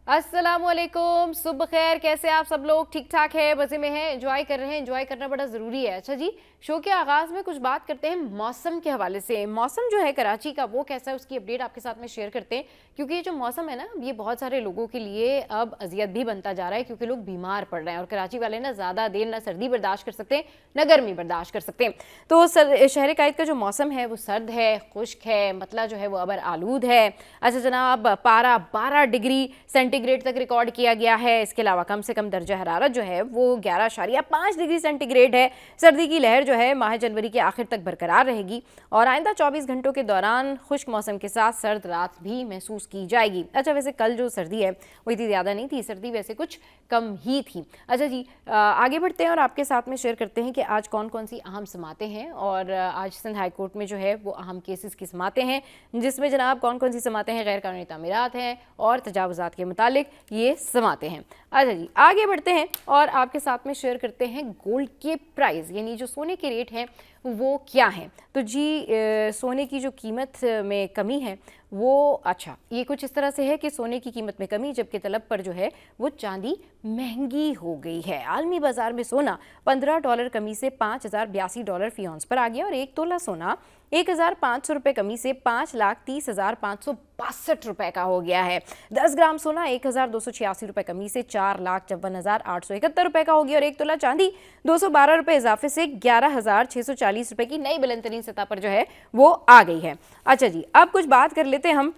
अस्सलामुअलैकुम, सुबह खैर। कैसे आप सब लोग? ठीक ठाक है, मज़े में हैं, एंजॉय कर रहे हैं। एंजॉय करना बड़ा ज़रूरी है। अच्छा जी, शो के आगाज़ में कुछ बात करते हैं मौसम के हवाले से। मौसम जो है कराची का वो कैसा है उसकी अपडेट आपके साथ में शेयर करते हैं, क्योंकि ये जो मौसम है ना, ये बहुत सारे लोगों के लिए अब अजियत भी बनता जा रहा है, क्योंकि लोग बीमार पड़ रहे हैं। और कराची वाले ना ज़्यादा देर ना सर्दी बर्दाश्त कर सकते हैं ना गर्मी बर्दाश्त कर सकते हैं। तो शहर कायद का जो मौसम है वो सर्द है, खुश्क है, मतलब जो है वो अबर आलूद है। अच्छा जनाब, पारा 12 डिग्री सेंटीग्रेड तक रिकॉर्ड किया गया है। इसके अलावा कम से कम दर्जा हरारत जो है वो 11.5 डिग्री सेंटीग्रेड है। सर्दी की लहर जो है माह जनवरी के आखिर तक बरकरार रहेगी और आइंदा 24 घंटों के दौरान खुश्क मौसम के साथ सर्द रात भी महसूस की जाएगी। अच्छा वैसे कल जो सर्दी है वो इतनी ज़्यादा नहीं थी, सर्दी वैसे कुछ कम ही थी। अच्छा जी, आगे बढ़ते हैं और आपके साथ में शेयर करते हैं कि आज कौन कौन सी अहम समातें हैं। और आज सिंध हाई कोर्ट में जो है वो अहम केसेस की समातें हैं, जिसमें जनाब कौन कौन सी समातें हैं, गैर कानूनी तामीरात हैं और तजावुज़ात के मुतालिक ये समाते हैं। अच्छा जी, आगे बढ़ते हैं और आपके साथ में शेयर करते हैं गोल्ड के प्राइस, यानी जो सोने के रेट हैं वो क्या हैं। तो जी सोने की जो कीमत में कमी है वो, अच्छा ये कुछ इस तरह से है कि सोने की कीमत में कमी, जबकि तलब पर जो है वो चांदी महंगी हो गई है। आलमी बाजार में सोना $15 कमी से $5,082 फी औंस पर आ गया और 1 तोला सोना 1,500 रुपये कमी से 5,30,562 का हो गया है। 10 ग्राम सोना 1,286 रुपये कमी से 4,54,871 का हो गया और 1 तोला चांदी 212 रुपये इजाफे से 11,640 रुपये की नई बुलंद तरीन सतह पर जो है वो आ गई है। अच्छा जी, अब कुछ बात कर लेते हैं हम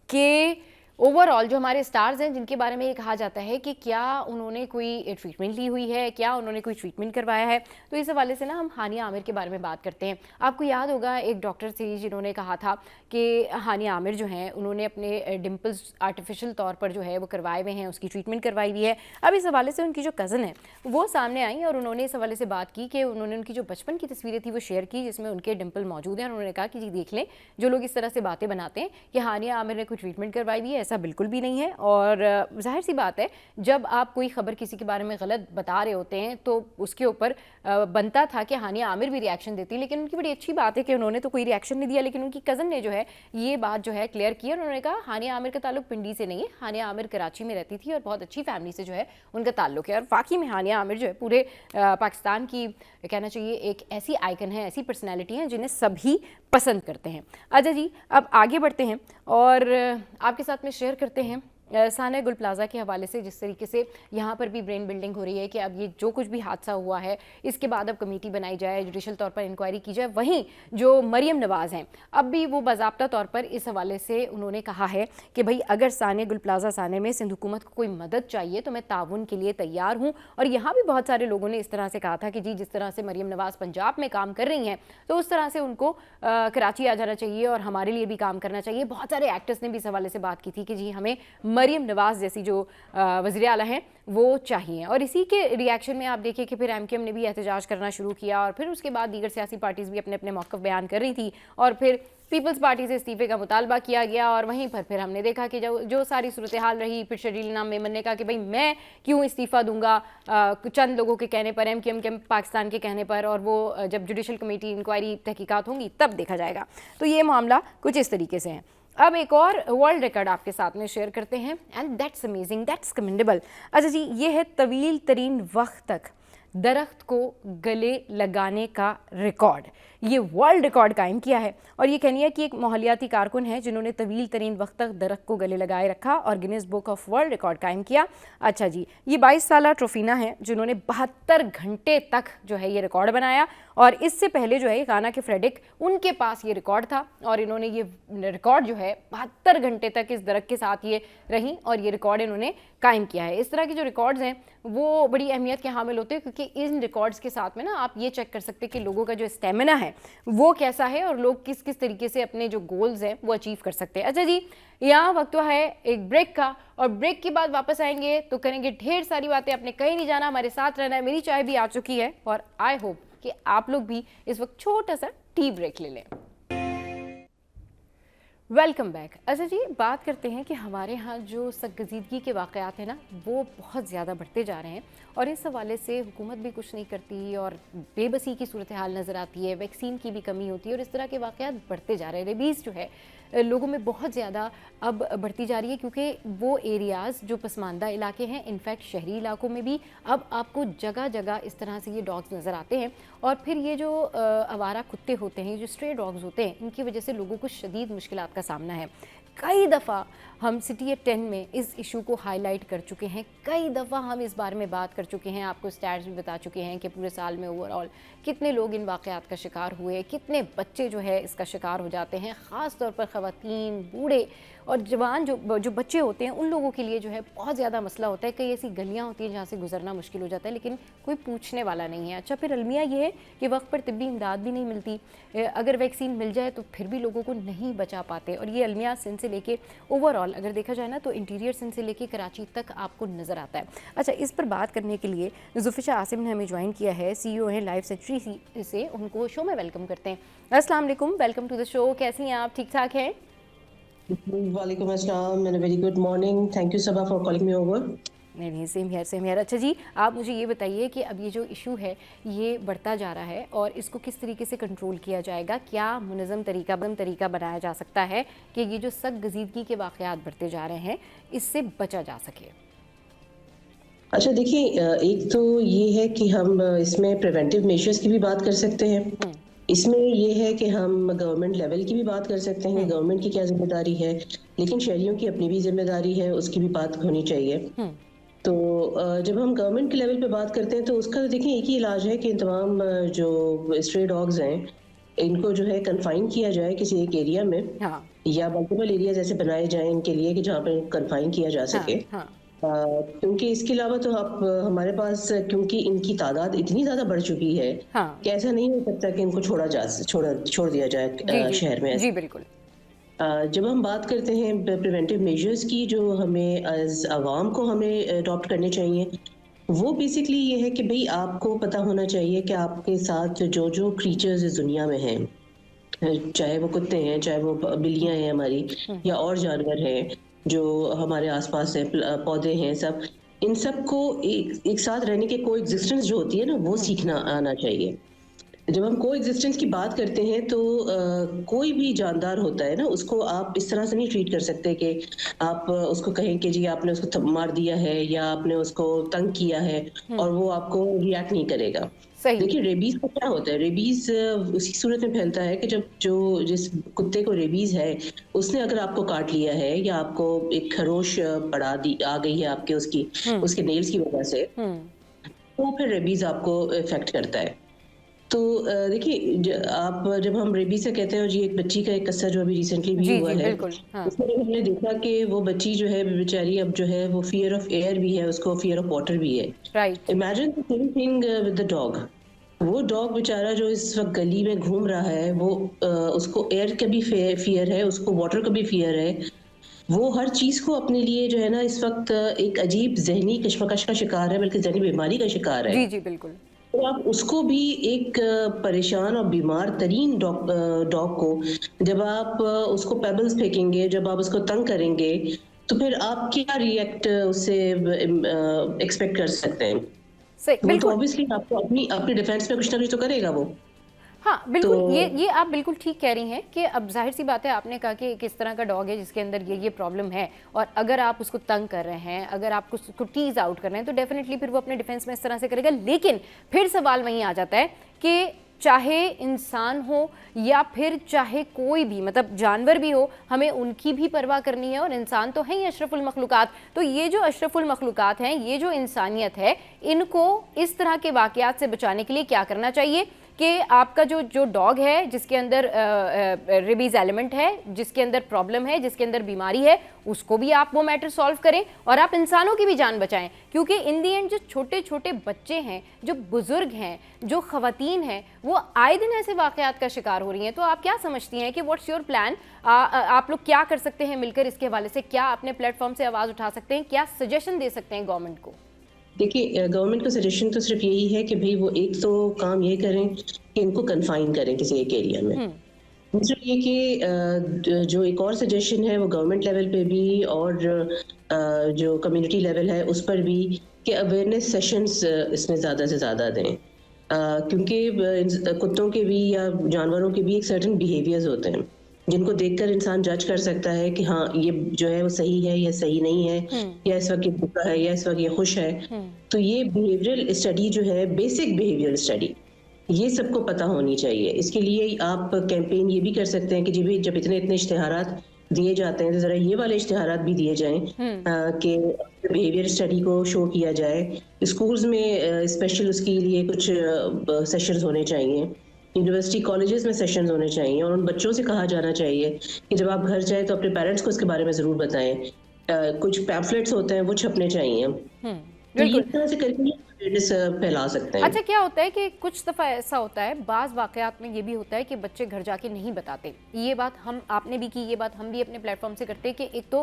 कि ओवरऑल जो हमारे स्टार्स हैं जिनके बारे में ये कहा जाता है कि क्या उन्होंने कोई ट्रीटमेंट ली हुई है, क्या उन्होंने कोई ट्रीटमेंट करवाया है, तो इस हवाले से ना हम हानिया आमिर के बारे में बात करते हैं। आपको याद होगा एक डॉक्टर थी जिन्होंने कहा था कि हानिया आमिर जो हैं उन्होंने अपने डिम्पल्स आर्टिफिशियल तौर पर जो है वो करवाए हुए हैं, उसकी ट्रीटमेंट करवाई हुई है। अब इस हवाले से उनकी जो कज़न है वो सामने आई और उन्होंने इस हवाले से बात की कि उन्होंने उनकी जो बचपन की तस्वीरें थी वो शेयर की, जिसमें उनके डिम्पल मौजूद हैं। और उन्होंने कहा कि जी देख लें, जो लोग इस तरह से बातें बनाते हैं कि हानिया आमिर ने कोई ट्रीटमेंट करवाई हुई है, ऐसा बिल्कुल भी नहीं है। और जाहिर सी बात है, जब आप कोई खबर किसी के बारे में गलत बता रहे होते हैं तो उसके ऊपर बनता था कि हानिया आमिर भी रिएक्शन देती, लेकिन उनकी बड़ी अच्छी बात है कि उन्होंने तो कोई रिएक्शन नहीं दिया, लेकिन उनकी कज़न ने जो है ये बात जो है क्लियर की और उन्होंने कहा हानिया आमिर का ताल्लुक पिंडी से नहीं है, हानिया आमिर कराची में रहती थी और बहुत अच्छी फैमिली से जो है उनका ताल्लुक है। और वाकई में हानिया आमिर जो है पूरे पाकिस्तान की, कहना चाहिए, एक ऐसी आइकन है, ऐसी पर्सनैलिटी है जिन्हें सभी पसंद करते हैं। अच्छा जी, अब आगे बढ़ते हैं और आपके साथ में शेयर करते हैं सानिया गुल प्लाजा के हवाले से, जिस तरीके से यहाँ पर भी ब्रेन बिल्डिंग हो रही है कि अब ये जो कुछ भी हादसा हुआ है इसके बाद अब कमेटी बनाई जाए, जुडिशल तौर पर इंक्वायरी की जाए। वहीं जो मरियम नवाज़ हैं अब भी वो बाज़ाब्ता तौर पर इस हवाले से उन्होंने कहा है कि भाई अगर सानिया गुल प्लाजा साने में सिंध हुकूमत को कोई मदद चाहिए तो मैं ताउन के लिए तैयार हूँ। और यहाँ भी बहुत सारे लोगों ने इस तरह से कहा था कि जी जिस तरह से मरियम नवाज़ पंजाब में काम कर रही हैं तो उस तरह से उनको कराची आ जाना चाहिए और हमारे लिए भी काम करना चाहिए। बहुत सारे एक्टर्स ने भी इस हवाले से बात की थी कि जी हमें मरियम नवाज़ जैसी जो वज़ीर आला हैं वो चाहिए। और इसी के रिएक्शन में आप देखिए कि फिर एमकेएम ने भी एहतजाज करना शुरू किया और फिर उसके बाद दीगर सियासी पार्टीज़ भी अपने अपने मौक़िफ़ बयान कर रही थी और फिर पीपल्स पार्टी से इस्तीफ़े का मुतालबा किया गया। और वहीं पर फिर हमने देखा कि जो सारी सूरत हाल रही, फिर शरील नाम मेमन ने कहा कि भाई मैं क्यों इस्तीफ़ा दूंगा चंद लोगों के कहने पर, एमकेएम के पाकिस्तान के कहने पर, और वो जब जुडिशल कमेटी इंक्वायरी तहकीकात होंगी तब देखा जाएगा। तो ये मामला कुछ इस तरीके से है। अब एक और वर्ल्ड रिकॉर्ड आपके साथ में शेयर करते हैं and that's amazing, that's commendable. अच्छा जी, ये है तवील तरीन वक्त तक दरख्त को गले लगाने का रिकॉर्ड। ये वर्ल्ड रिकॉर्ड कायम किया है और ये कहनी है कि एक माहौलियाती कारकुन है जिन्होंने तवील तरीन वक्त तक दरख्त को गले लगाए रखा और Guinness book of world record कायम किया। अच्छा जी, ये 22 साला ट्रोफीना है जिन्होंने 72 घंटे तक जो है ये रिकॉर्ड बनाया और इससे पहले जो है गाना के फ्रेडिक, उनके पास ये रिकॉर्ड था और इन्होंने ये रिकॉर्ड जो है 72 घंटे तक इस दरख्त के साथ ये रही और ये रिकॉर्ड इन्होंने कायम किया है। इस तरह के जो रिकॉर्ड्स हैं वो बड़ी अहमियत के हामिल होते हैं, क्योंकि इन रिकॉर्ड्स के साथ में ना आप ये चेक कर सकते हैं कि लोगों का जो स्टेमिना है वो कैसा है और लोग किस किस तरीके से अपने जो गोल्स हैं वो अचीव कर सकते हैं। अच्छा जी, यहाँ वक्त तो है एक ब्रेक का और ब्रेक के बाद वापस आएंगे तो करेंगे ढेर सारी बातें। आपने कहीं नहीं जाना, हमारे साथ रहना है। मेरी चाय भी आ चुकी है और आई होप कि आप लोग भी इस वक्त छोटा सा टी ब्रेक ले लें। Welcome back. अच्छा जी, बात करते हैं कि हमारे यहाँ जो सकगजीदगी के वाक़यात हैं ना वो बहुत ज़्यादा बढ़ते जा रहे हैं और इस हवाले से हुकूमत भी कुछ नहीं करती और बेबसी की सूरत हाल नज़र आती है, वैक्सीन की भी कमी होती है और इस तरह के वाक़यात बढ़ते जा रहे हैं। रेबीज़ जो है लोगों में बहुत ज़्यादा अब बढ़ती जा रही है, क्योंकि वो एरियाज़ जो पसमानदा इलाके हैं, इनफैक्ट शहरी इलाकों में भी अब आपको जगह जगह इस तरह से ये डॉग्स नज़र आते हैं। और फिर ये जो आवारा कुत्ते होते हैं, जो स्ट्रे डॉग्स होते हैं, इनकी वजह से लोगों को शदीद मुश्किलात का सामना है। कई दफ़ा हम सिटी एट 10 में इस इशू को हाईलाइट कर चुके हैं, कई दफ़ा हम इस बारे में बात कर चुके हैं, आपको स्टैट्स भी बता चुके हैं कि पूरे साल में ओवरऑल कितने लोग इन वाक़यात का शिकार हुए, कितने बच्चे जो है इसका शिकार हो जाते हैं। ख़ास तौर पर ख़वातीन, बूढ़े और जवान जो बच्चे होते हैं, उन लोगों के लिए जो है बहुत ज़्यादा मसला होता है। कई ऐसी गलियाँ होती हैं जहाँ से गुजरना मुश्किल हो जाता है, लेकिन कोई पूछने वाला नहीं है। अच्छा, फिर अलमिया ये है कि वक्त पर तिब्बी इमदाद भी नहीं मिलती, अगर वैक्सीन मिल जाए तो फिर भी लोगों को नहीं बचा पाते। और ये अलमिया सिंध से लेके ओवरऑल अगर देखा जाए ना, तो इंटीरियर सिंध से लेके कराची तक आपको नज़र आता है। अच्छा, इस पर बात करने के लिए जुल्फिशा आसिम ने हमें ज्वाइन किया है, CEO हैं लाइफ सेंचुरी से। उनको शो में वेलकम करते हैं। अस्सलाम वालेकुम, वेलकम टू द शो। कैसी हैं आप? ठीक ठाक हैं? वालेकुम अस्सलाम and very good morning. Thank you Saba for calling me over. नहीं, सेम हियर सेम हियर। अच्छा जी, आप मुझे ये बताइए कि अब ये जो इशू है ये बढ़ता जा रहा है और इसको किस तरीके से कंट्रोल किया जाएगा? क्या मुनज़्ज़म तरीका बनाया जा सकता है कि ये जो सख्त गजीदगी के वाक़यात बढ़ते जा रहे हैं, इससे बचा जा सके? अच्छा देखिए, एक तो ये है कि हम इसमें प्रिवेंटिव मेजर्स की भी बात कर सकते हैं। इसमें ये है कि हम गवर्नमेंट लेवल की भी बात कर सकते हैं, गवर्नमेंट की क्या ज़िम्मेदारी है, लेकिन शहरियों की अपनी भी ज़िम्मेदारी है, उसकी भी बात होनी चाहिए। तो जब हम गवर्नमेंट के लेवल पे बात करते हैं तो उसका तो देखिए एक ही इलाज है कि इन तमाम जो स्ट्रे डॉग्स हैं, इनको जो है कन्फाइन किया जाए किसी एक एरिया में, हाँ, या मल्टीपल एरियाज ऐसे बनाए जाएं इनके लिए कि जहाँ पे कन्फाइन किया जा हाँ, सके। हाँ, क्योंकि इसके अलावा तो आप हमारे पास, क्योंकि इनकी तादाद इतनी ज़्यादा बढ़ चुकी है हाँ। कि ऐसा नहीं हो सकता कि इनको छोड़ दिया जाए जी, जी। शहर में। जी, बिल्कुल। जब हम बात करते हैं प्रिवेंटिव मेजर्स की, जो हमें एज़ अवाम को हमें अडॉप्ट करने चाहिए, वो बेसिकली ये है कि भई आपको पता होना चाहिए कि आपके साथ जो क्रीचर्स इस दुनिया में हैं, चाहे वो कुत्ते हैं, चाहे वो बिल्लियाँ हैं हमारी, या और जानवर हैं जो हमारे आस-पास हैं, पौधे हैं सब, इन सबको एक साथ रहने की कोएग्जिस्टेंस जो होती है ना, वो सीखना आना चाहिए। जब हम कोएग्जिस्टेंस की बात करते हैं तो कोई भी जानदार होता है ना, उसको आप इस तरह से नहीं ट्रीट कर सकते कि आप उसको कहें कि जी आपने उसको मार दिया है या आपने उसको तंग किया है और वो आपको रिएक्ट नहीं करेगा। सही। देखिए रेबीज का क्या होता है, रेबीज उसी सूरत में फैलता है कि जब जिस कुत्ते को रेबीज है, उसने अगर आपको काट लिया है या आपको एक खरोश आ गई है आपके उसके नेल्स की वजह से, हुँ। तो फिर रेबीज आपको इफेक्ट करता है। तो देखिए आप जब हम रेबीज से कहते हैं, और ये एक बच्ची का एक किस्सा जो अभी रिसेंटली भी जी, हुआ जी, है, बिल्कुल। हाँ। उसमें जब हमने देखा कि वो बच्ची जो है बेचारी, अब जो है वो फियर ऑफ एयर भी है, उसको फियर ऑफ वाटर भी है। Right. Imagine the same thing with the dog. वो डॉग बेचारा जो इस वक्त गली में घूम रहा है, वो उसको एयर का भी फियर है, उसको वाटर का भी फियर है। वो हर चीज को अपने लिए जो है ना इस वक्त एक अजीब जहनी कश्मकश का शिकार है, बल्कि जहनी बीमारी का शिकार है। जी, जी, बिल्कुल। तो आप उसको भी, एक परेशान और बीमार तरीन डॉग को जब आप उसको पेबल्स फेंकेंगे, जब आप उसको तंग करेंगे, तो फिर आप क्या रिएक्ट उससे एक्सपेक्ट कर सकते हैं? सही, वो तो बिल्कुल। ऑब्वियसली आपको अपनी अपनी डिफेंस में कुछ ना कुछ तो करेगा वो। हाँ, तो बिल्कुल, ये आप बिल्कुल ठीक कह रही हैं कि अब ज़ाहिर-सी बात है, आपने कहा कि किस तरह का डॉग है जिसके अंदर ये प्रॉब्लम है, और अगर आप उसको तंग कर रहे हैं, अगर आप उसको टीज़ आउट कर रहे हैं, तो डेफ़िनेटली फिर वो अपने डिफेंस में इस तरह से करेगा। लेकिन फिर सवाल वहीं आ जाता है कि चाहे इंसान हो या फिर चाहे कोई भी, मतलब जानवर भी हो, हमें उनकी भी परवाह करनी है, और इंसान तो हैं ही अशरफुल मखलूक़ात। तो ये जो अशरफुल मखलूक़ात हैं, ये जो इंसानियत है, इनको इस तरह के वाक़यात से बचाने के लिए क्या करना चाहिए कि आपका जो डॉग है जिसके अंदर रेबीज़ एलिमेंट है, जिसके अंदर प्रॉब्लम है, जिसके अंदर बीमारी है, उसको भी आप वो मैटर सॉल्व करें और आप इंसानों की भी जान बचाएं। क्योंकि इन दी एंड जो छोटे छोटे बच्चे हैं, जो बुजुर्ग हैं, जो ख़वातीन हैं, वो आए दिन ऐसे वाक़यात का शिकार हो रही हैं। तो आप क्या समझती हैं कि व्हाट्स योर प्लान? आप लोग क्या कर सकते हैं मिलकर इसके हवाले से? क्या अपने प्लेटफॉर्म से आवाज़ उठा सकते हैं? क्या सजेशन दे सकते हैं गवर्नमेंट को? देखिए गवर्नमेंट का सजेशन तो सिर्फ यही है कि भाई वो एक तो काम ये करें कि इनको कन्फाइन करें किसी एक एरिया में। दूसरा ये कि जो एक और सजेशन है वो गवर्नमेंट लेवल पे भी और जो कम्युनिटी लेवल है उस पर भी, कि अवेयरनेस सेशंस इसमें ज़्यादा से ज़्यादा दें। क्योंकि कुत्तों के भी या जानवरों के भी एक सर्टेन बिहेवियर्स होते हैं। जिनको देखकर इंसान जज कर सकता है कि हाँ, ये जो है वो सही है या सही नहीं है, या इस वक़्त ये भूखा है या इस वक़्त ये खुश है। तो ये बिहेवियरल स्टडी जो है, बेसिक बिहेवियरल स्टडी, ये सबको पता होनी चाहिए। इसके लिए आप कैंपेन ये भी कर सकते हैं कि जी भई जब इतने-इतने इश्तिहारात दिए जाते हैं, तो ज़रा ये वाले इश्तिहारात भी दिए जाएँ कि बिहेवियर स्टडी को शो किया जाए। स्कूल्स में स्पेशल उसके लिए कुछ सेशंस होने चाहिए। यूनिवर्सिटी कॉलेजेस में सेशंस होने चाहिए और उन बच्चों से कहा जाना चाहिए कि जब आप घर जाएँ तो अपने पेरेंट्स को इसके बारे में ज़रूर बताएँ। कुछ पैम्फलेट्स होते हैं वो छपने चाहिए। तो ये बिल्कुल। इस तरह से करके अवेयरनेस फैला सकते हैं। अच्छा, क्या होता है कि कुछ दफ़ा ऐसा होता है, बाज़ वाक़यात में ये भी होता है कि बच्चे घर जाके नहीं बताते। ये बात हम आपने भी की, ये बात हम भी अपने प्लेटफॉर्म से करते हैं कि एक तो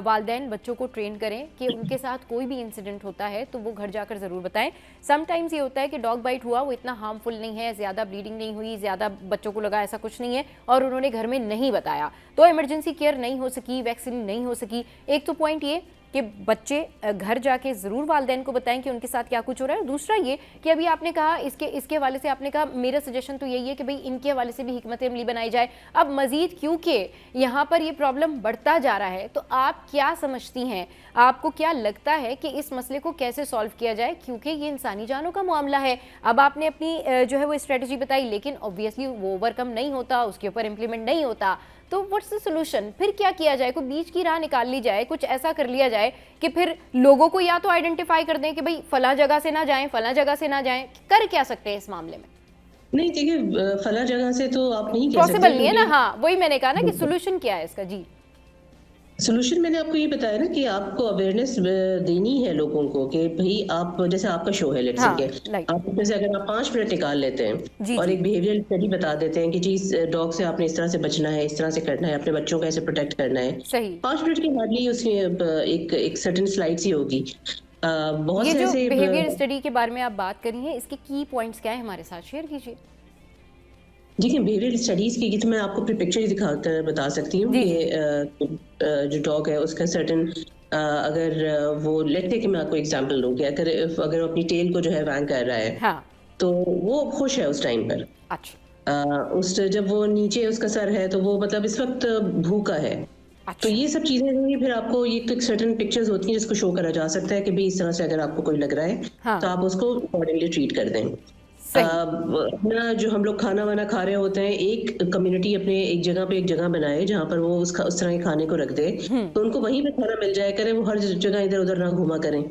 वालिदैन बच्चों को ट्रेन करें कि उनके साथ कोई भी इंसिडेंट होता है तो वो घर जाकर ज़रूर बताएं। समटाइम्स ये होता है कि डॉग बाइट हुआ, वो इतना हार्मफुल नहीं है, ज़्यादा ब्लीडिंग नहीं हुई, ज़्यादा बच्चों को लगा ऐसा कुछ नहीं है और उन्होंने घर में नहीं बताया, तो इमरजेंसी केयर नहीं हो सकी, वैक्सीन नहीं हो सकी। एक तो पॉइंट ये कि बच्चे घर जाके ज़रूर वालिदैन को बताएं कि उनके साथ क्या कुछ हो रहा है। दूसरा ये कि अभी आपने कहा इसके हवाले से आपने कहा मेरा सजेशन तो यही है कि भाई इनके हवाले से भी हिकमत अमली बनाई जाए। अब मज़ीद क्योंकि यहाँ पर ये प्रॉब्लम बढ़ता जा रहा है, तो आप क्या समझती हैं, आपको क्या लगता है कि इस मसले को कैसे सॉल्व किया जाए, क्योंकि ये इंसानी जानों का मामला है। अब आपने अपनी जो है वो स्ट्रेटजी बताई, लेकिन ऑब्वियसली वो ओवरकम नहीं होता, उसके ऊपर इम्प्लीमेंट नहीं होता, तो व्हाट्स द सोल्यूशन? फिर क्या किया जाए? कोई बीच की राह निकाल ली जाए, कुछ ऐसा कर लिया जाए कि फिर लोगों को या तो आइडेंटिफाई कर दें कि भाई फला जगह से ना जाएं, फला जगह से ना जाएं। कर क्या सकते हैं इस मामले में? नहीं देखिए, फला जगह से तो आप नहीं कह सकते पॉसिबल नहीं है ना। क्योंकि हाँ, वही मैंने कहा ना कि सोल्यूशन क्या है इसका। जी सॉल्यूशन मैंने आपको ये बताया ना कि आपको अवेयरनेस देनी है लोगों को कि भाई आप जैसे आपका शो है लेट्स से हाँ, के लाइक आप जैसे अगर आप 5 मिनट निकाल लेते हैं जी और जी एक बिहेवियरल स्टडी बता देते हैं कि जी इस डॉग से आपने इस तरह से बचना है, इस तरह से करना है, अपने बच्चों को ऐसे प्रोटेक्ट करना है। सही। 5 मिनट की हार्डली उसमें एक सर्टेन स्लाइड्स ही होगी। बहुत ये से जो ऐसे बिहेवियर स्टडी के बारे में आप बात करी हैं, इसके की पॉइंट्स क्या है, हमारे साथ शेयर कीजिए। देखिए बिहेवियरल स्टडीज़ की तो मैं आपको फिर पिक्चर ही दिखाकर बता सकती हूँ जी कि जी जो डॉग है उसका सर्टेन अगर वो लेट्स से कि मैं आपको एग्जांपल दूँ कि अगर वो अपनी टेल को जो है वैग कर रहा है, हाँ। तो वो खुश है उस टाइम पर। अच्छा उस जब वो नीचे उसका सर है तो वो मतलब इस वक़्त भूखा है। तो अच्छा। ये सब चीज़ें जो हैं फिर आपको ये तो एक सर्टेन पिक्चर्स होती हैं जिसको शो करा जा सकता है कि भई इस तरह से अगर आपको कोई लग रहा है, तो हाँ आप उसको अकॉर्डिंगली ट्रीट कर दें। सही। अपना जो हम लोग खाना-वाना खा रहे होते हैं, एक कम्युनिटी अपने एक जगह बनाए जहाँ पर वो उस तरह के खाने को रख दे, तो उनको वहीं पे खाना मिल जाया करे, वो हर जगह इधर-उधर ना घूमा करें।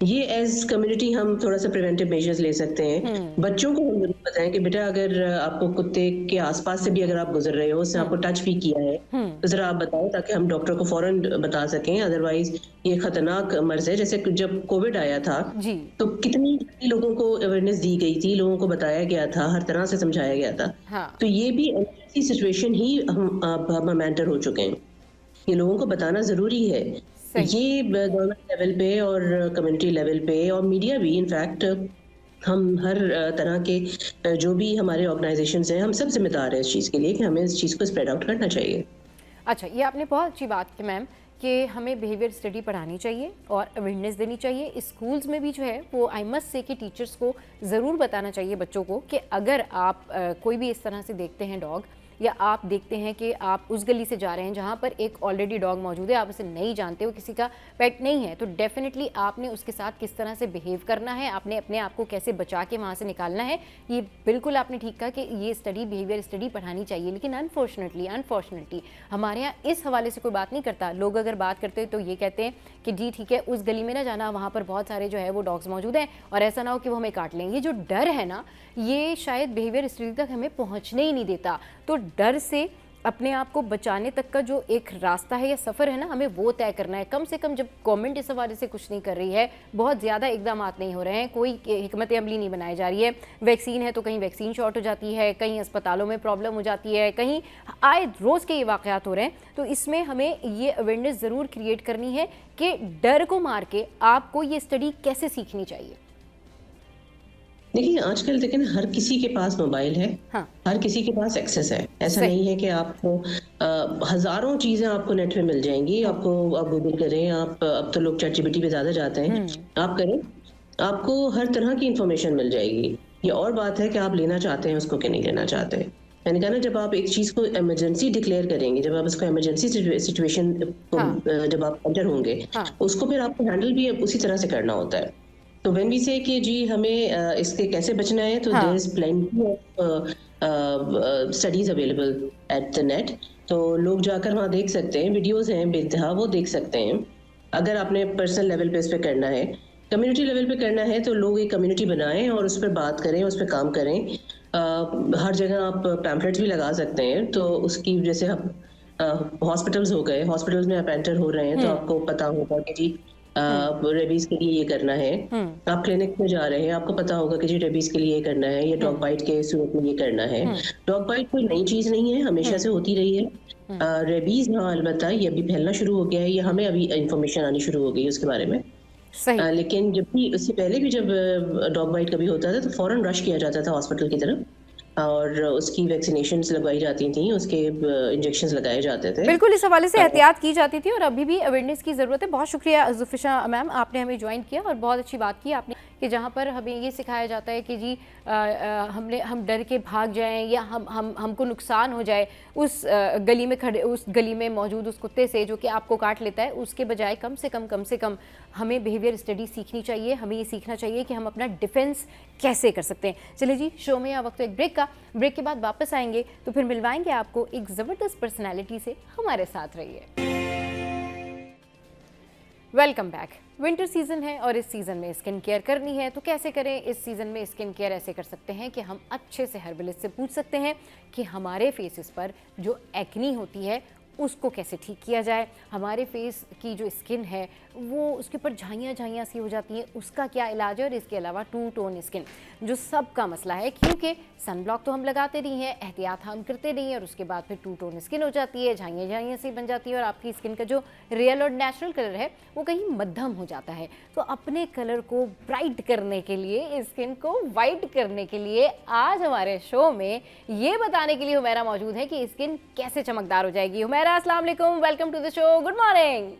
ये एज़ कम्युनिटी हम थोड़ा-सा प्रिवेंटिव मेजर्स ले सकते हैं। बच्चों को हम ज़रूर बताएँ कि बेटा अगर आपको कुत्ते के आस-पास से भी अगर आप गुज़र रहे हो, उसने आपको टच भी किया है, तो ज़रा आप बताओ ताकि हम डॉक्टर को फ़ौरन बता सकें, अदरवाइज़ ये खतरनाक मर्ज़ है। जैसे जब कोविड आया था, जी तो कितनी लोगों को अवेयरनेस दी गई थी, लोगों को बताया गया था, हर तरह से समझाया गया था। हाँ तो ये भी इमरजेंसी सिचुएशन ही हम एंटर हो चुके हैं। ये लोगों को बताना ज़रूरी है। सही। ये गवर्नमेंट लेवल पे और कम्युनिटी लेवल पे और मीडिया भी इनफैक्ट हम हर तरह के जो भी हमारे ऑर्गेनाइजेशंस हैं, हम सब ज़िम्मेदार हैं इस चीज़ के लिए कि हमें इस चीज़ को स्प्रेड आउट करना चाहिए। अच्छा, ये आपने बहुत अच्छी बात की मैम कि हमें बिहेवियर स्टडी पढ़ानी चाहिए और अवेयरनेस देनी चाहिए। स्कूल्स में भी जो है वो आई मस्ट से कि टीचर्स को ज़रूर बताना चाहिए बच्चों को कि अगर आप कोई भी इस तरह से देखते हैं डॉग, या आप देखते हैं कि आप उस गली से जा रहे हैं जहाँ पर एक ऑलरेडी डॉग मौजूद है, आप उसे नहीं जानते हो, किसी का पेट नहीं है, तो डेफिनेटली आपने उसके साथ किस तरह से बिहेव करना है, आपने अपने आप को कैसे बचा के वहाँ से निकालना है। ये बिल्कुल आपने ठीक कहा कि ये स्टडी, बिहेवियर स्टडी पढ़ानी चाहिए, लेकिन अनफॉर्चुनेटली हमारे यहाँ इस हवाले से कोई बात नहीं करता। लोग अगर बात करते हैं तो ये कहते हैं कि जी ठीक है, उस गली में ना जाना, वहाँ पर बहुत सारे जो है वो डॉग्स मौजूद हैं और ऐसा ना हो कि वो हमें काट लें। ये जो डर है ना, ये शायद बिहेवियर स्टडी तक हमें पहुँचने ही नहीं देता। तो डर से अपने आप को बचाने तक का जो एक रास्ता है या सफ़र है ना, हमें वो तय करना है। कम से कम जब गवर्नमेंट इस हवाले से कुछ नहीं कर रही है, बहुत ज़्यादा इकदामात नहीं हो रहे हैं, कोई हिकमत अमली नहीं बनाई जा रही है, वैक्सीन है तो कहीं वैक्सीन शॉर्ट हो जाती है, कहीं अस्पतालों में प्रॉब्लम हो जाती है, कहीं आए रोज़ के ये वाक़यात हो रहे हैं, तो इसमें हमें ये अवेयरनेस ज़रूर क्रिएट करनी है कि डर को मार के आपको ये स्टडी कैसे सीखनी चाहिए। देखिए, आजकल देखिए ना हर किसी के पास मोबाइल है, हाँ हर किसी के पास एक्सेस है। ऐसा सही। नहीं है कि आपको हज़ारों चीज़ें आपको नेट पे मिल जाएँगी, आपको आप गूगल करें, आप अब तो लोग चैटजीपीटी पे ज़्यादा जाते हैं, आप करें, आपको हर तरह की इन्फॉर्मेशन मिल जाएगी। ये और बात है कि आप लेना चाहते हैं उसको कि नहीं लेना चाहते। मैंने कहा ना, जब आप एक चीज़ को इमरजेंसी डिक्लेयर करेंगे, जब आप उसको इमरजेंसी सिचुएशन को हाँ, जब आप एंटर होंगे, हाँ, उसको फिर आपको हैंडल भी उसी तरह से करना होता है। तो व्हेन वी से कि जी हमें इससे कैसे बचना है, तो देयर हाँ, is plenty of studies available at the net. तो लोग जाकर वहाँ देख सकते हैं, वीडियोज़ हैं बेइंतहा, वो देख सकते हैं। अगर आपने पर्सनल लेवल पे इस पे करना है, कम्युनिटी लेवल पे करना है, तो लोग एक कम्युनिटी बनाएँ और उस पे बात करें, उस पे काम करें। हर जगह आप पैम्फलेट्स भी लगा सकते हैं, तो उसकी जैसे हम हॉस्पिटल्स हो गए, हॉस्पिटल्स में आप एंटर हो रहे हैं, तो हुँ, आपको पता होगा कि जी हुँ, रेबीज़ के लिए ये करना है। हुँ, आप क्लिनिक में जा रहे हैं, आपको पता होगा कि जी रेबीज़ के लिए ये करना है, या हुँ, डॉग बाइट के सूरत में ये करना है। हुँ, डॉग बाइट कोई नई चीज़ नहीं है, हमेशा हुँ, से होती रही है। हुँ, रेबीज़ हाँ, अलबत्ता ये अभी फैलना शुरू हो गया है, ये हमें अभी इन्फॉर्मेशन आनी शुरू हो गई है उसके बारे में। सही। लेकिन जब भी उससे पहले भी जब डॉग बाइट कभी होता था, तो फ़ौरन रश किया जाता था हॉस्पिटल की तरफ, और उसकी वैक्सीनेशंस लगवाई जाती थी, उसके इंजेक्शंस लगाए जाते थे। बिल्कुल, इस हवाले से अ, एहतियात की जाती थी और अभी भी अवेयरनेस की ज़रूरत है। बहुत शुक्रिया ज़ुफ़िशा मैम, आपने हमें जॉइन किया और बहुत अच्छी बात की आपने कि जहाँ पर हमें ये सिखाया जाता है कि जी हम डर के भाग जाएँ या हमको नुकसान हो जाए उस गली में खड़े उस गली में मौजूद उस कुत्ते से जो कि आपको काट लेता है, उसके बजाय कम से कम हमें बिहेवियर स्टडी सीखनी चाहिए। हमें ये सीखना चाहिए कि हम अपना डिफेंस कैसे कर सकते हैं। चलिए जी, शो में अब वक्त तो एक ब्रेक का। ब्रेक के बाद वापस आएंगे तो फिर मिलवाएंगे आपको एक ज़बरदस्त पर्सनैलिटी से। हमारे साथ रहिए। Welcome back. विंटर सीजन है और इस सीजन में स्किन केयर करनी है तो कैसे करें। इस सीजन में स्किन केयर ऐसे कर सकते हैं कि हम अच्छे से हर्बलिस्ट से पूछ सकते हैं कि हमारे फेसेस पर जो एक्नी होती है उसको कैसे ठीक किया जाए। हमारे फेस की जो स्किन है वो उसके ऊपर झाइयाँ झाइयाँ सी हो जाती हैं, उसका क्या इलाज है। और इसके अलावा टू टोन स्किन जो सबका मसला है, क्योंकि सन ब्लॉक तो हम लगाते नहीं हैं, एहतियात हम करते नहीं हैं और उसके बाद फिर टू टोन स्किन हो जाती है, झाइयाँ झाइयाँ सी बन जाती है और आपकी स्किन का जो रियल और नेचुरल कलर है वो कहीं मध्यम हो जाता है। तो अपने कलर को ब्राइट करने के लिए, स्किन को वाइट करने के लिए आज हमारे शो में ये बताने के लिए हुमैरा मौजूद है कि स्किन कैसे चमकदार हो जाएगी। हुमैरा, अस्सलाम वालेकुम, welcome to the show, good morning.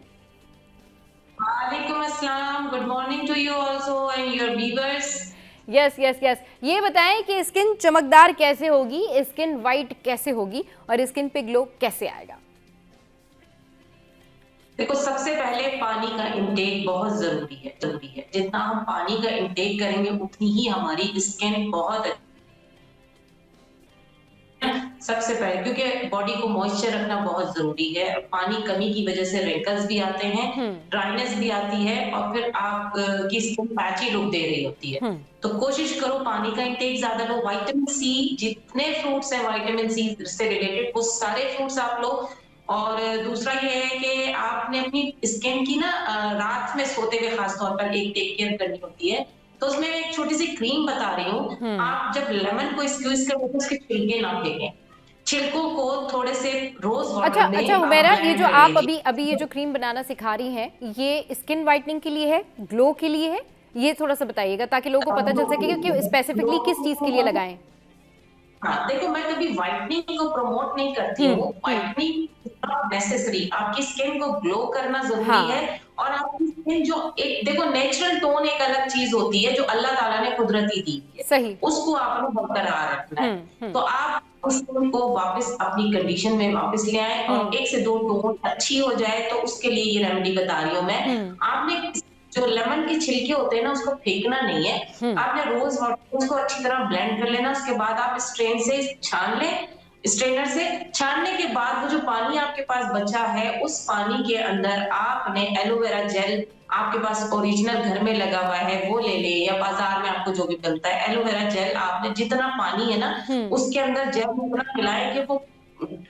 Walaikum assalam. Good morning to you also and your viewers. Yes yes yes, ये बताएं कि स्किन चमकदार कैसे होगी, स्किन वाइट कैसे होगी और स्किन पे ग्लो कैसे आएगा। देखो, सबसे पहले पानी का इंटेक बहुत जरूरी है। जितना हम पानी का इंटेक करेंगे उतनी ही हमारी स्किन बहुत सबसे पहले, क्योंकि बॉडी को मॉइस्चर रखना बहुत जरूरी है। पानी कमी की वजह से रिंकल्स भी आते हैं, हम्म, ड्राइनेस भी आती है और फिर आप की स्किन पैची लुक दे रही होती है। हम्म, तो कोशिश करो पानी का इंटेक ज्यादा लो। विटामिन सी, जितने फ्रूट्स हैं विटामिन सी से रिलेटेड वो सारे फ्रूट्स आप लो। और दूसरा ये है कि आपने अपनी स्किन की ना रात में सोते हुए खासतौर पर एक टेक केयर करनी होती है। तो उसमें एक छोटी सी क्रीम बता रही हूँ। हम्म। आप जब लेमन को स्क्वीज करो तो उसके छिलके ना फेंकें, छिलकों को थोड़े से रोज अच्छा वाटर अच्छा में आप हुमैरा, ये ब्लेंड जो कर आप लीजिए। अभी अभी ये जो क्रीम बनाना सिखा रही हैं, ये स्किन वाइटनिंग के लिए है, ग्लो के लिए है? ये थोड़ा सा बताइएगा ताकि लोगों को पता चल सके कि स्पेसिफिकली किस चीज के लिए लोग लगाएं। हाँ, देखो, मैं कभी व्हाइटनिंग को प्रमोट नहीं करती हूँ। Hmm. Whitening is not necessary. आपकी स्किन को ग्लो करना जरूरी है। हाँ। और आपकी स्किन जो एक देखो, नेचुरल टोन एक अलग चीज होती है जो अल्लाह ताला ने कुदरती दी है, सही। उसको आपको बरकरार रखना है। हम्म। तो आप उस टोन को वापस अपनी कंडीशन में वापस ले आए और हम्म। एक से दो टोन अच्छी हो जाए, तो उसके लिए ये रेमेडी बता रही हूँ मैं। हम्म। आपने जो लेमन के छिलके होते हैं ना, उसको फेंकना नहीं है। हम्म। आपने रोज वाटर उसको अच्छी तरह ब्लेंड कर लेना। उसके बाद आप स्ट्रेन से छान लें, स्ट्रेनर से छानने के बाद वो जो पानी आपके पास बचा है, उस पानी के अंदर आपने एलोवेरा जेल, आपके पास ओरिजिनल घर में लगा हुआ है वो ले ले, या बाजार में आपको जो भी मिलता है एलोवेरा जेल, आपने जितना पानी है ना हम्म। उसके अंदर जेल उतना मिलाएं कि वो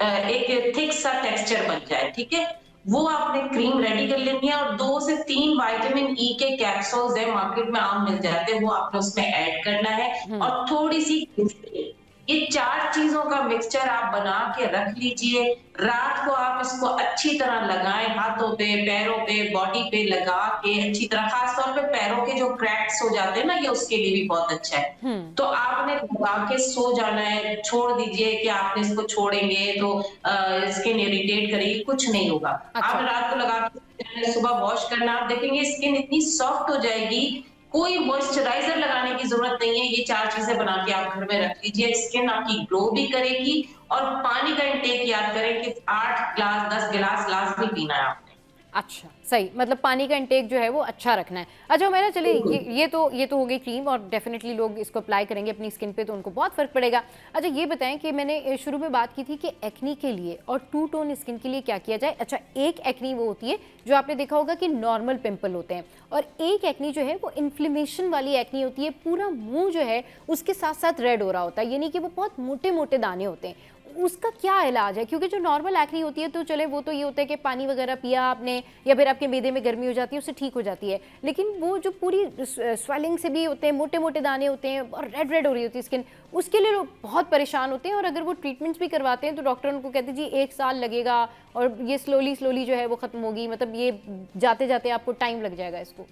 एक थिक सा टेक्सचर बन जाए। ठीक है, वो आपने क्रीम रेडी कर लेनी है। और 2 से 3 विटामिन ई के कैप्सूल्स है, मार्केट में आम मिल जाते हैं, वो आपने उसमें ऐड करना है। हम्म। और थोड़ी सी ग्लिसरीन, ये 4 चीजों का मिक्सचर आप बना के रख लीजिए। रात को आप इसको अच्छी तरह लगाएं, हाथों पे, पैरों पे, बॉडी पे लगा के अच्छी तरह। खास तौर पे पैरों के जो क्रैक्स हो जाते हैं ना, ये उसके लिए भी बहुत अच्छा है। हम्म। तो आपने लगा के सो जाना है, छोड़ दीजिए कि आपने इसको छोड़ेंगे तो स्किन इरिटेट करेगी, कुछ नहीं होगा। अच्छा। आपने रात को लगा के सुबह वॉश करना, आप देखेंगे स्किन इतनी सॉफ्ट हो जाएगी। कोई मॉइस्चराइजर लगाने की जरूरत नहीं है। ये 4 चीजें बना के आप घर में रख लीजिए। स्किन आपकी ग्लो भी करेगी। और पानी का इंटेक याद करें कि 8 ग्लास 10 गिलास लाजमी पीना है आपने। अच्छा, सही, मतलब पानी का इंटेक जो है वो अच्छा रखना है। अच्छा मेरा चलिए बिल्कुल। ये तो हो गई क्रीम, और डेफिनेटली लोग इसको अप्लाई करेंगे अपनी स्किन पे तो उनको बहुत फ़र्क पड़ेगा। अच्छा ये बताएं कि मैंने शुरू में बात की थी कि एक्नी के लिए और टू टोन स्किन के लिए क्या किया जाए। अच्छा, एक एक्नी वो होती है जो आपने देखा होगा कि नॉर्मल पिंपल होते हैं, और एक एक्नी जो है वो इन्फ्लेमेशन वाली एक्नी होती है। पूरा मुँह जो है उसके साथ साथ रेड हो रहा होता है, यानी कि वो बहुत मोटे मोटे दाने होते हैं। उसका क्या इलाज है? क्योंकि जो नॉर्मल एक्नी होती है तो चले वो तो ये होता है कि पानी वगैरह पिया आपने, या फिर आपके मैदे में गर्मी हो जाती है उससे ठीक हो जाती है, लेकिन वो जो पूरी स्वेलिंग से भी होते हैं, मोटे मोटे दाने होते हैं और रेड रेड हो रही होती है स्किन, उसके लिए लोग बहुत परेशान होते हैं। और अगर वो ट्रीटमेंट्स भी करवाते हैं तो डॉक्टर उनको कहते हैं जी 1 साल लगेगा और ये स्लोली स्लोली जो है वो खत्म होगी, मतलब ये जाते जाते आपको टाइम लग जाएगा इसको।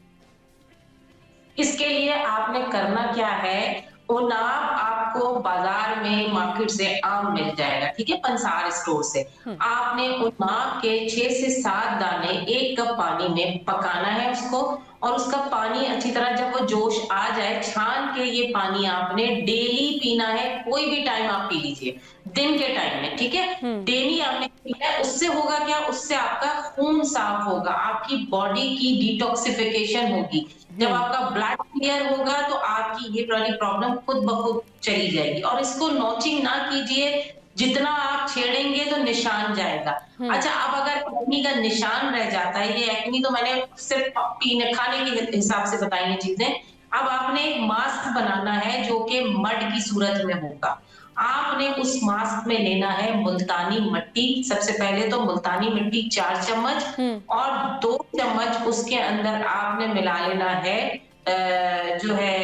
इसके लिए आपने करना क्या है, उनाब आपको बाजार में मार्केट से आम मिल जाएगा, ठीक है, पंसार स्टोर से। हम्म। आपने उनाब के 6 से 7 दाने 1 कप पानी में पकाना है उसको। और उसका पानी अच्छी तरह जब वो जोश आ जाए, छान के ये पानी आपने डेली पीना है। कोई भी टाइम आप पी लीजिए, दिन के टाइम में, ठीक है। हम्म। डेली आपने पीना है। उससे होगा क्या, उससे आपका खून साफ होगा, आपकी बॉडी की डिटॉक्सिफिकेशन होगी। जब हम्म। आपका ब्लड क्लियर होगा तो आपकी ये वाली प्रॉब्लम खुद ब खुद चली जाएगी। और इसको नोचिंग ना कीजिए, जितना आप छेड़ेंगे तो निशान जाएगा। हम्म। अच्छा, अब अगर एक्नी का निशान रह जाता है, ये एक्नी तो मैंने सिर्फ पीने खाने के हिसाब से बताई हैं चीजें। अब आपने एक मास्क बनाना है जो कि मड की सूरत में होगा। आपने उस मास्क में लेना है मुल्तानी मिट्टी। सबसे पहले तो मुल्तानी मिट्टी 4 चम्मच, हम्म। और 2 चम्मच उसके अंदर आपने मिला लेना है जो है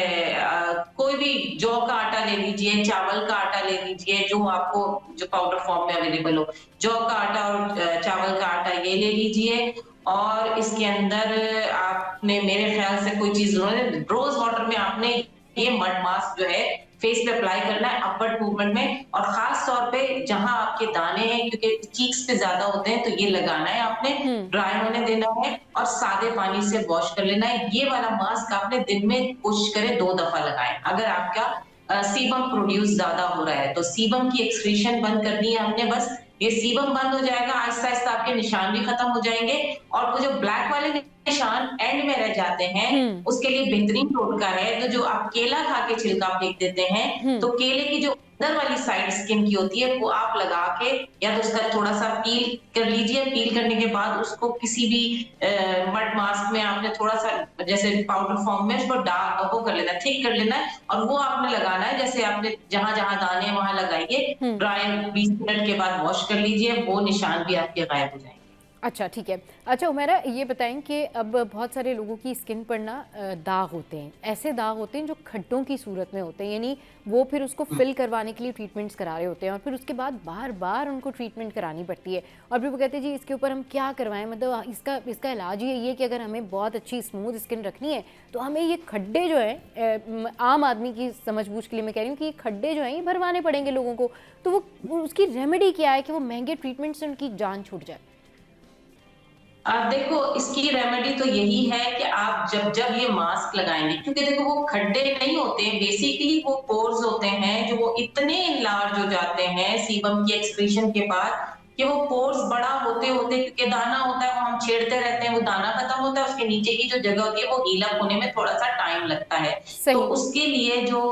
कोई भी जौ का आटा ले लीजिए, चावल का आटा ले लीजिए, जो आपको जो पाउडर फॉर्म में अवेलेबल हो। जौ का आटा और चावल का आटा ये ले लीजिए। और इसके अंदर आपने मेरे ख्याल से कोई चीज रोज वाटर में आपने ये मड मास्क जो है फेस पे अप्लाई करना है अपवर्ड मूवमेंट में। और खास तौर पे जहां आपके दाने हैं, क्योंकि चीक्स पे ज्यादा होते हैं, तो ये लगाना है आपने। हम्म। ड्राई होने देना है और सादे पानी से वॉश कर लेना है। ये वाला मास्क आपने दिन में कोशिश करें 2 दफा लगाएं। अगर आपका सीबम प्रोड्यूस ज्यादा हो रहा है तो सीबम की एक्सक्रीशन बंद करनी है हमने बस। ये सीबम बंद हो जाएगा, आहिस्ता आहिस्ता आपके निशान भी खत्म हो जाएंगे। और वो जो ब्लैक वाले निशान एंड में रह जाते हैं, हम्म। उसके लिए बेहतरीन टोटका है। तो जो आप केला खा के छिलका फेंक देते हैं, हम्म। तो केले की जो अंदर वाली साइड स्किन की होती है वो आप लगा के, या तो उसका थोड़ा सा पील कर लीजिए। पील करने के बाद उसको किसी भी मड मास्क में आपने थोड़ा सा जैसे पाउडर फॉर्म में उसको वो कर लेना है, थिक कर लेना है। और वो आपने लगाना है, जैसे आपने जहां जहां दाने हैं वहां लगाइए। हम्म। ड्राई 20 मिनट के बाद वॉश कर लीजिए, वो निशान भी आपके गायब हो जाएंगे। अच्छा ठीक है। अच्छा उमेरा ये बताएं कि अब बहुत सारे लोगों की स्किन पर ना दाग होते हैं, ऐसे दाग होते हैं जो खड्डों की सूरत में होते हैं, यानी वो फिर उसको फिल करवाने के लिए ट्रीटमेंट्स करा रहे होते हैं और फिर उसके बाद बार बार उनको ट्रीटमेंट करानी पड़ती है। और फिर वो कहते हैं जी इसके ऊपर हम क्या करवाएं, मतलब इसका इलाज ही ये कि अगर हमें बहुत अच्छी स्मूथ स्किन रखनी है तो हमें ये खड्डे जो है आम आदमी की समझ बूझ के लिए मैं कह रही हूँ कि ये खड्डे जो हैं ये भरवाने पड़ेंगे लोगों को, तो वो उसकी रेमेडी क्या है कि वो महंगे ट्रीटमेंट से उनकी जान छूट जाए? देखो, इसकी रेमेडी तो यही है कि आप जब जब ये मास्क लगाएंगे, क्योंकि देखो वो खड्डे नहीं होते, बेसिकली वो पोर्स होते हैं जो वो इतने लार्ज हो जाते हैं सीबम की एक्सक्रीशन के बाद कि वो पोर्स बड़ा होते होते, क्योंकि दाना होता है वो हम छेड़ते रहते हैं, वो दाना खत्म होता है, उसके नीचे की जो जगह होती है वो हील अप होने में थोड़ा सा टाइम लगता है। तो सही। उसके लिए जो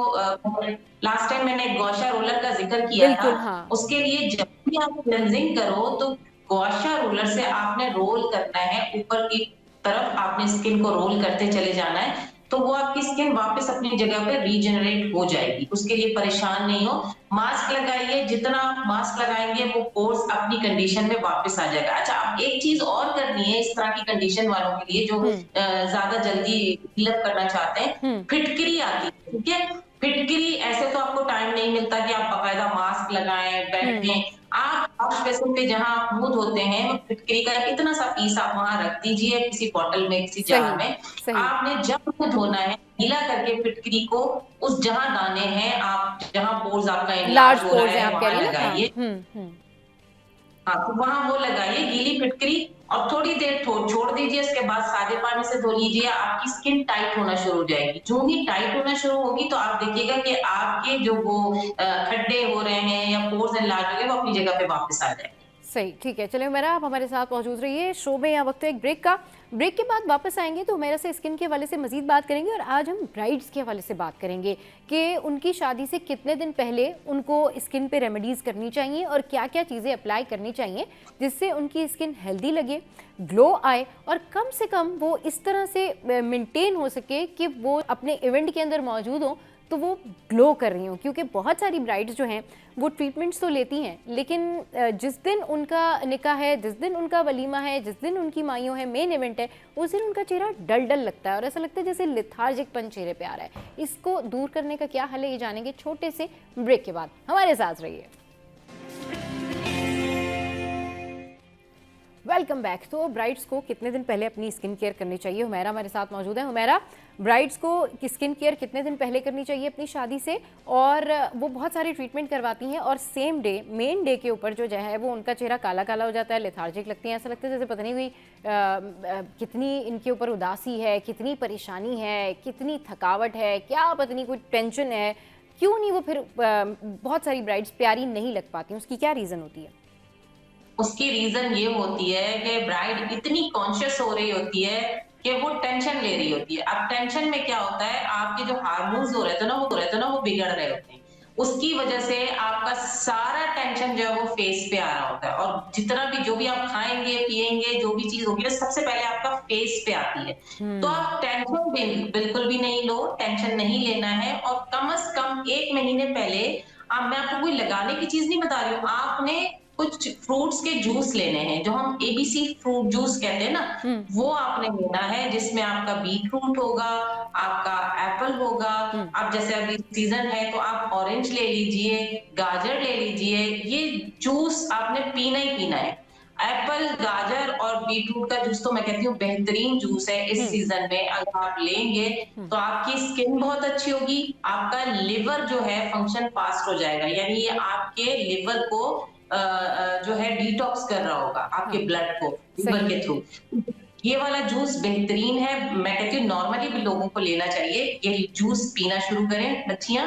लास्ट टाइम मैंने गौशा रोलर का जिक्र किया था, बिल्कुल हाँ। उसके लिए जब भी आप क्लेंजिंग करो तो गौशा रोलर से आपने रोल करना है, ऊपर की तरफ आपने स्किन को रोल करते चले जाना है। तो वो आपकी स्किन वापस अपनी जगह पे रीजनरेट हो जाएगी। उसके लिए परेशान नहीं हो। मास्क लगाइए, जितना आप मास्क लगाएंगे वो पोर्स अपनी कंडीशन में वापस आ जाएगा। अच्छा, अब एक चीज और करनी है इस तरह की कंडीशन वालों के लिए जो हम्म। ज्यादा जल्दी हील अप करना चाहते हैं। हम्म। फिटकरी आती है, ठीक है। फिटकरी, ऐसे तो आपको टाइम नहीं मिलता कि आप बाकायदा मास्क लगाएं, हम्म। बैठें। आप वॉश बेसिन पे जहां आप मुंह धोते हैं, वो फिटकरी का इतना सा पीस आप वहां रख दीजिए किसी बॉटल में, किसी जार सही। में। सही। आपने जब मुंह धोना है, गीला करके फिटकरी को उस जहां दाने हैं, आप जहां पोर्स आपका लार्ज इनलार्ज हो रहा पोर्स हैं है आप कह वहां रही हैं ना? हाँ। लगाइए। हम्म। हम्म। हाँ, तो वहाँ वो लगाइए गीली फिटकरी और थोड़ी देर छोड़ दीजिए, उसके बाद सादे पानी से धो लीजिए, आपकी स्किन टाइट होना शुरू हो जाएगी। जो ही टाइट होना शुरू होगी तो आप देखिएगा कि आपके जो वो खड्डे हो रहे हैं या पोर्स एनलार्ज हो गए, वो अपनी जगह पे वापस आ जाएंगे। सही, ठीक है। चलिए हुमैरा, आप हमारे साथ मौजूद रहिए शो में। यहाँ वक्त है एक ब्रेक का। ब्रेक के बाद वापस आएंगे तो हुमैरा से स्किन के हवाले से मजीद बात करेंगे, और आज हम ब्राइड्स के हवाले से बात करेंगे कि उनकी शादी से कितने दिन पहले उनको स्किन पे रेमेडीज़ करनी चाहिए और क्या क्या चीज़ें अप्लाई करनी चाहिए जिससे उनकी स्किन हेल्दी लगे, ग्लो आए, और कम से कम वो इस तरह से मेंटेन हो सके कि वो अपने इवेंट के अंदर मौजूद हों तो वो ग्लो कर रही हूँ। क्योंकि बहुत सारी ब्राइड्स जो हैं वो ट्रीटमेंट्स तो लेती हैं, लेकिन जिस दिन उनका निकाह है, जिस दिन उनका वलीमा है, जिस दिन उनकी माइयों है, मेन इवेंट है, उस दिन उनका चेहरा डल डल लगता है और ऐसा लगता है जैसे लिथार्जिकपन चेहरे पे आ रहा है। इसको दूर करने का क्या हल है, ये जानेंगे छोटे से ब्रेक के बाद। हमारे साथ रहिए। Welcome back. तो ब्राइड्स को कितने दिन पहले अपनी स्किन केयर करनी चाहिए, हुमैरा हमारे साथ मौजूद है। हुमैरा, ब्राइड्स को स्किन केयर कितने दिन पहले करनी चाहिए अपनी शादी से? और वो बहुत सारी ट्रीटमेंट करवाती हैं और सेम डे, मेन डे के ऊपर जो है वो उनका चेहरा काला काला हो जाता है, लेथार्जिक लगती हैं, ऐसा लगता है जैसे पता नहीं हुई कितनी इनके ऊपर उदासी है, कितनी परेशानी है, कितनी थकावट है, क्या पता नहीं कोई टेंशन है, क्यों नहीं वो फिर बहुत सारी ब्राइड्स प्यारी नहीं लग पाती, उसकी क्या रीज़न होती है? उसकी रीजन ये होती है कि ब्राइड इतनी कॉन्शियस हो रही होती है कि वो टेंशन ले रही होती है। अब टेंशन में क्या होता है, आपके जो हार्मोन्स हो रहे थे ना वो बिगड़ रहे होते हैं। उसकी वजह से आपका सारा टेंशन जो है वो फेस पे आ रहा होता है, और जितना भी जो भी आप खाएंगे पिएंगे, जो भी चीज होगी, सबसे पहले आपका फेस पे आती है। तो आप टेंशन बिल्कुल भी नहीं लो, टेंशन नहीं लेना है। और कम से कम 1 महीने पहले, अब मैं आपको कोई लगाने की चीज नहीं बता रही हूँ, आपने कुछ फ्रूट्स के जूस लेने हैं, जो हम एबीसी फ्रूट जूस कहते हैं ना, वो आपने लेना है, जिसमें आपका बीट रूट होगा, आपका एप्पल होगा। अब जैसे अभी सीजन है तो आप ऑरेंज ले लीजिए, गाजर ले लीजिए, ये जूस आपने पीना ही पीना है। एप्पल, गाजर और बीटरूट का जूस तो मैं कहती हूँ बेहतरीन जूस है इस सीजन में। अगर आप लेंगे तो आपकी स्किन बहुत अच्छी होगी, आपका लिवर जो है फंक्शन फास्ट हो जाएगा, यानी ये आपके लिवर को जो है डिटॉक्स कर रहा होगा, आपके ब्लड को लिवर के थ्रू। ये वाला जूस बेहतरीन है, मैं कहती हूँ नॉर्मली भी लोगों को लेना चाहिए। ये जूस पीना शुरू करें बच्चियां।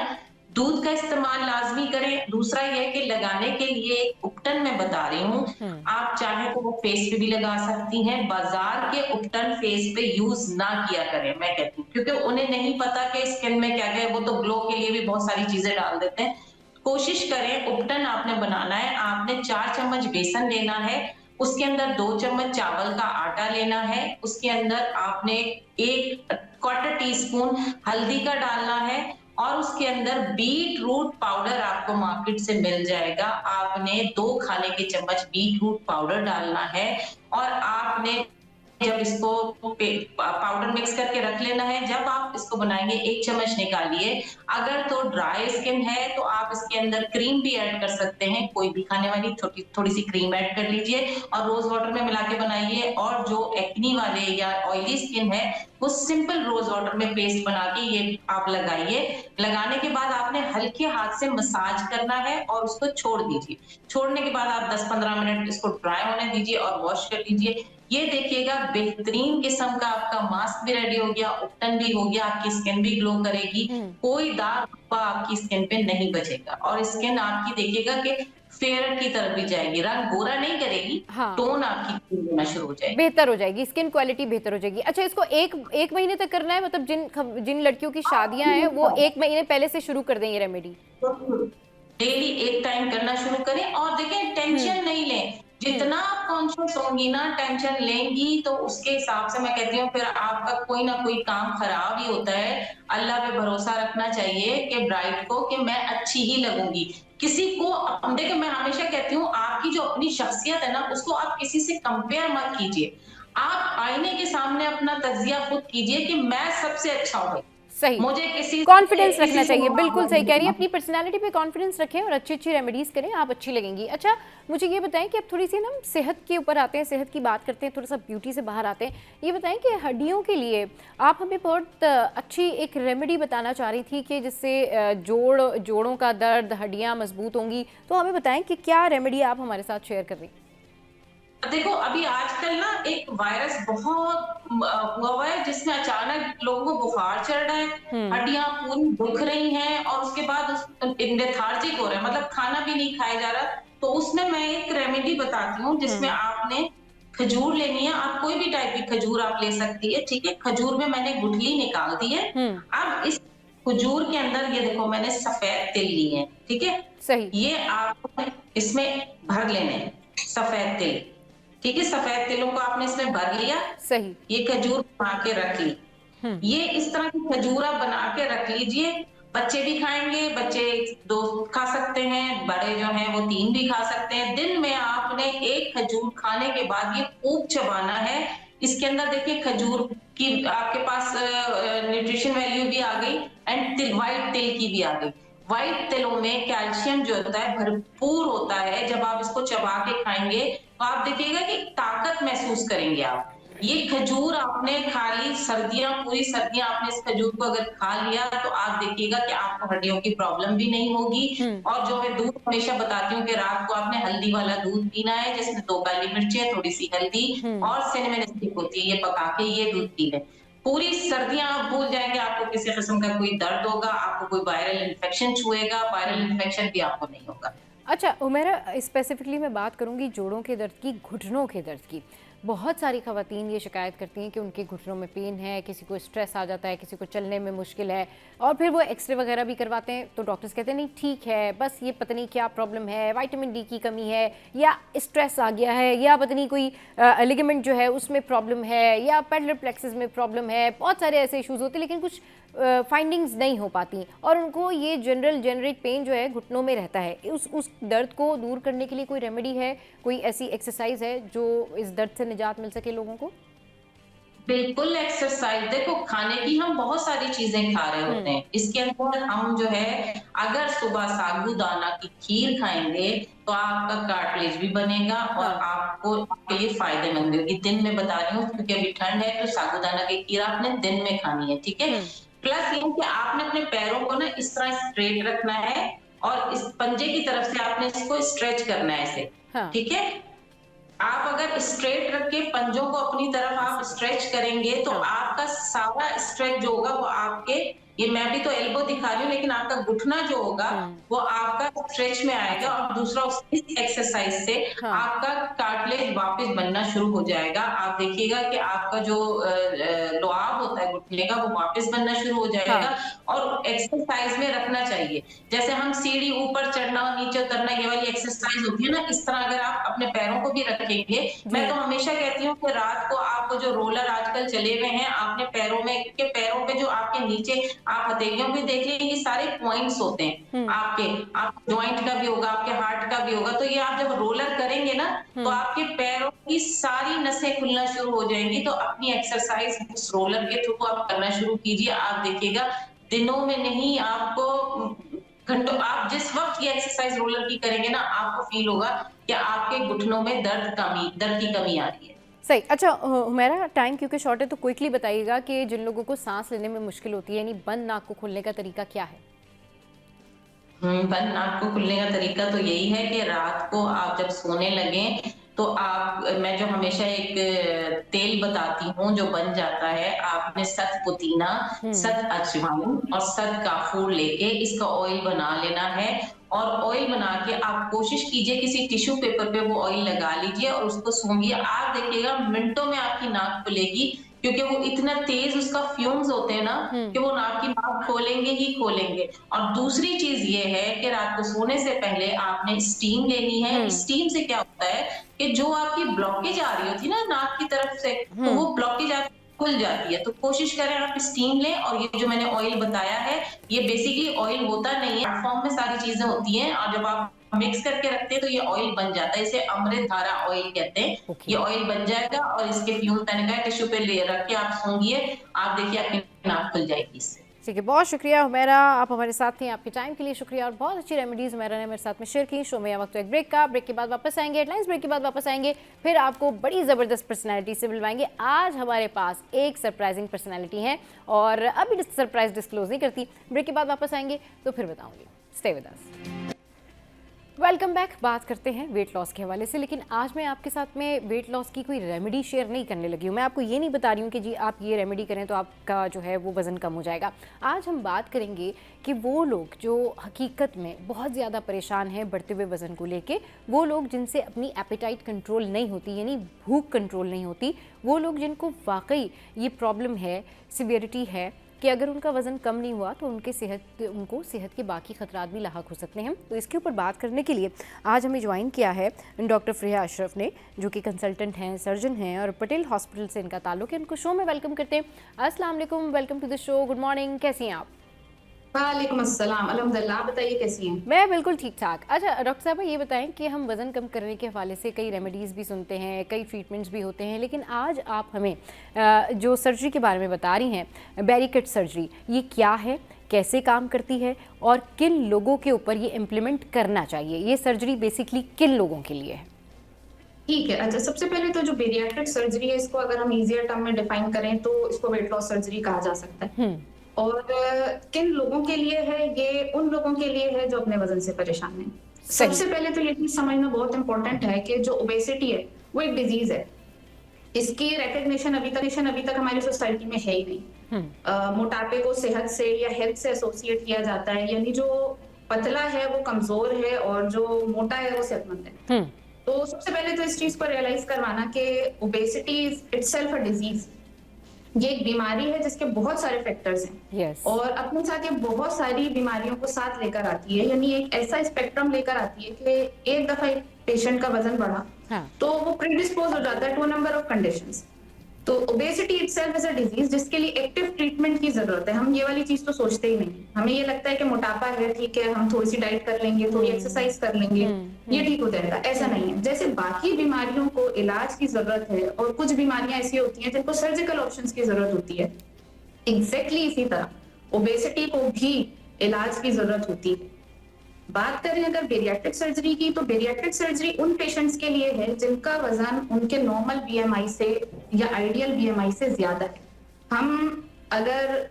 दूध का इस्तेमाल लाजमी करें। दूसरा यह कि लगाने के लिए एक उपटन मैं बता रही हूँ, आप चाहे तो वो फेस पे भी लगा सकती हैं। बाजार के उपटन फेस पे यूज ना किया करें, मैं कहती हूँ, क्योंकि उन्हें नहीं पता कि स्किन में क्या क्या है, वो तो ग्लो के लिए भी बहुत सारी चीजें डाल देते हैं। कोशिश करें, उपटन आपने बनाना है, आपने 4 चम्मच बेसन लेना है, उसके अंदर 2 चम्मच चावल का आटा लेना है, उसके अंदर आपने 1 क्वार्टर टी स्पून हल्दी का डालना है, और उसके अंदर बीट रूट पाउडर आपको मार्केट से मिल जाएगा। आपने 2 खाने के चम्मच बीट रूट पाउडर डालना है, और आपने जब इसको पाउडर मिक्स करके रख लेना है। जब आप इसको बनाएंगे 1 चम्मच निकालिए। अगर तो ड्राई स्किन है तो आप इसके अंदर क्रीम भी ऐड कर सकते हैं, कोई भी खाने वाली थोड़ी सी क्रीम ऐड कर लीजिए और रोज वाटर में मिला के बनाइए। और जो एक्नी वाले या ऑयली स्किन है, वो सिंपल रोज वाटर में पेस्ट बना के ये आप लगाइए। लगाने के बाद आपने हल्के हाथ से मसाज करना है और उसको छोड़ दीजिए। छोड़ने के बाद आप 10-15 मिनट इसको ड्राई होने दीजिए और वॉश कर लीजिए। ये देखिएगा बेहतरीन किस्म का आपका मास्क भी रेडी हो गया, उपटन भी हो गया, आपकी स्किन भी ग्लो करेगी, कोई दाग धब्बा आपकी स्किन पे नहीं बचेगा, और स्किन आपकी देखिएगा कि फेयर की तरफ भी जाएगी, रंग गोरा नहीं करेगी, हाँ, टोन आपकी clear होना शुरू हो जाएगी, बेहतर हो जाएगी, स्किन क्वालिटी बेहतर हो जाएगी। अच्छा, इसको एक महीने तक करना है? मतलब जिन लड़कियों की शादियां हैं वो 1 महीने पहले से शुरू कर दें ये रेमेडी? डेली एक टाइम करना शुरू करें। और देखें, टेंशन नहीं लें, जितना आप कॉन्शियस होंगी ना, टेंशन लेंगी तो उसके हिसाब से मैं कहती हूँ फिर आपका कोई ना कोई काम खराब ही होता है। अल्लाह पे भरोसा रखना चाहिए कि ब्राइड को कि मैं अच्छी ही लगूंगी। किसी को देखो, मैं हमेशा कहती हूँ आपकी जो अपनी शख्सियत है ना, उसको आप किसी से कंपेयर मत कीजिए। आप आईने के सामने अपना तज्जिया खुद कीजिए कि मैं सबसे अच्छा हूँ, सही, मुझे किसी कॉन्फिडेंस रखना किसी से चाहिए। बिल्कुल सही कह रही है, मुकाबला अपनी पर्सनालिटी पे कॉन्फिडेंस रखें और अच्छी अच्छी रेमेडीज करें, आप अच्छी लगेंगी। अच्छा, मुझे ये बताएं कि अब थोड़ी सी ना सेहत के ऊपर आते हैं, सेहत की बात करते हैं, थोड़ा सा ब्यूटी से बाहर आते हैं। ये बताएं कि हड्डियों के लिए आप हमें बहुत अच्छी एक रेमेडी बताना चाह रही थी कि जिससे जोड़ों का दर्द, हड्डियाँ मजबूत होंगी, तो हमें बताएं कि क्या रेमेडी आप हमारे साथ शेयर कर रही हैं? देखो अभी आजकल ना एक वायरस बहुत हुआ है जिसमें अचानक लोगों को बुखार चढ़ रहा है, हुँ, हड्डियां पूरी दुख रही हैं और उसके बाद लेथार्जिक हो रहा है, मतलब खाना भी नहीं खाया जा रहा। तो उसमें मैं एक रेमेडी बताती हूँ जिसमें हुँ, आपने खजूर लेनी है। आप कोई भी टाइप की खजूर आप ले सकती है, ठीक है। खजूर में मैंने गुठली निकाल दी है। हुँ, अब इस खजूर के अंदर ये देखो मैंने सफेद तिल लिए हैं, ठीक है। सही, ये आपको इसमें भर लेने हैं, सफेद तिल। ठीक है, सफेद तिलों को आपने इसमें भर लिया। सही, ये खजूर बना के रख ली। हुँ, ये इस तरह की खजूर आप बना के रख लीजिए। बच्चे भी खाएंगे, बच्चे 2 खा सकते हैं, बड़े जो हैं वो 3 भी खा सकते हैं। दिन में आपने 1 खजूर खाने के बाद ये खूब चबाना है। इसके अंदर देखिए खजूर की आपके पास न्यूट्रिशन वैल्यू भी आ गई एंड व्हाइट तिल की भी आ गई। व्हाइट तिलों में कैल्शियम जो होता है भरपूर होता है। जब आप इसको चबा के खाएंगे तो आप देखिएगा कि ताकत महसूस करेंगे आप। ये खजूर आपने खा ली, सर्दियां पूरी सर्दियां आपने इस खजूर को अगर खा लिया तो आप देखिएगा कि आपको हड्डियों की प्रॉब्लम भी नहीं होगी। हुँ, और जो मैं दूध हमेशा बताती हूँ कि रात को आपने हल्दी वाला दूध पीना है जिसमें 2 काली मिर्चें, थोड़ी सी हल्दी हुँ। और सिनेमन स्टिक होती है, ये पका के ये दूध पी लें। पूरी सर्दियां आप भूल जाएंगे, आपको किसी किस्म का कोई दर्द होगा, आपको कोई वायरल इन्फेक्शन छुएगा, वायरल इन्फेक्शन भी आपको नहीं होगा। अच्छा उमेरा, स्पेसिफिकली मैं बात करूंगी जोड़ों के दर्द की, घुटनों के दर्द की। बहुत सारी खवातीन ये शिकायत करती हैं कि उनके घुटनों में पेन है, किसी को स्ट्रेस आ जाता है, किसी को चलने में मुश्किल है, और फिर वो एक्सरे वगैरह भी करवाते हैं तो डॉक्टर्स कहते हैं नहीं ठीक है, बस ये पता नहीं क्या प्रॉब्लम है, विटामिन डी की कमी है, या स्ट्रेस आ गया है, या पता नहीं कोई लिगामेंट जो है उसमें प्रॉब्लम है, या पेडलर प्लेक्सस में प्रॉब्लम है। बहुत सारे ऐसे इश्यूज होते हैं लेकिन कुछ फाइंडिंग्स नहीं हो पाती और उनको ये जेनरिक पेन जो है घुटनों में रहता है। उस दर्द को दूर करने के लिए कोई रेमेडी है, कोई ऐसी एक्सरसाइज है जो इस दर्द से निजात मिल सके लोगों को? बिल्कुल एक्सरसाइज, देखो खाने की हम बहुत सारी चीजें खा रहे होते हुँ, हैं। इसके अंदर हम जो है अगर सुबह साबूदाना की खीर खाएँगे तो आपका कार्टिलेज भी बनेगा और हाँ, आपको आपके लिए फ़ायदेमंद होगी। दिन में बता रही हूँ क्योंकि अभी ठंड है तो साबूदाना की खीर आपने दिन में खानी है, ठीक है? हुँ, प्लस ये कि आपने अपने पैरों को ना इस तरह स्ट्रेट रखना है और इस पंजे की तरफ से आपने इसको स्ट्रेच करना है ऐसे, हाँ, ठीक है? आप अगर स्ट्रेट रख के पंजों को अपनी तरफ आप स्ट्रेच करेंगे तो हाँ, आपका सारा स्ट्रेच जो होगा वो आपके, ये मैं भी तो एल्बो दिखा रही हूँ लेकिन आपका घुटना जो होगा हुँ, वो आपका स्ट्रेच में आएगा अच्छा, और दूसरा इस एक्सरसाइज से हाँ, आपका कार्टिलेज वापस बनना शुरू हो जाएगा। आप देखिएगा कि आपका जो लुआब होता है घुटने का वो वापस बनना शुरू हो जाएगा। हाँ, और एक्सरसाइज में रखना चाहिए, जैसे हम सीढ़ी ऊपर चढ़ना और नीचे उतरना ये वाली एक्सरसाइज होती है ना, इस तरह अगर आप अपने पैरों को भी रखेंगे। मैं जी, तो हमेशा कहती हूँ कि रात को आपको जो रोलर आजकल चले हुए हैं आपने पैरों में के पैरों पे जो आपके नीचे आप हथेलियों पे देख लेंगे सारे पॉइंट्स होते हैं हुँ, आपके, आप जॉइंट का भी होगा, आपके हार्ट का भी होगा। तो ये आप जब रोलर करेंगे ना तो हुँ, आपके पैरों की सारी नसें खुलना शुरू हो जाएंगी। तो अपनी एक्सरसाइज उस रोलर के थ्रू आप करना शुरू कीजिए। आप देखिएगा दिनों में नहीं, आपको घंटों, आप जिस वक्त ये एक्सरसाइज रोलर की करेंगे ना आपको फील होगा कि आपके घुटनों में दर्द की कमी आ रही है। सही। अच्छा हुमैरा, टाइम क्योंकि शॉर्ट है तो क्विकली बताइएगा कि जिन लोगों को सांस लेने में मुश्किल होती है, यानी बंद नाक को खोलने का तरीका क्या है? बंद नाक को खुलने का तरीका तो यही है कि रात को आप जब सोने लगें तो आप, मैं जो हमेशा एक तेल बताती हूँ जो बन जाता है, आपने सत पुदीना, हुँ, सत अजवाइन और सत काफूर लेके इसका ऑयल बना लेना है। और ऑयल बना के आप कोशिश कीजिए किसी टिश्यू पेपर पे वो ऑयल लगा लीजिए और उसको सूंघिए। आप देखिएगा मिनटों में आपकी नाक खुलेगी, क्योंकि वो इतना तेज उसका फ्यूम्स होते हैं ना हुँ, कि वो नाक की नाक खोलेंगे ही खोलेंगे। और दूसरी चीज ये है कि रात को सोने से पहले आपने स्टीम लेनी है। हुँ, स्टीम से क्या होता है कि जो आपकी ब्लॉकेज आ रही होती है ना नाक की तरफ से, तो हुँ, वो ब्लॉकेज आपकी खुल जाती है। तो कोशिश करें आप स्टीम लें। और ये जो मैंने ऑयल बताया है ये बेसिकली ऑयल होता नहीं है, फॉर्म में सारी चीजें होती हैं और जब आप मिक्स करके रखते हैं तो ये ऑयल बन जाता है। इसे अमृत धारा ऑयल कहते हैं। ओके। ये ऑयल बन जाएगा और इसके फ्यूम मैंने कहा टिश्यू पे ले रख के आप सूंघिए, आप देखिए आपकी नाक खुल जाएगी इससे। ठीक है, बहुत शुक्रिया हुमैरा, आप हमारे साथ थी, आपके टाइम के लिए शुक्रिया और बहुत अच्छी रेमेडीज़ हुमैरा ने मेरे साथ में शेयर की। शो में यहाँ वक्त एक ब्रेक का, ब्रेक के बाद वापस आएंगे, हेडलाइंस ब्रेक के बाद वापस आएंगे, फिर आपको बड़ी ज़बरदस्त पर्सनैलिटी से मिलवाएंगे। आज हमारे पास एक सरप्राइजिंग पर्सनैलिटी है और अभी सरप्राइज डिस्क्लोज नहीं करती, ब्रेक के बाद वापस आएंगे तो फिर बताऊँगी। Stay with us. Welcome back. बात करते हैं वेट लॉस के हवाले से, लेकिन आज मैं आपके साथ में वेट लॉस की कोई रेमेडी शेयर नहीं करने लगी हूँ। मैं आपको ये नहीं बता रही हूँ कि जी आप ये रेमेडी करें तो आपका जो है वो वज़न कम हो जाएगा। आज हम बात करेंगे कि वो लोग जो हकीकत में बहुत ज़्यादा परेशान हैं बढ़ते हुए वज़न को लेके, वो लोग जिनसे अपनी एपेटाइट कंट्रोल नहीं होती, यानी भूख कंट्रोल नहीं होती, वो लोग जिनको वाकई ये प्रॉब्लम है, सिवियरिटी है कि अगर उनका वज़न कम नहीं हुआ तो उनको सेहत के बाकी खतरात भी लाहक हो सकते हैं। तो इसके ऊपर बात करने के लिए आज हमें ज्वाइन किया है डॉक्टर फ्रेया अशरफ ने, जो कि कंसल्टेंट हैं, सर्जन हैं और पटेल हॉस्पिटल से इनका ताल्लुक है। इनको शो में वेलकम करते हैं। अस्सलाम वालेकुम, welcome to the show. Good morning, कैसी हैं आप? वालेकुम अस्सलाम, अल्हम्दुलिल्लाह। आप बताइए कैसी हैं? मैं बिल्कुल ठीक ठाक। अच्छा डॉक्टर साहब, ये बताएं कि हम वज़न कम करने के हवाले से कई रेमेडीज़ भी सुनते हैं, कई ट्रीटमेंट्स भी होते हैं, लेकिन आज आप हमें जो सर्जरी के बारे में बता रही हैं, बैरिकेड सर्जरी, ये क्या है, कैसे काम करती है और किन लोगों के ऊपर ये इम्प्लीमेंट करना चाहिए? ये सर्जरी बेसिकली किन लोगों के लिए है? ठीक है। अच्छा, सबसे पहले तो जो बेरियाट्रिक सर्जरी है, इसको अगर हम इजियर टर्म में डिफाइन करें तो इसको वेट लॉस सर्जरी कहा जा सकता है। और किन लोगों के लिए है? ये उन लोगों के लिए है जो अपने वजन से परेशान हैं। सबसे पहले तो ये चीज समझना बहुत इंपॉर्टेंट है कि जो ओबेसिटी है वो एक डिजीज है। इसकी रिकॉग्निशन अभी तक हमारी सोसाइटी में है ही नहीं। मोटापे को सेहत से या हेल्थ से एसोसिएट किया जाता है, यानी जो पतला है वो कमजोर है और जो मोटा है वो सेहतमंद है। तो सबसे पहले तो इस चीज को रियलाइज करवाना कि obesity is itself a disease. ये एक बीमारी है जिसके बहुत सारे फैक्टर्स हैं। Yes. और अपने साथ ये बहुत सारी बीमारियों को साथ लेकर आती है, यानी एक ऐसा स्पेक्ट्रम लेकर आती है कि एक दफा एक पेशेंट का वजन बढ़ा तो वो प्रीडिस्पोज हो जाता है टू नंबर ऑफ कंडीशंस। तो obesity itself is a disease जिसके लिए एक्टिव ट्रीटमेंट की जरूरत है। हम ये वाली चीज तो सोचते ही नहीं। हमें ये लगता है कि मोटापा है, ठीक है, हम थोड़ी सी डाइट कर लेंगे, थोड़ी एक्सरसाइज कर लेंगे, ये ठीक हो जाएगा। ऐसा नहीं है। जैसे बाकी बीमारियों को इलाज की जरूरत है और कुछ बीमारियां ऐसी होती हैं जिनको सर्जिकल ऑप्शंस की जरूरत होती है, एग्जैक्टली इसी तरह ओबेसिटी को भी इलाज की जरूरत होती है। बात करें अगर बेरियाट्रिक सर्जरी की, तो बेरियाट्रिक सर्जरी उन पेशेंट्स के लिए है जिनका वजन उनके नॉर्मल बीएमआई से या आइडियल बीएमआई से ज्यादा है। हम अगर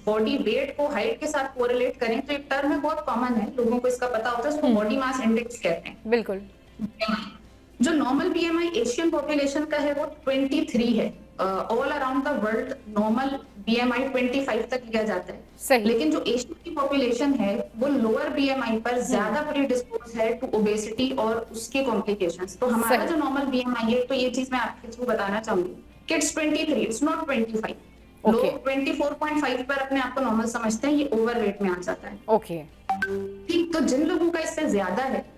बॉडी वेट को हाइट के साथ कोरिलेट करें तो एक टर्म है, बहुत कॉमन है, लोगों को इसका पता होता है, उसको बॉडी मास इंडेक्स कहते हैं। बिल्कुल। जो नॉर्मल बीएमआई एशियन पॉपुलेशन का है वो 23 है। All around the world normal BMI 25 तक लिया जाता है। सही। लेकिन जो एशियन की पॉपुलेशन है वो लोअर बीएमआई पर ज्यादा प्रीडिस्पोज है टू ओबेसिटी और उसके कॉम्प्लिकेशंस। तो हमारा जो नॉर्मल बीएमआई है, तो ये चीज मैं आपके थ्रू बताना चाहूंगी कि इट्स 23, इट्स नॉट 25। लोग 24.5 पर अपने आप को नॉर्मल समझते हैं, ये ओवरवेट में आ जाता है। ओके, ठीक। तो जिन लोगों का इससे ज्यादा है